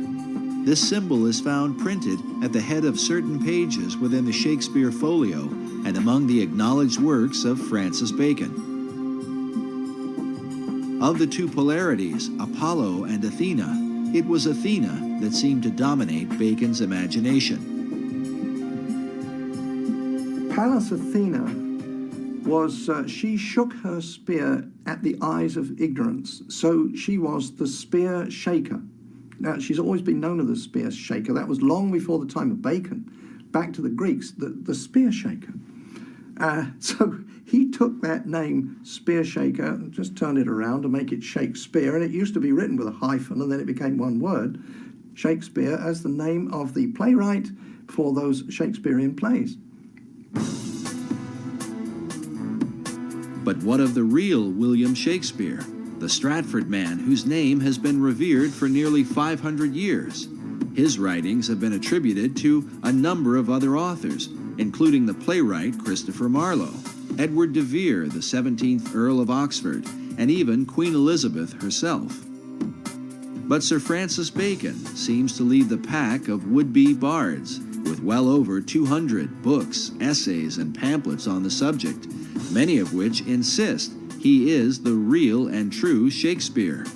This symbol is found printed at the head of certain pages within the Shakespeare Folio and among the acknowledged works of Francis Bacon. Of the two polarities, Apollo and Athena, it was Athena that seemed to dominate Bacon's imagination. Pallas Athena was, she shook her spear at the eyes of ignorance. So she was the spear shaker. Now, she's always been known as the spear shaker. That was long before the time of Bacon. Back to the Greeks, the spear shaker. So he took that name, spear shaker, and just turned it around to make it Shakespeare. And it used to be written with a hyphen, and then it became one word, Shakespeare, as the name of the playwright for those Shakespearean plays. But what of the real William Shakespeare, the Stratford man whose name has been revered for nearly 500 years? His writings have been attributed to a number of other authors, including the playwright Christopher Marlowe, Edward de Vere, the 17th Earl of Oxford, and even Queen Elizabeth herself. But Sir Francis Bacon seems to lead the pack of would-be bards, with well over 200 books, essays, and pamphlets on the subject, many of which insist he is the real and true Shakespeare.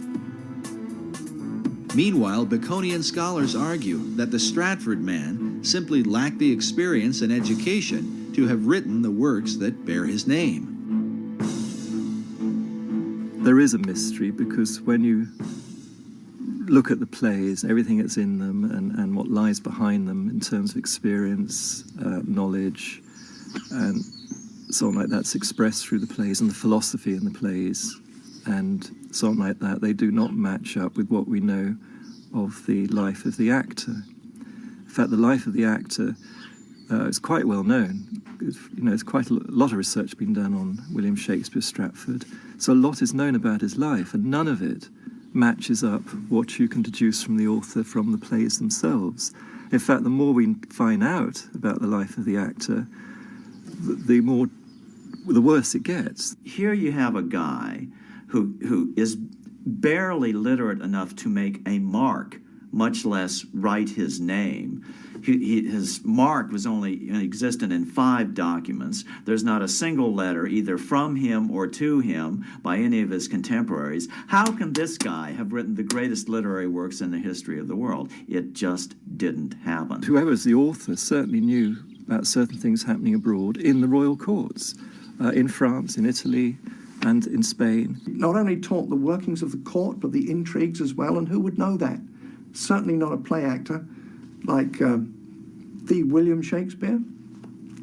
Meanwhile, Baconian scholars argue that the Stratford man simply lacked the experience and education to have written the works that bear his name. There is a mystery because when you look at the plays, everything that's in them and what lies behind them in terms of experience, knowledge, and so on like that's expressed through the plays, and the philosophy in the plays, and so on like that, they do not match up with what we know of the life of the actor. In fact, the life of the actor is quite well known. There's quite a lot of research been done on William Shakespeare Stratford, so a lot is known about his life, and none of it matches up what you can deduce from the author from the plays themselves. In fact, the more we find out about the life of the actor, the worse it gets. Here you have a guy who is barely literate enough to make a mark, much less write his name. His mark was only existent in 5 documents. There's not a single letter either from him or to him by any of his contemporaries. How can this guy have written the greatest literary works in the history of the world? It just didn't happen. Whoever's the author certainly knew about certain things happening abroad in the royal courts, in France, in Italy, and in Spain. Not only taught the workings of the court, but the intrigues as well, and who would know that? Certainly not a play actor like the William Shakespeare.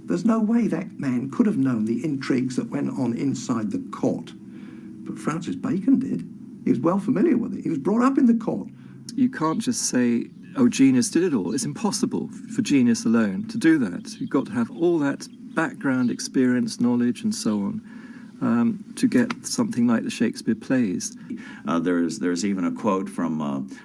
There's no way that man could have known the intrigues that went on inside the court. But Francis Bacon did. He was well familiar with it. He was brought up in the court. You can't just say, oh, genius did it all. It's impossible for genius alone to do that. You've got to have all that background experience, knowledge, and so on, to get something like the Shakespeare plays. There's even a quote from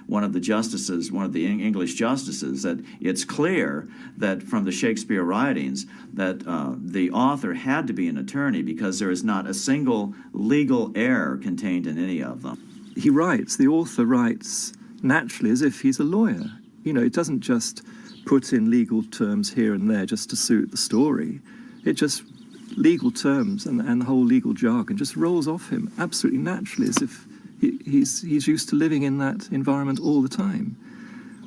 one of the justices, one of the English justices, that it's clear that from the Shakespeare writings that the author had to be an attorney because there is not a single legal error contained in any of them. He writes, the author writes naturally as if he's a lawyer. You know, it doesn't just put in legal terms here and there just to suit the story. It just legal terms and the whole legal jargon just rolls off him absolutely naturally as if he's used to living in that environment all the time.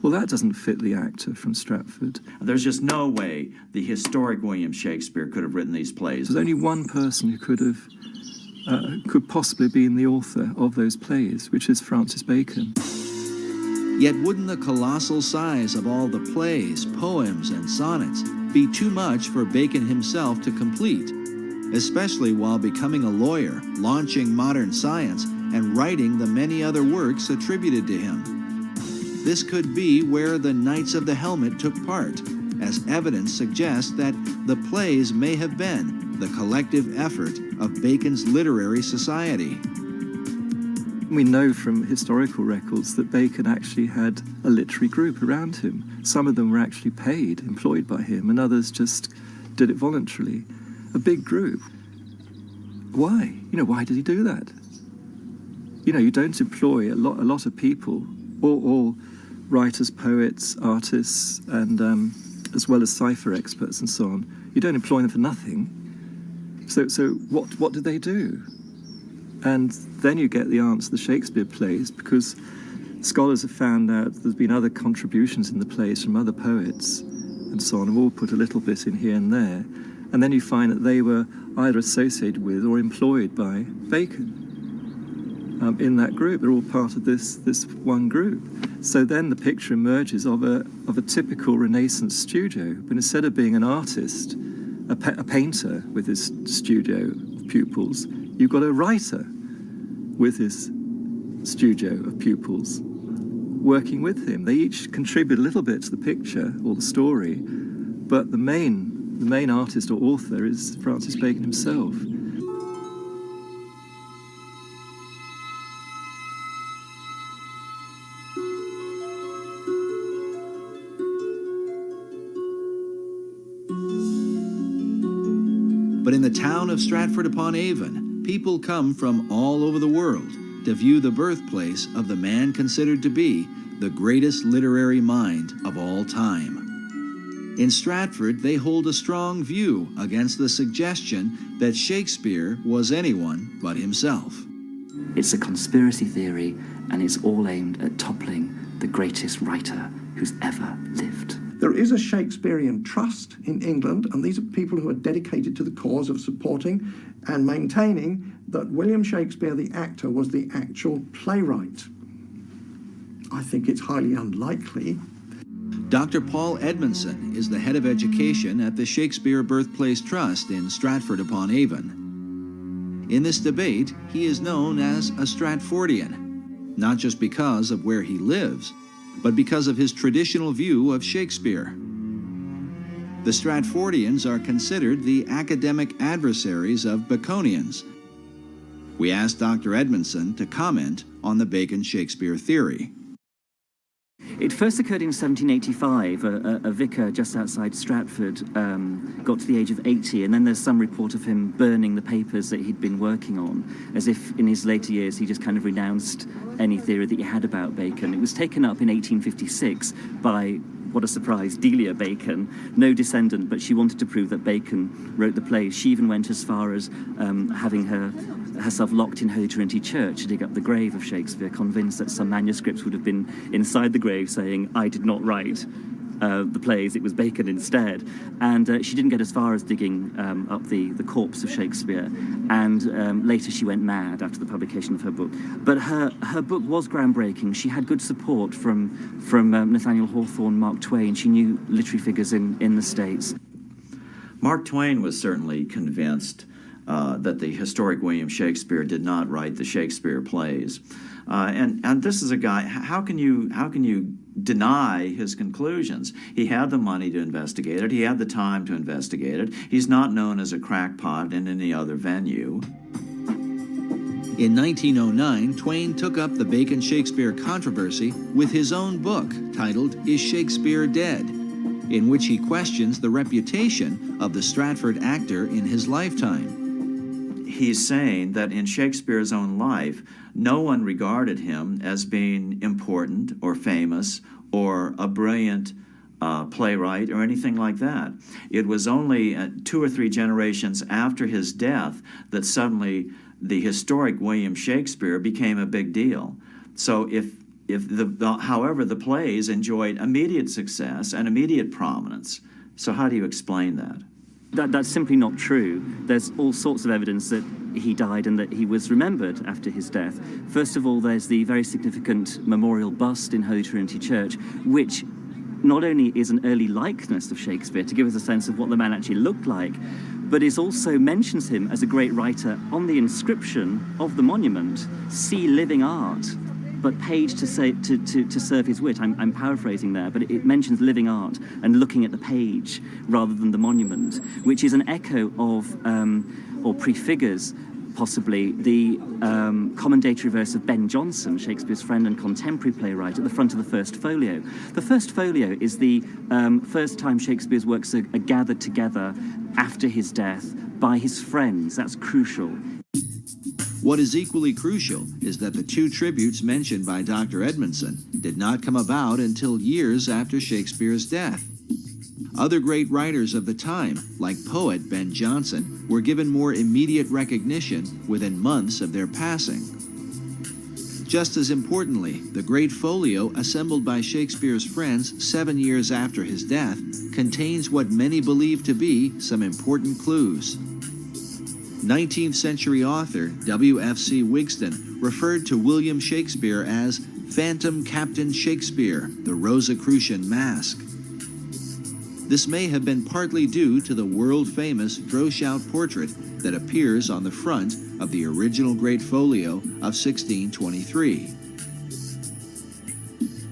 Well, that doesn't fit the actor from Stratford. There's just no way the historic William Shakespeare could have written these plays. There's only one person who could possibly be the author of those plays, which is Francis Bacon. Yet wouldn't the colossal size of all the plays, poems, and sonnets be too much for Bacon himself to complete, especially while becoming a lawyer, launching modern science, and writing the many other works attributed to him? This could be where the Knights of the Helmet took part, as evidence suggests that the plays may have been the collective effort of Bacon's literary society. We know from historical records that Bacon actually had a literary group around him. Some of them were actually paid, employed by him, and others just did it voluntarily. A big group. Why? Why did he do that? You don't employ a lot of people or writers, poets, artists, and as well as cipher experts and so on. You don't employ them for nothing. So what did they do? And then you get the answer, the Shakespeare plays, because scholars have found out there's been other contributions in the plays from other poets and so on, and all put a little bit in here and there. And then you find that they were either associated with or employed by Bacon in that group. They're all part of this one group. So then the picture emerges of a typical Renaissance studio, but instead of being an artist, a painter with his studio of pupils, you've got a writer with his studio of pupils working with him. They each contribute a little bit to the picture or the story, but the main artist or author is Francis Bacon himself. But in the town of Stratford-upon-Avon, people come from all over the world to view the birthplace of the man considered to be the greatest literary mind of all time. In Stratford, they hold a strong view against the suggestion that Shakespeare was anyone but himself. It's a conspiracy theory, and it's all aimed at toppling the greatest writer who's ever lived. There is a Shakespearean Trust in England, and these are people who are dedicated to the cause of supporting and maintaining that William Shakespeare, the actor, was the actual playwright. I think it's highly unlikely. Dr. Paul Edmondson is the head of education at the Shakespeare Birthplace Trust in Stratford-upon-Avon. In this debate, he is known as a Stratfordian, not just because of where he lives, but because of his traditional view of Shakespeare. The Stratfordians are considered the academic adversaries of Baconians. We asked Dr. Edmondson to comment on the Bacon-Shakespeare theory. It first occurred in 1785. A vicar just outside Stratford got to the age of 80, and then there's some report of him burning the papers that he'd been working on, as if in his later years he just kind of renounced any theory that he had about Bacon. It was taken up in 1856 by, what a surprise, Delia Bacon, no descendant, but she wanted to prove that Bacon wrote the plays. She even went as far as having herself locked in Holy Trinity Church to dig up the grave of Shakespeare, convinced that some manuscripts would have been inside the grave saying, "I did not write the plays, it was Bacon instead." And she didn't get as far as digging up the corpse of Shakespeare, and later she went mad after the publication of her book. But her book was groundbreaking. She had good support from Nathaniel Hawthorne, Mark Twain. She knew literary figures in the States. Mark Twain was certainly convinced that the historic William Shakespeare did not write the Shakespeare plays. And this is a guy, how can you deny his conclusions? He had the money to investigate it. He had the time to investigate it. He's not known as a crackpot in any other venue. In 1909, Twain took up the Bacon-Shakespeare controversy with his own book titled Is Shakespeare Dead?, in which he questions the reputation of the Stratford actor in his lifetime. He's saying that in Shakespeare's own life, no one regarded him as being important or famous or a brilliant playwright or anything like that. It was only 2 or 3 generations after his death that suddenly the historic William Shakespeare became a big deal. So however, the plays enjoyed immediate success and immediate prominence. So how do you explain that? That's simply not true. There's all sorts of evidence that he died and that he was remembered after his death. First of all, there's the very significant memorial bust in Holy Trinity Church, which not only is an early likeness of Shakespeare to give us a sense of what the man actually looked like, but it also mentions him as a great writer on the inscription of the monument, "See living art," but paid to serve his wit. I'm paraphrasing there, but it mentions living art and looking at the page rather than the monument, which is an echo of, or prefigures, possibly, the commendatory verse of Ben Jonson, Shakespeare's friend and contemporary playwright, at the front of the first folio. The first folio is the first time Shakespeare's works are gathered together after his death by his friends. That's crucial. What is equally crucial is that the two tributes mentioned by Dr. Edmondson did not come about until years after Shakespeare's death. Other great writers of the time, like poet Ben Jonson, were given more immediate recognition within months of their passing. Just as importantly, the great folio assembled by Shakespeare's friends 7 years after his death contains what many believe to be some important clues. 19th century author W.F.C. Wigston referred to William Shakespeare as Phantom Captain Shakespeare, the Rosicrucian Mask. This may have been partly due to the world-famous Droeshout portrait that appears on the front of the original Great Folio of 1623.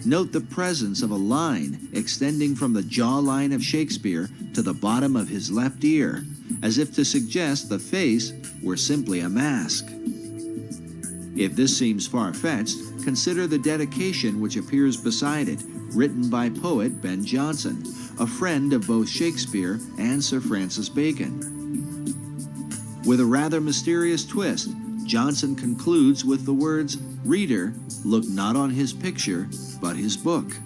Note the presence of a line extending from the jawline of Shakespeare to the bottom of his left ear, as if to suggest the face were simply a mask. If this seems far-fetched, consider the dedication which appears beside it, written by poet Ben Jonson, a friend of both Shakespeare and Sir Francis Bacon. With a rather mysterious twist, Jonson concludes with the words, "Reader, look not on his picture, but his book."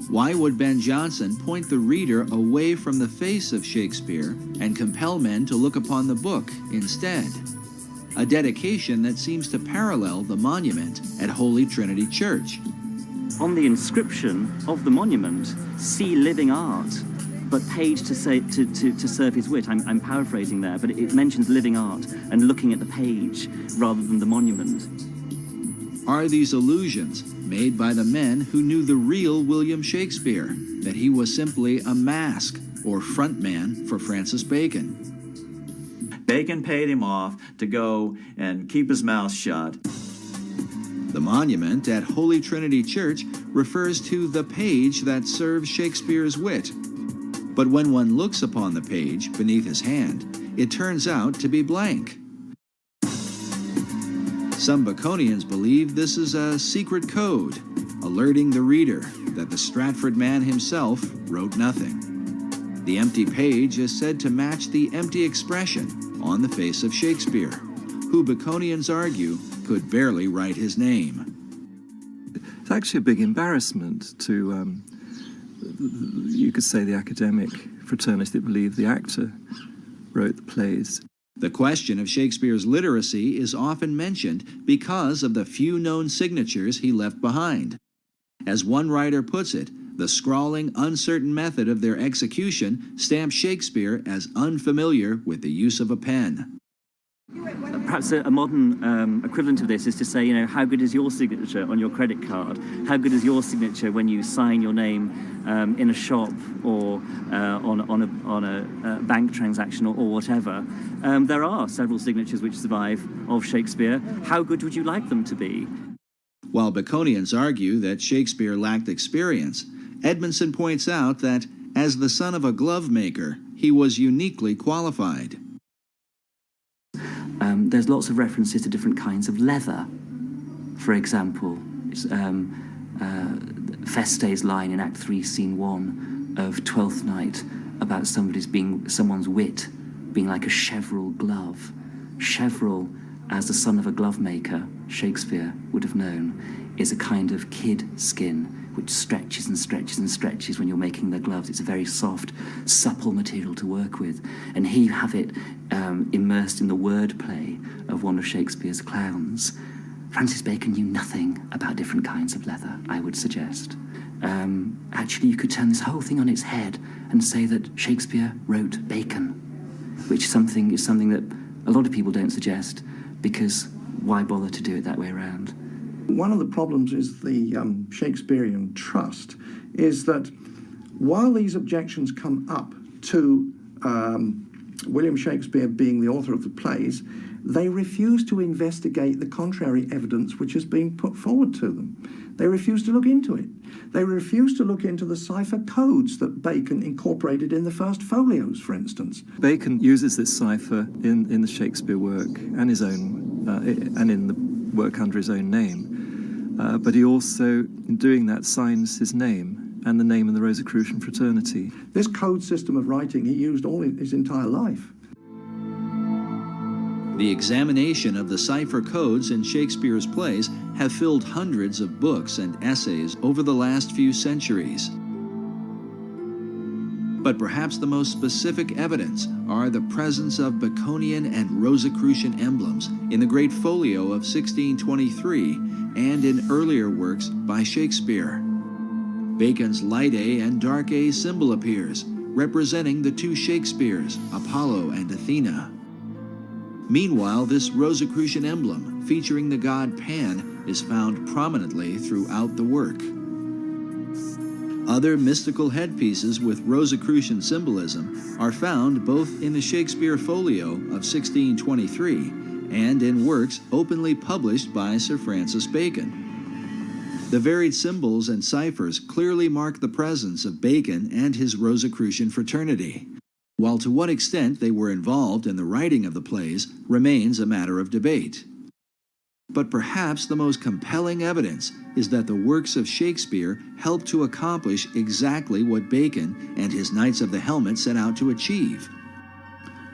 Why would Ben Jonson point the reader away from the face of Shakespeare and compel men to look upon the book instead? A dedication that seems to parallel the monument at Holy Trinity Church. On the inscription of the monument, "See living art," but paid to serve his wit. I'm paraphrasing there, but it mentions living art and looking at the page rather than the monument. Are these allusions made by the men who knew the real William Shakespeare, that he was simply a mask or front man for Francis Bacon? Bacon paid him off to go and keep his mouth shut. The monument at Holy Trinity Church refers to the page that serves Shakespeare's wit. But when one looks upon the page beneath his hand, it turns out to be blank. Some Baconians believe this is a secret code, alerting the reader that the Stratford man himself wrote nothing. The empty page is said to match the empty expression on the face of Shakespeare, who Baconians argue could barely write his name. It's actually a big embarrassment to, you could say, the academic fraternity that believed the actor wrote the plays. The question of Shakespeare's literacy is often mentioned because of the few known signatures he left behind. As one writer puts it, the scrawling, uncertain method of their execution stamps Shakespeare as unfamiliar with the use of a pen. Perhaps a modern equivalent of this is to say, you know, how good is your signature on your credit card? How good is your signature when you sign your name in a shop or on a bank transaction or whatever? There are several signatures which survive of Shakespeare. How good would you like them to be? While Baconians argue that Shakespeare lacked experience, Edmondson points out that, as the son of a glove maker, he was uniquely qualified. There's lots of references to different kinds of leather. For example, Feste's line in Act 3, Scene 1 of Twelfth Night about someone's wit being like a cheverel glove. Cheverel, as the son of a glove maker, Shakespeare would have known, is a kind of kid skin which stretches and stretches and stretches when you're making the gloves. It's a very soft, supple material to work with. And he have it immersed in the wordplay of one of Shakespeare's clowns. Francis Bacon knew nothing about different kinds of leather, I would suggest. Actually, you could turn this whole thing on its head and say that Shakespeare wrote Bacon, which is something that a lot of people don't suggest, because why bother to do it that way around? One of the problems is the Shakespearean trust is that while these objections come up to William Shakespeare being the author of the plays, they refuse to investigate the contrary evidence which has been put forward to them. They refuse to look into it. They refuse to look into the cipher codes that Bacon incorporated in the first folios, for instance. Bacon uses this cipher in the Shakespeare work and his own, and in the work under his own name. But he also, in doing that, signs his name and the name of the Rosicrucian fraternity. This code system of writing he used all his entire life. The examination of the cipher codes in Shakespeare's plays have filled hundreds of books and essays over the last few centuries. But perhaps the most specific evidence are the presence of Baconian and Rosicrucian emblems in the Great Folio of 1623 and in earlier works by Shakespeare. Bacon's light A and dark A symbol appears, representing the two Shakespeares, Apollo and Athena. Meanwhile, this Rosicrucian emblem, featuring the god Pan, is found prominently throughout the work. Other mystical headpieces with Rosicrucian symbolism are found both in the Shakespeare Folio of 1623 and in works openly published by Sir Francis Bacon. The varied symbols and ciphers clearly mark the presence of Bacon and his Rosicrucian fraternity, while to what extent they were involved in the writing of the plays remains a matter of debate. But perhaps the most compelling evidence is that the works of Shakespeare helped to accomplish exactly what Bacon and his Knights of the Helmet set out to achieve.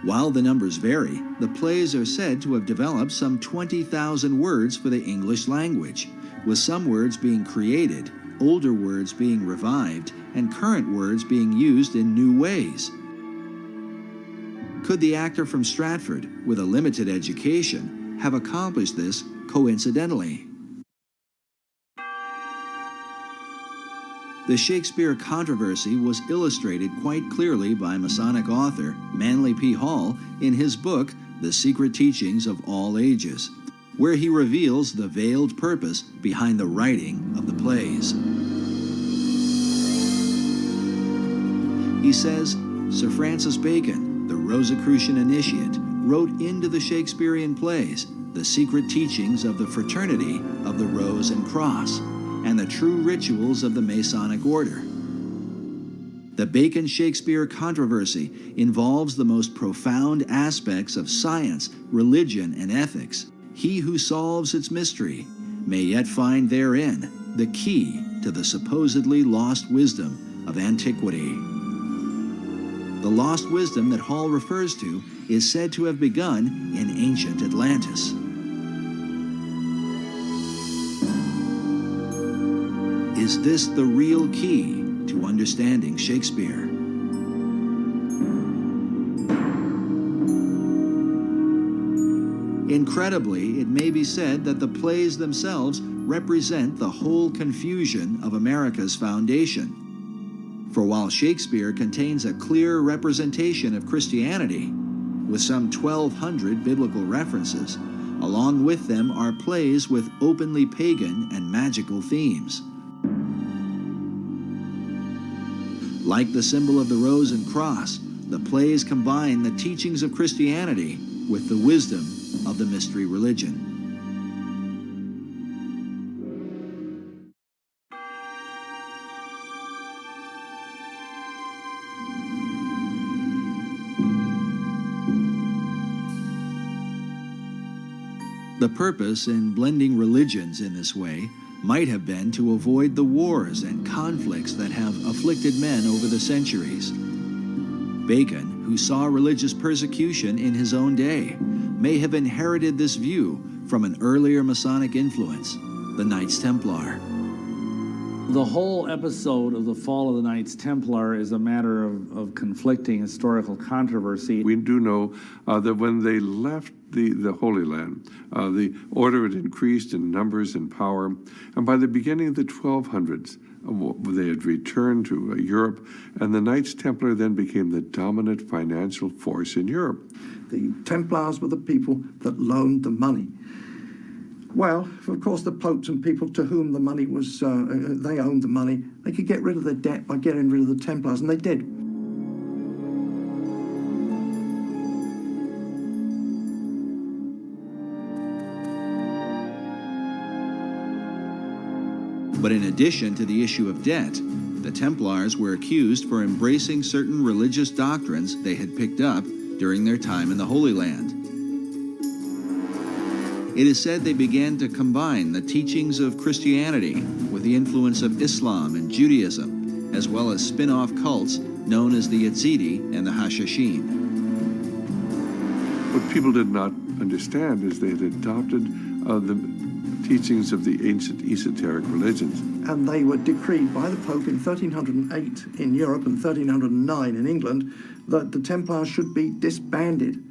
While the numbers vary, the plays are said to have developed some 20,000 words for the English language, with some words being created, older words being revived, and current words being used in new ways. Could the actor from Stratford, with a limited education, have accomplished this coincidentally? The Shakespeare controversy was illustrated quite clearly by Masonic author Manly P. Hall in his book, The Secret Teachings of All Ages, where he reveals the veiled purpose behind the writing of the plays. He says, Sir Francis Bacon, the Rosicrucian initiate, wrote into the Shakespearean plays the secret teachings of the fraternity of the Rose and Cross and the true rituals of the Masonic order. The Bacon-Shakespeare controversy involves the most profound aspects of science, religion, and ethics. He who solves its mystery may yet find therein the key to the supposedly lost wisdom of antiquity. The lost wisdom that Hall refers to is said to have begun in ancient Atlantis. Is this the real key to understanding Shakespeare? Incredibly, it may be said that the plays themselves represent the whole confusion of America's foundation. For while Shakespeare contains a clear representation of Christianity, with some 1,200 biblical references, along with them are plays with openly pagan and magical themes. Like the symbol of the Rose and Cross, the plays combine the teachings of Christianity with the wisdom of the mystery religion. The purpose in blending religions in this way might have been to avoid the wars and conflicts that have afflicted men over the centuries. Bacon, who saw religious persecution in his own day, may have inherited this view from an earlier Masonic influence, the Knights Templar. The whole episode of the fall of the Knights Templar is a matter of conflicting historical controversy. We do know that when they left the Holy Land, the order had increased in numbers and power, and by the beginning of the 1200s, they had returned to Europe, and the Knights Templar then became the dominant financial force in Europe. The Templars were the people that loaned the money. Well, of course, the popes and people to whom the money was, they owned the money, they could get rid of their debt by getting rid of the Templars, and they did. But in addition to the issue of debt, the Templars were accused for embracing certain religious doctrines they had picked up during their time in the Holy Land. It is said they began to combine the teachings of Christianity with the influence of Islam and Judaism, as well as spin-off cults known as the Yazidi and the Hashashin. What people did not understand is they had adopted the teachings of the ancient esoteric religions. And they were decreed by the Pope in 1308 in Europe and 1309 in England that the Templars should be disbanded,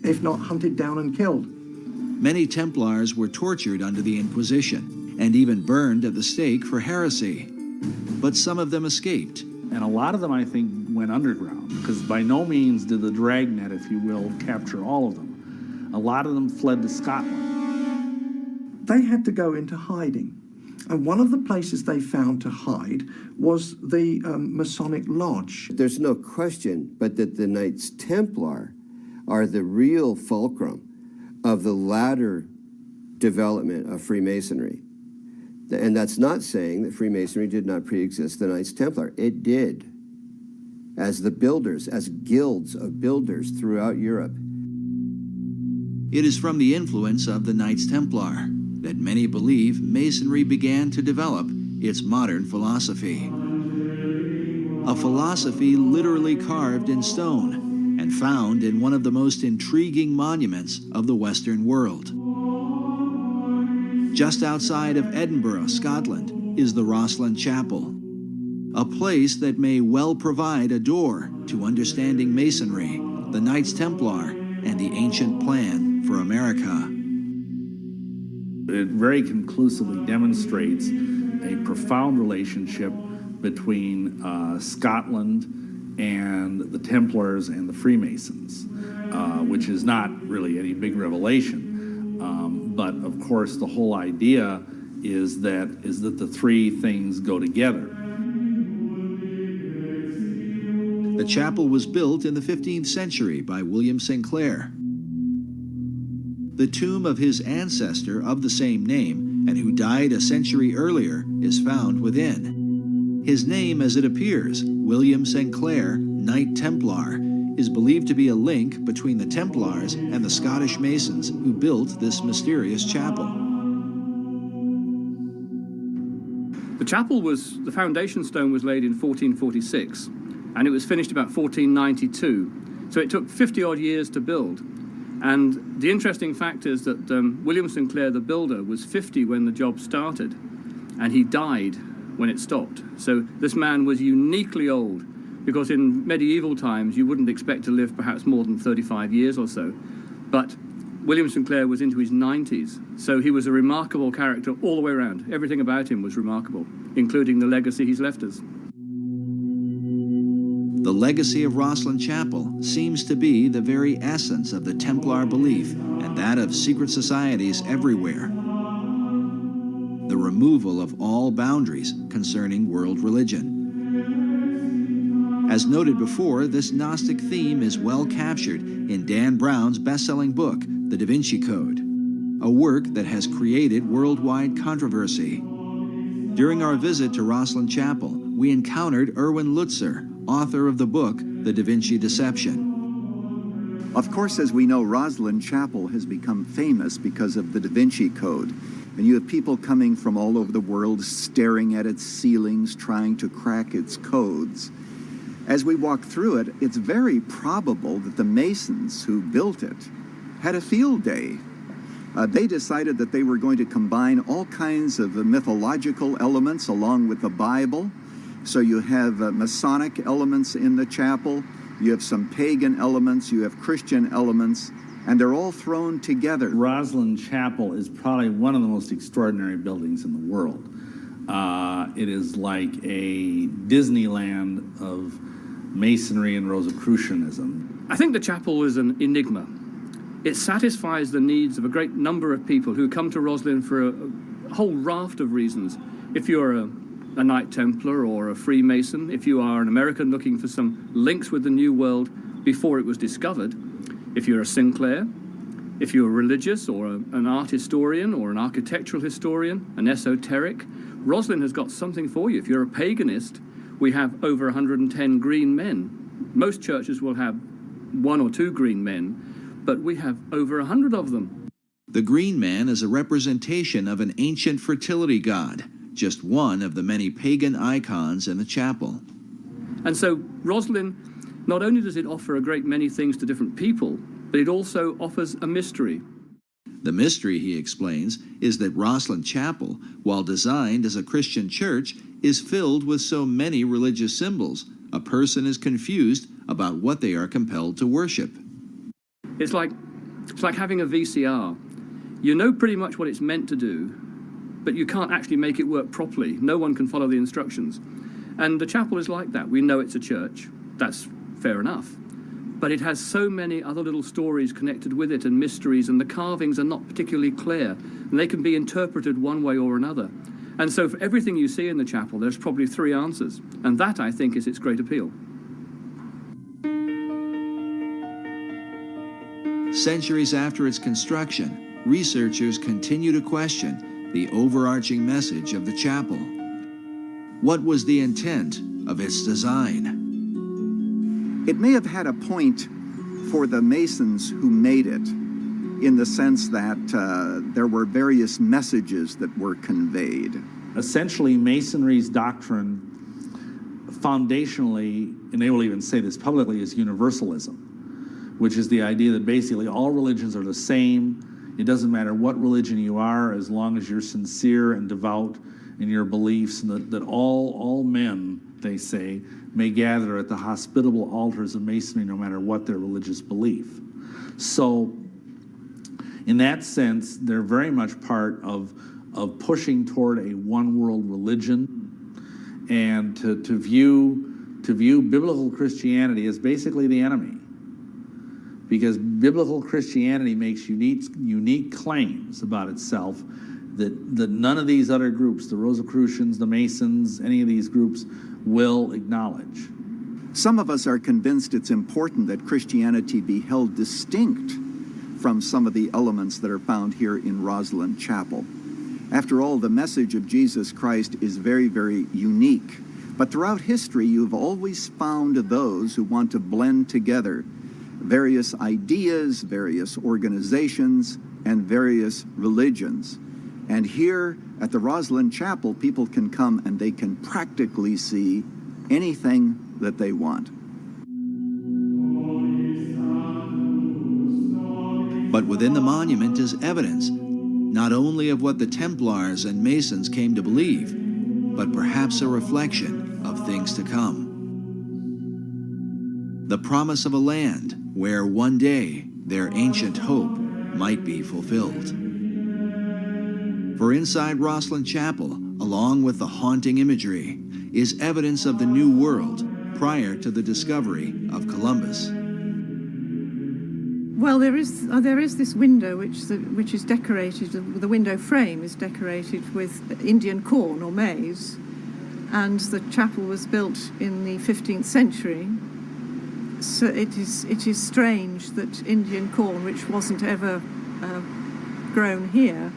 if not hunted down and killed. Many Templars were tortured under the Inquisition and even burned at the stake for heresy. But some of them escaped. And a lot of them, I think, went underground, because by no means did the dragnet, if you will, capture all of them. A lot of them fled to Scotland. They had to go into hiding. And one of the places they found to hide was the Masonic Lodge. There's no question but that the Knights Templar are the real fulcrum of the latter development of Freemasonry. And that's not saying that Freemasonry did not pre-exist the Knights Templar. It did, as the builders, as guilds of builders throughout Europe. It is from the influence of the Knights Templar that many believe Masonry began to develop its modern philosophy. A philosophy literally carved in stone and found in one of the most intriguing monuments of the Western world. Just outside of Edinburgh, Scotland, is the Rosslyn Chapel, a place that may well provide a door to understanding Masonry, the Knights Templar, and the ancient plan for America. It very conclusively demonstrates a profound relationship between Scotland and the Templars and the Freemasons, which is not really any big revelation. But of course, the whole idea is that the three things go together. The chapel was built in the 15th century by William Sinclair. The tomb of his ancestor of the same name, and who died a century earlier, is found within. His name, as it appears, William Sinclair, Knight Templar, is believed to be a link between the Templars and the Scottish Masons who built this mysterious chapel. The chapel the foundation stone was laid in 1446, and it was finished about 1492. So it took 50 odd years to build. And the interesting fact is that William Sinclair, the builder, was 50 when the job started, and he died when it stopped. So this man was uniquely old, because in medieval times you wouldn't expect to live perhaps more than 35 years or so. But William Sinclair was into his 90s, so he was a remarkable character all the way around. Everything about him was remarkable, including the legacy he's left us. The legacy of Rosslyn Chapel seems to be the very essence of the Templar belief and that of secret societies everywhere. The removal of all boundaries concerning world religion. As noted before, this Gnostic theme is well captured in Dan Brown's best-selling book, The Da Vinci Code, a work that has created worldwide controversy. During our visit to Rosslyn Chapel, we encountered Erwin Lutzer, author of the book, The Da Vinci Deception. Of course, as we know, Rosslyn Chapel has become famous because of the Da Vinci Code. And you have people coming from all over the world staring at its ceilings, trying to crack its codes. As we walk through it, it's very probable that the Masons who built it had a field day. They decided that they were going to combine all kinds of mythological elements along with the Bible. So you have Masonic elements in the chapel, you have some pagan elements, you have Christian elements, and they're all thrown together. Rosslyn Chapel is probably one of the most extraordinary buildings in the world. It is like a Disneyland of Masonry and Rosicrucianism. I think the chapel is an enigma. It satisfies the needs of a great number of people who come to Rosslyn for a whole raft of reasons. If you're a Knight Templar or a Freemason, if you are an American looking for some links with the New World before it was discovered, if you're a Sinclair, if you're religious or an art historian or an architectural historian, an esoteric, Rosslyn has got something for you. If you're a paganist, we have over 110 green men. Most churches will have 1 or 2 green men, but we have over 100 of them. The green man is a representation of an ancient fertility god, just one of the many pagan icons in the chapel. And so Rosslyn, not only does it offer a great many things to different people, but it also offers a mystery. The mystery, he explains, is that Rosslyn Chapel, while designed as a Christian church, is filled with so many religious symbols, a person is confused about what they are compelled to worship. It's like having a VCR. You know pretty much what it's meant to do, but you can't actually make it work properly. No one can follow the instructions. And the chapel is like that. We know it's a church. That's fair enough. But it has so many other little stories connected with it and mysteries, and the carvings are not particularly clear, and they can be interpreted one way or another. And so for everything you see in the chapel, there's probably 3 answers. And that, I think, is its great appeal. Centuries after its construction, researchers continue to question the overarching message of the chapel. What was the intent of its design? It may have had a point for the Masons who made it, in the sense that there were various messages that were conveyed. Essentially, Masonry's doctrine, foundationally, and they will even say this publicly, is universalism, which is the idea that basically all religions are the same. It doesn't matter what religion you are, as long as you're sincere and devout in your beliefs, and that all men, they say, may gather at the hospitable altars of Masonry no matter what their religious belief. So, in that sense, they're very much part of pushing toward a one-world religion, and to view biblical Christianity as basically the enemy. Because biblical Christianity makes unique claims about itself that none of these other groups, the Rosicrucians, the Masons, any of these groups, will acknowledge. Some of us are convinced it's important that Christianity be held distinct from some of the elements that are found here in Rosslyn Chapel. After all, the message of Jesus Christ is very, very unique. But throughout history, you've always found those who want to blend together various ideas, various organizations, and various religions. And here at the Rosslyn Chapel, people can come and they can practically see anything that they want. But within the monument is evidence, not only of what the Templars and Masons came to believe, but perhaps a reflection of things to come. The promise of a land where one day their ancient hope might be fulfilled. For inside Rosslyn Chapel, along with the haunting imagery, is evidence of the New World prior to the discovery of Columbus. Well, there is this window which is decorated. The window frame is decorated with Indian corn or maize, and the chapel was built in the 15th century. So it is strange that Indian corn, which wasn't ever grown here,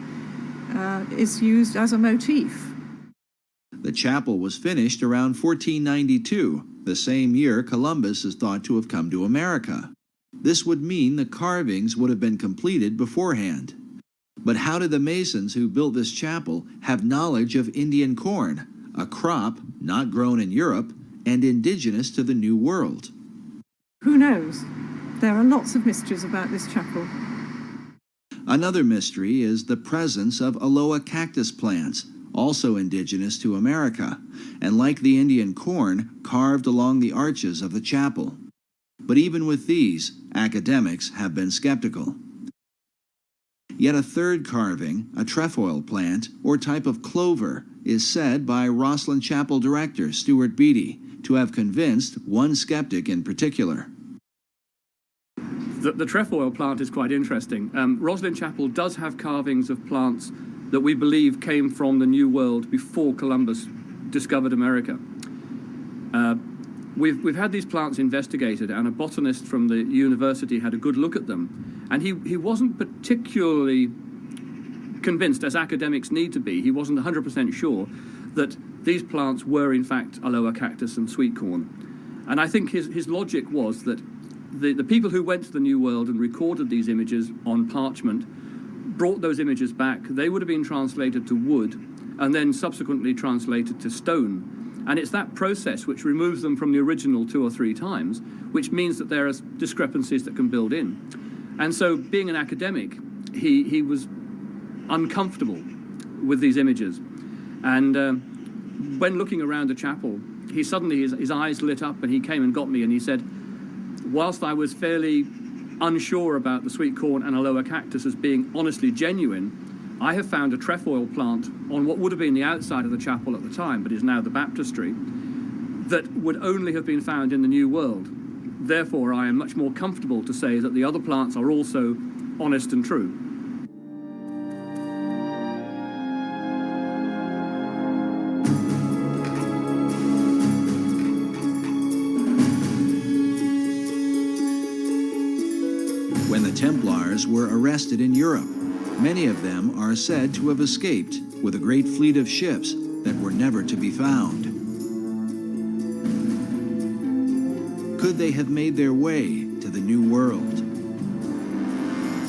is used as a motif. The chapel was finished around 1492, the same year Columbus is thought to have come to America. This would mean the carvings would have been completed beforehand. But how did the Masons who built this chapel have knowledge of Indian corn, a crop not grown in Europe and indigenous to the New World? Who knows? There are lots of mysteries about this chapel. Another mystery is the presence of Aloha cactus plants, also indigenous to America, and like the Indian corn, carved along the arches of the chapel. But even with these, academics have been skeptical. Yet a third carving, a trefoil plant or type of clover, is said by Rosslyn Chapel director Stuart Beattie to have convinced one skeptic in particular. The trefoil plant is quite interesting. Rosslyn Chapel does have carvings of plants that we believe came from the New World before Columbus discovered America. We've had these plants investigated, and a botanist from the university had a good look at them, and he wasn't particularly convinced, as academics need to be. He wasn't 100% sure that these plants were in fact Aloha cactus and sweet corn. And I think his logic was that the people who went to the New World and recorded these images on parchment brought those images back. They would have been translated to wood and then subsequently translated to stone. And it's that process which removes them from the original 2 or 3 times, which means that there are discrepancies that can build in. And so, being an academic, he was uncomfortable with these images. And when looking around the chapel, he suddenly, his eyes lit up, and he came and got me, and he said, whilst I was fairly unsure about the sweet corn and aloe cactus as being honestly genuine, I have found a trefoil plant on what would have been the outside of the chapel at the time, but is now the baptistry, that would only have been found in the New World. Therefore, I am much more comfortable to say that the other plants are also honest and true. When the Templars were arrested in Europe, many of them are said to have escaped with a great fleet of ships that were never to be found. Could they have made their way to the New World?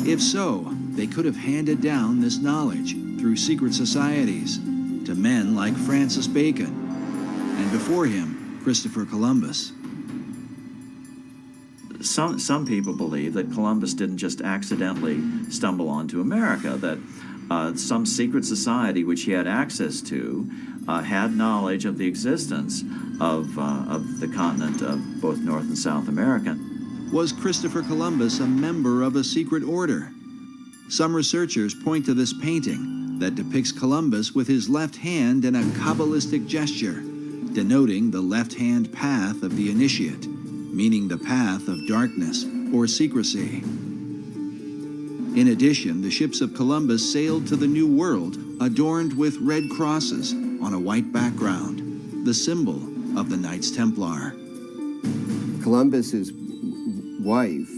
If so, they could have handed down this knowledge through secret societies to men like Francis Bacon, and before him, Christopher Columbus. Some people believe that Columbus didn't just accidentally stumble onto America, that some secret society which he had access to had knowledge of the existence of the continent of both North and South America. Was Christopher Columbus a member of a secret order? Some researchers point to this painting that depicts Columbus with his left hand in a Kabbalistic gesture, denoting the left-hand path of the initiate, meaning the path of darkness or secrecy. In addition, the ships of Columbus sailed to the New World adorned with red crosses on a white background, the symbol of the Knights Templar. Columbus's wife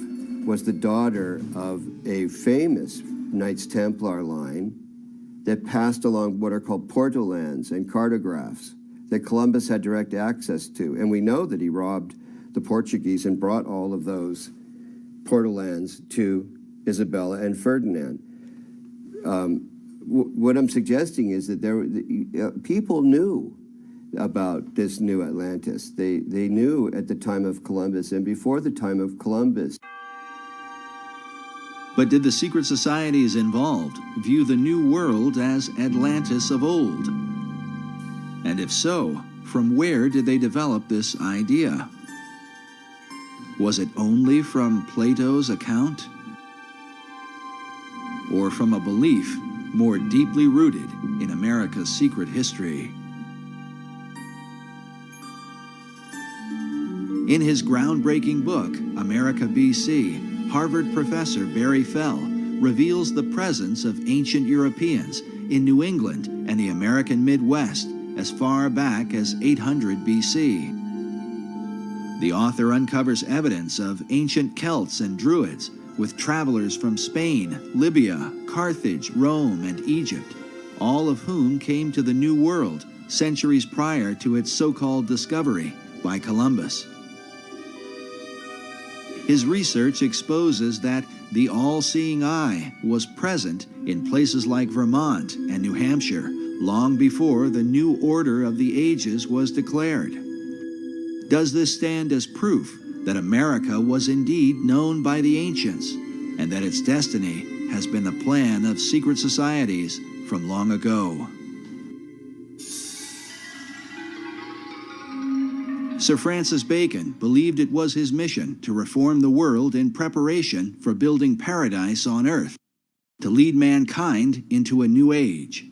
was the daughter of a famous Knights Templar line that passed along what are called portolands and cartographs that Columbus had direct access to. And we know that he robbed the Portuguese and brought all of those portolands to Isabella and Ferdinand. What I'm suggesting is that people knew about this new Atlantis. They knew at the time of Columbus and before the time of Columbus. But did the secret societies involved view the New World as Atlantis of old? And if so, from where did they develop this idea? Was it only from Plato's account? Or from a belief more deeply rooted in America's secret history? In his groundbreaking book, America BC, Harvard professor Barry Fell reveals the presence of ancient Europeans in New England and the American Midwest as far back as 800 BC. The author uncovers evidence of ancient Celts and Druids with travelers from Spain, Libya, Carthage, Rome, and Egypt, all of whom came to the New World centuries prior to its so-called discovery by Columbus. His research exposes that the all-seeing eye was present in places like Vermont and New Hampshire long before the new order of the ages was declared. Does this stand as proof that America was indeed known by the ancients and that its destiny has been the plan of secret societies from long ago? Sir Francis Bacon believed it was his mission to reform the world in preparation for building paradise on earth, to lead mankind into a new age.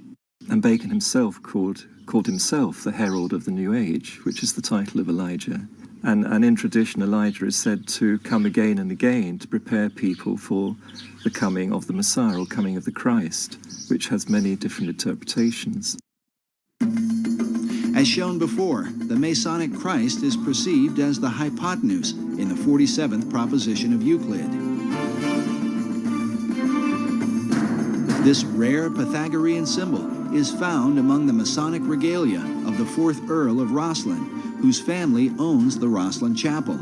And Bacon himself called himself the herald of the new age, which is the title of Elijah. And in tradition, Elijah is said to come again and again to prepare people for the coming of the Messiah or coming of the Christ, which has many different interpretations. As shown before, the Masonic Christ is perceived as the hypotenuse in the 47th proposition of Euclid. This rare Pythagorean symbol is found among the Masonic regalia of the 4th Earl of Rosslyn, whose family owns the Rosslyn Chapel.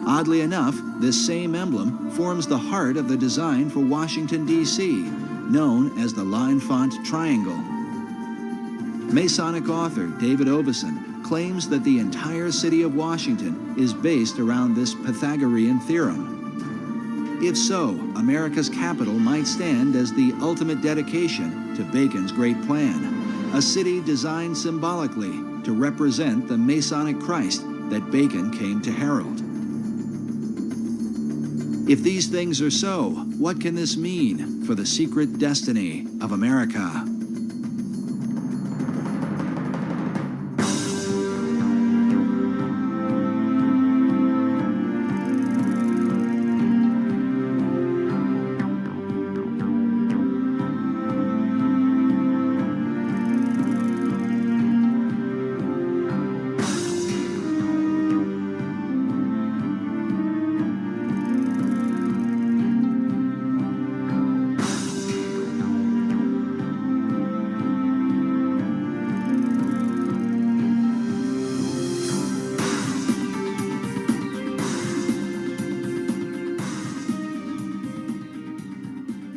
Oddly enough, this same emblem forms the heart of the design for Washington, D.C., known as the L'Enfant Triangle. Masonic author David Oveson claims that the entire city of Washington is based around this Pythagorean theorem. If so, America's capital might stand as the ultimate dedication to Bacon's great plan, a city designed symbolically to represent the Masonic Christ that Bacon came to herald. If these things are so, what can this mean for the secret destiny of America?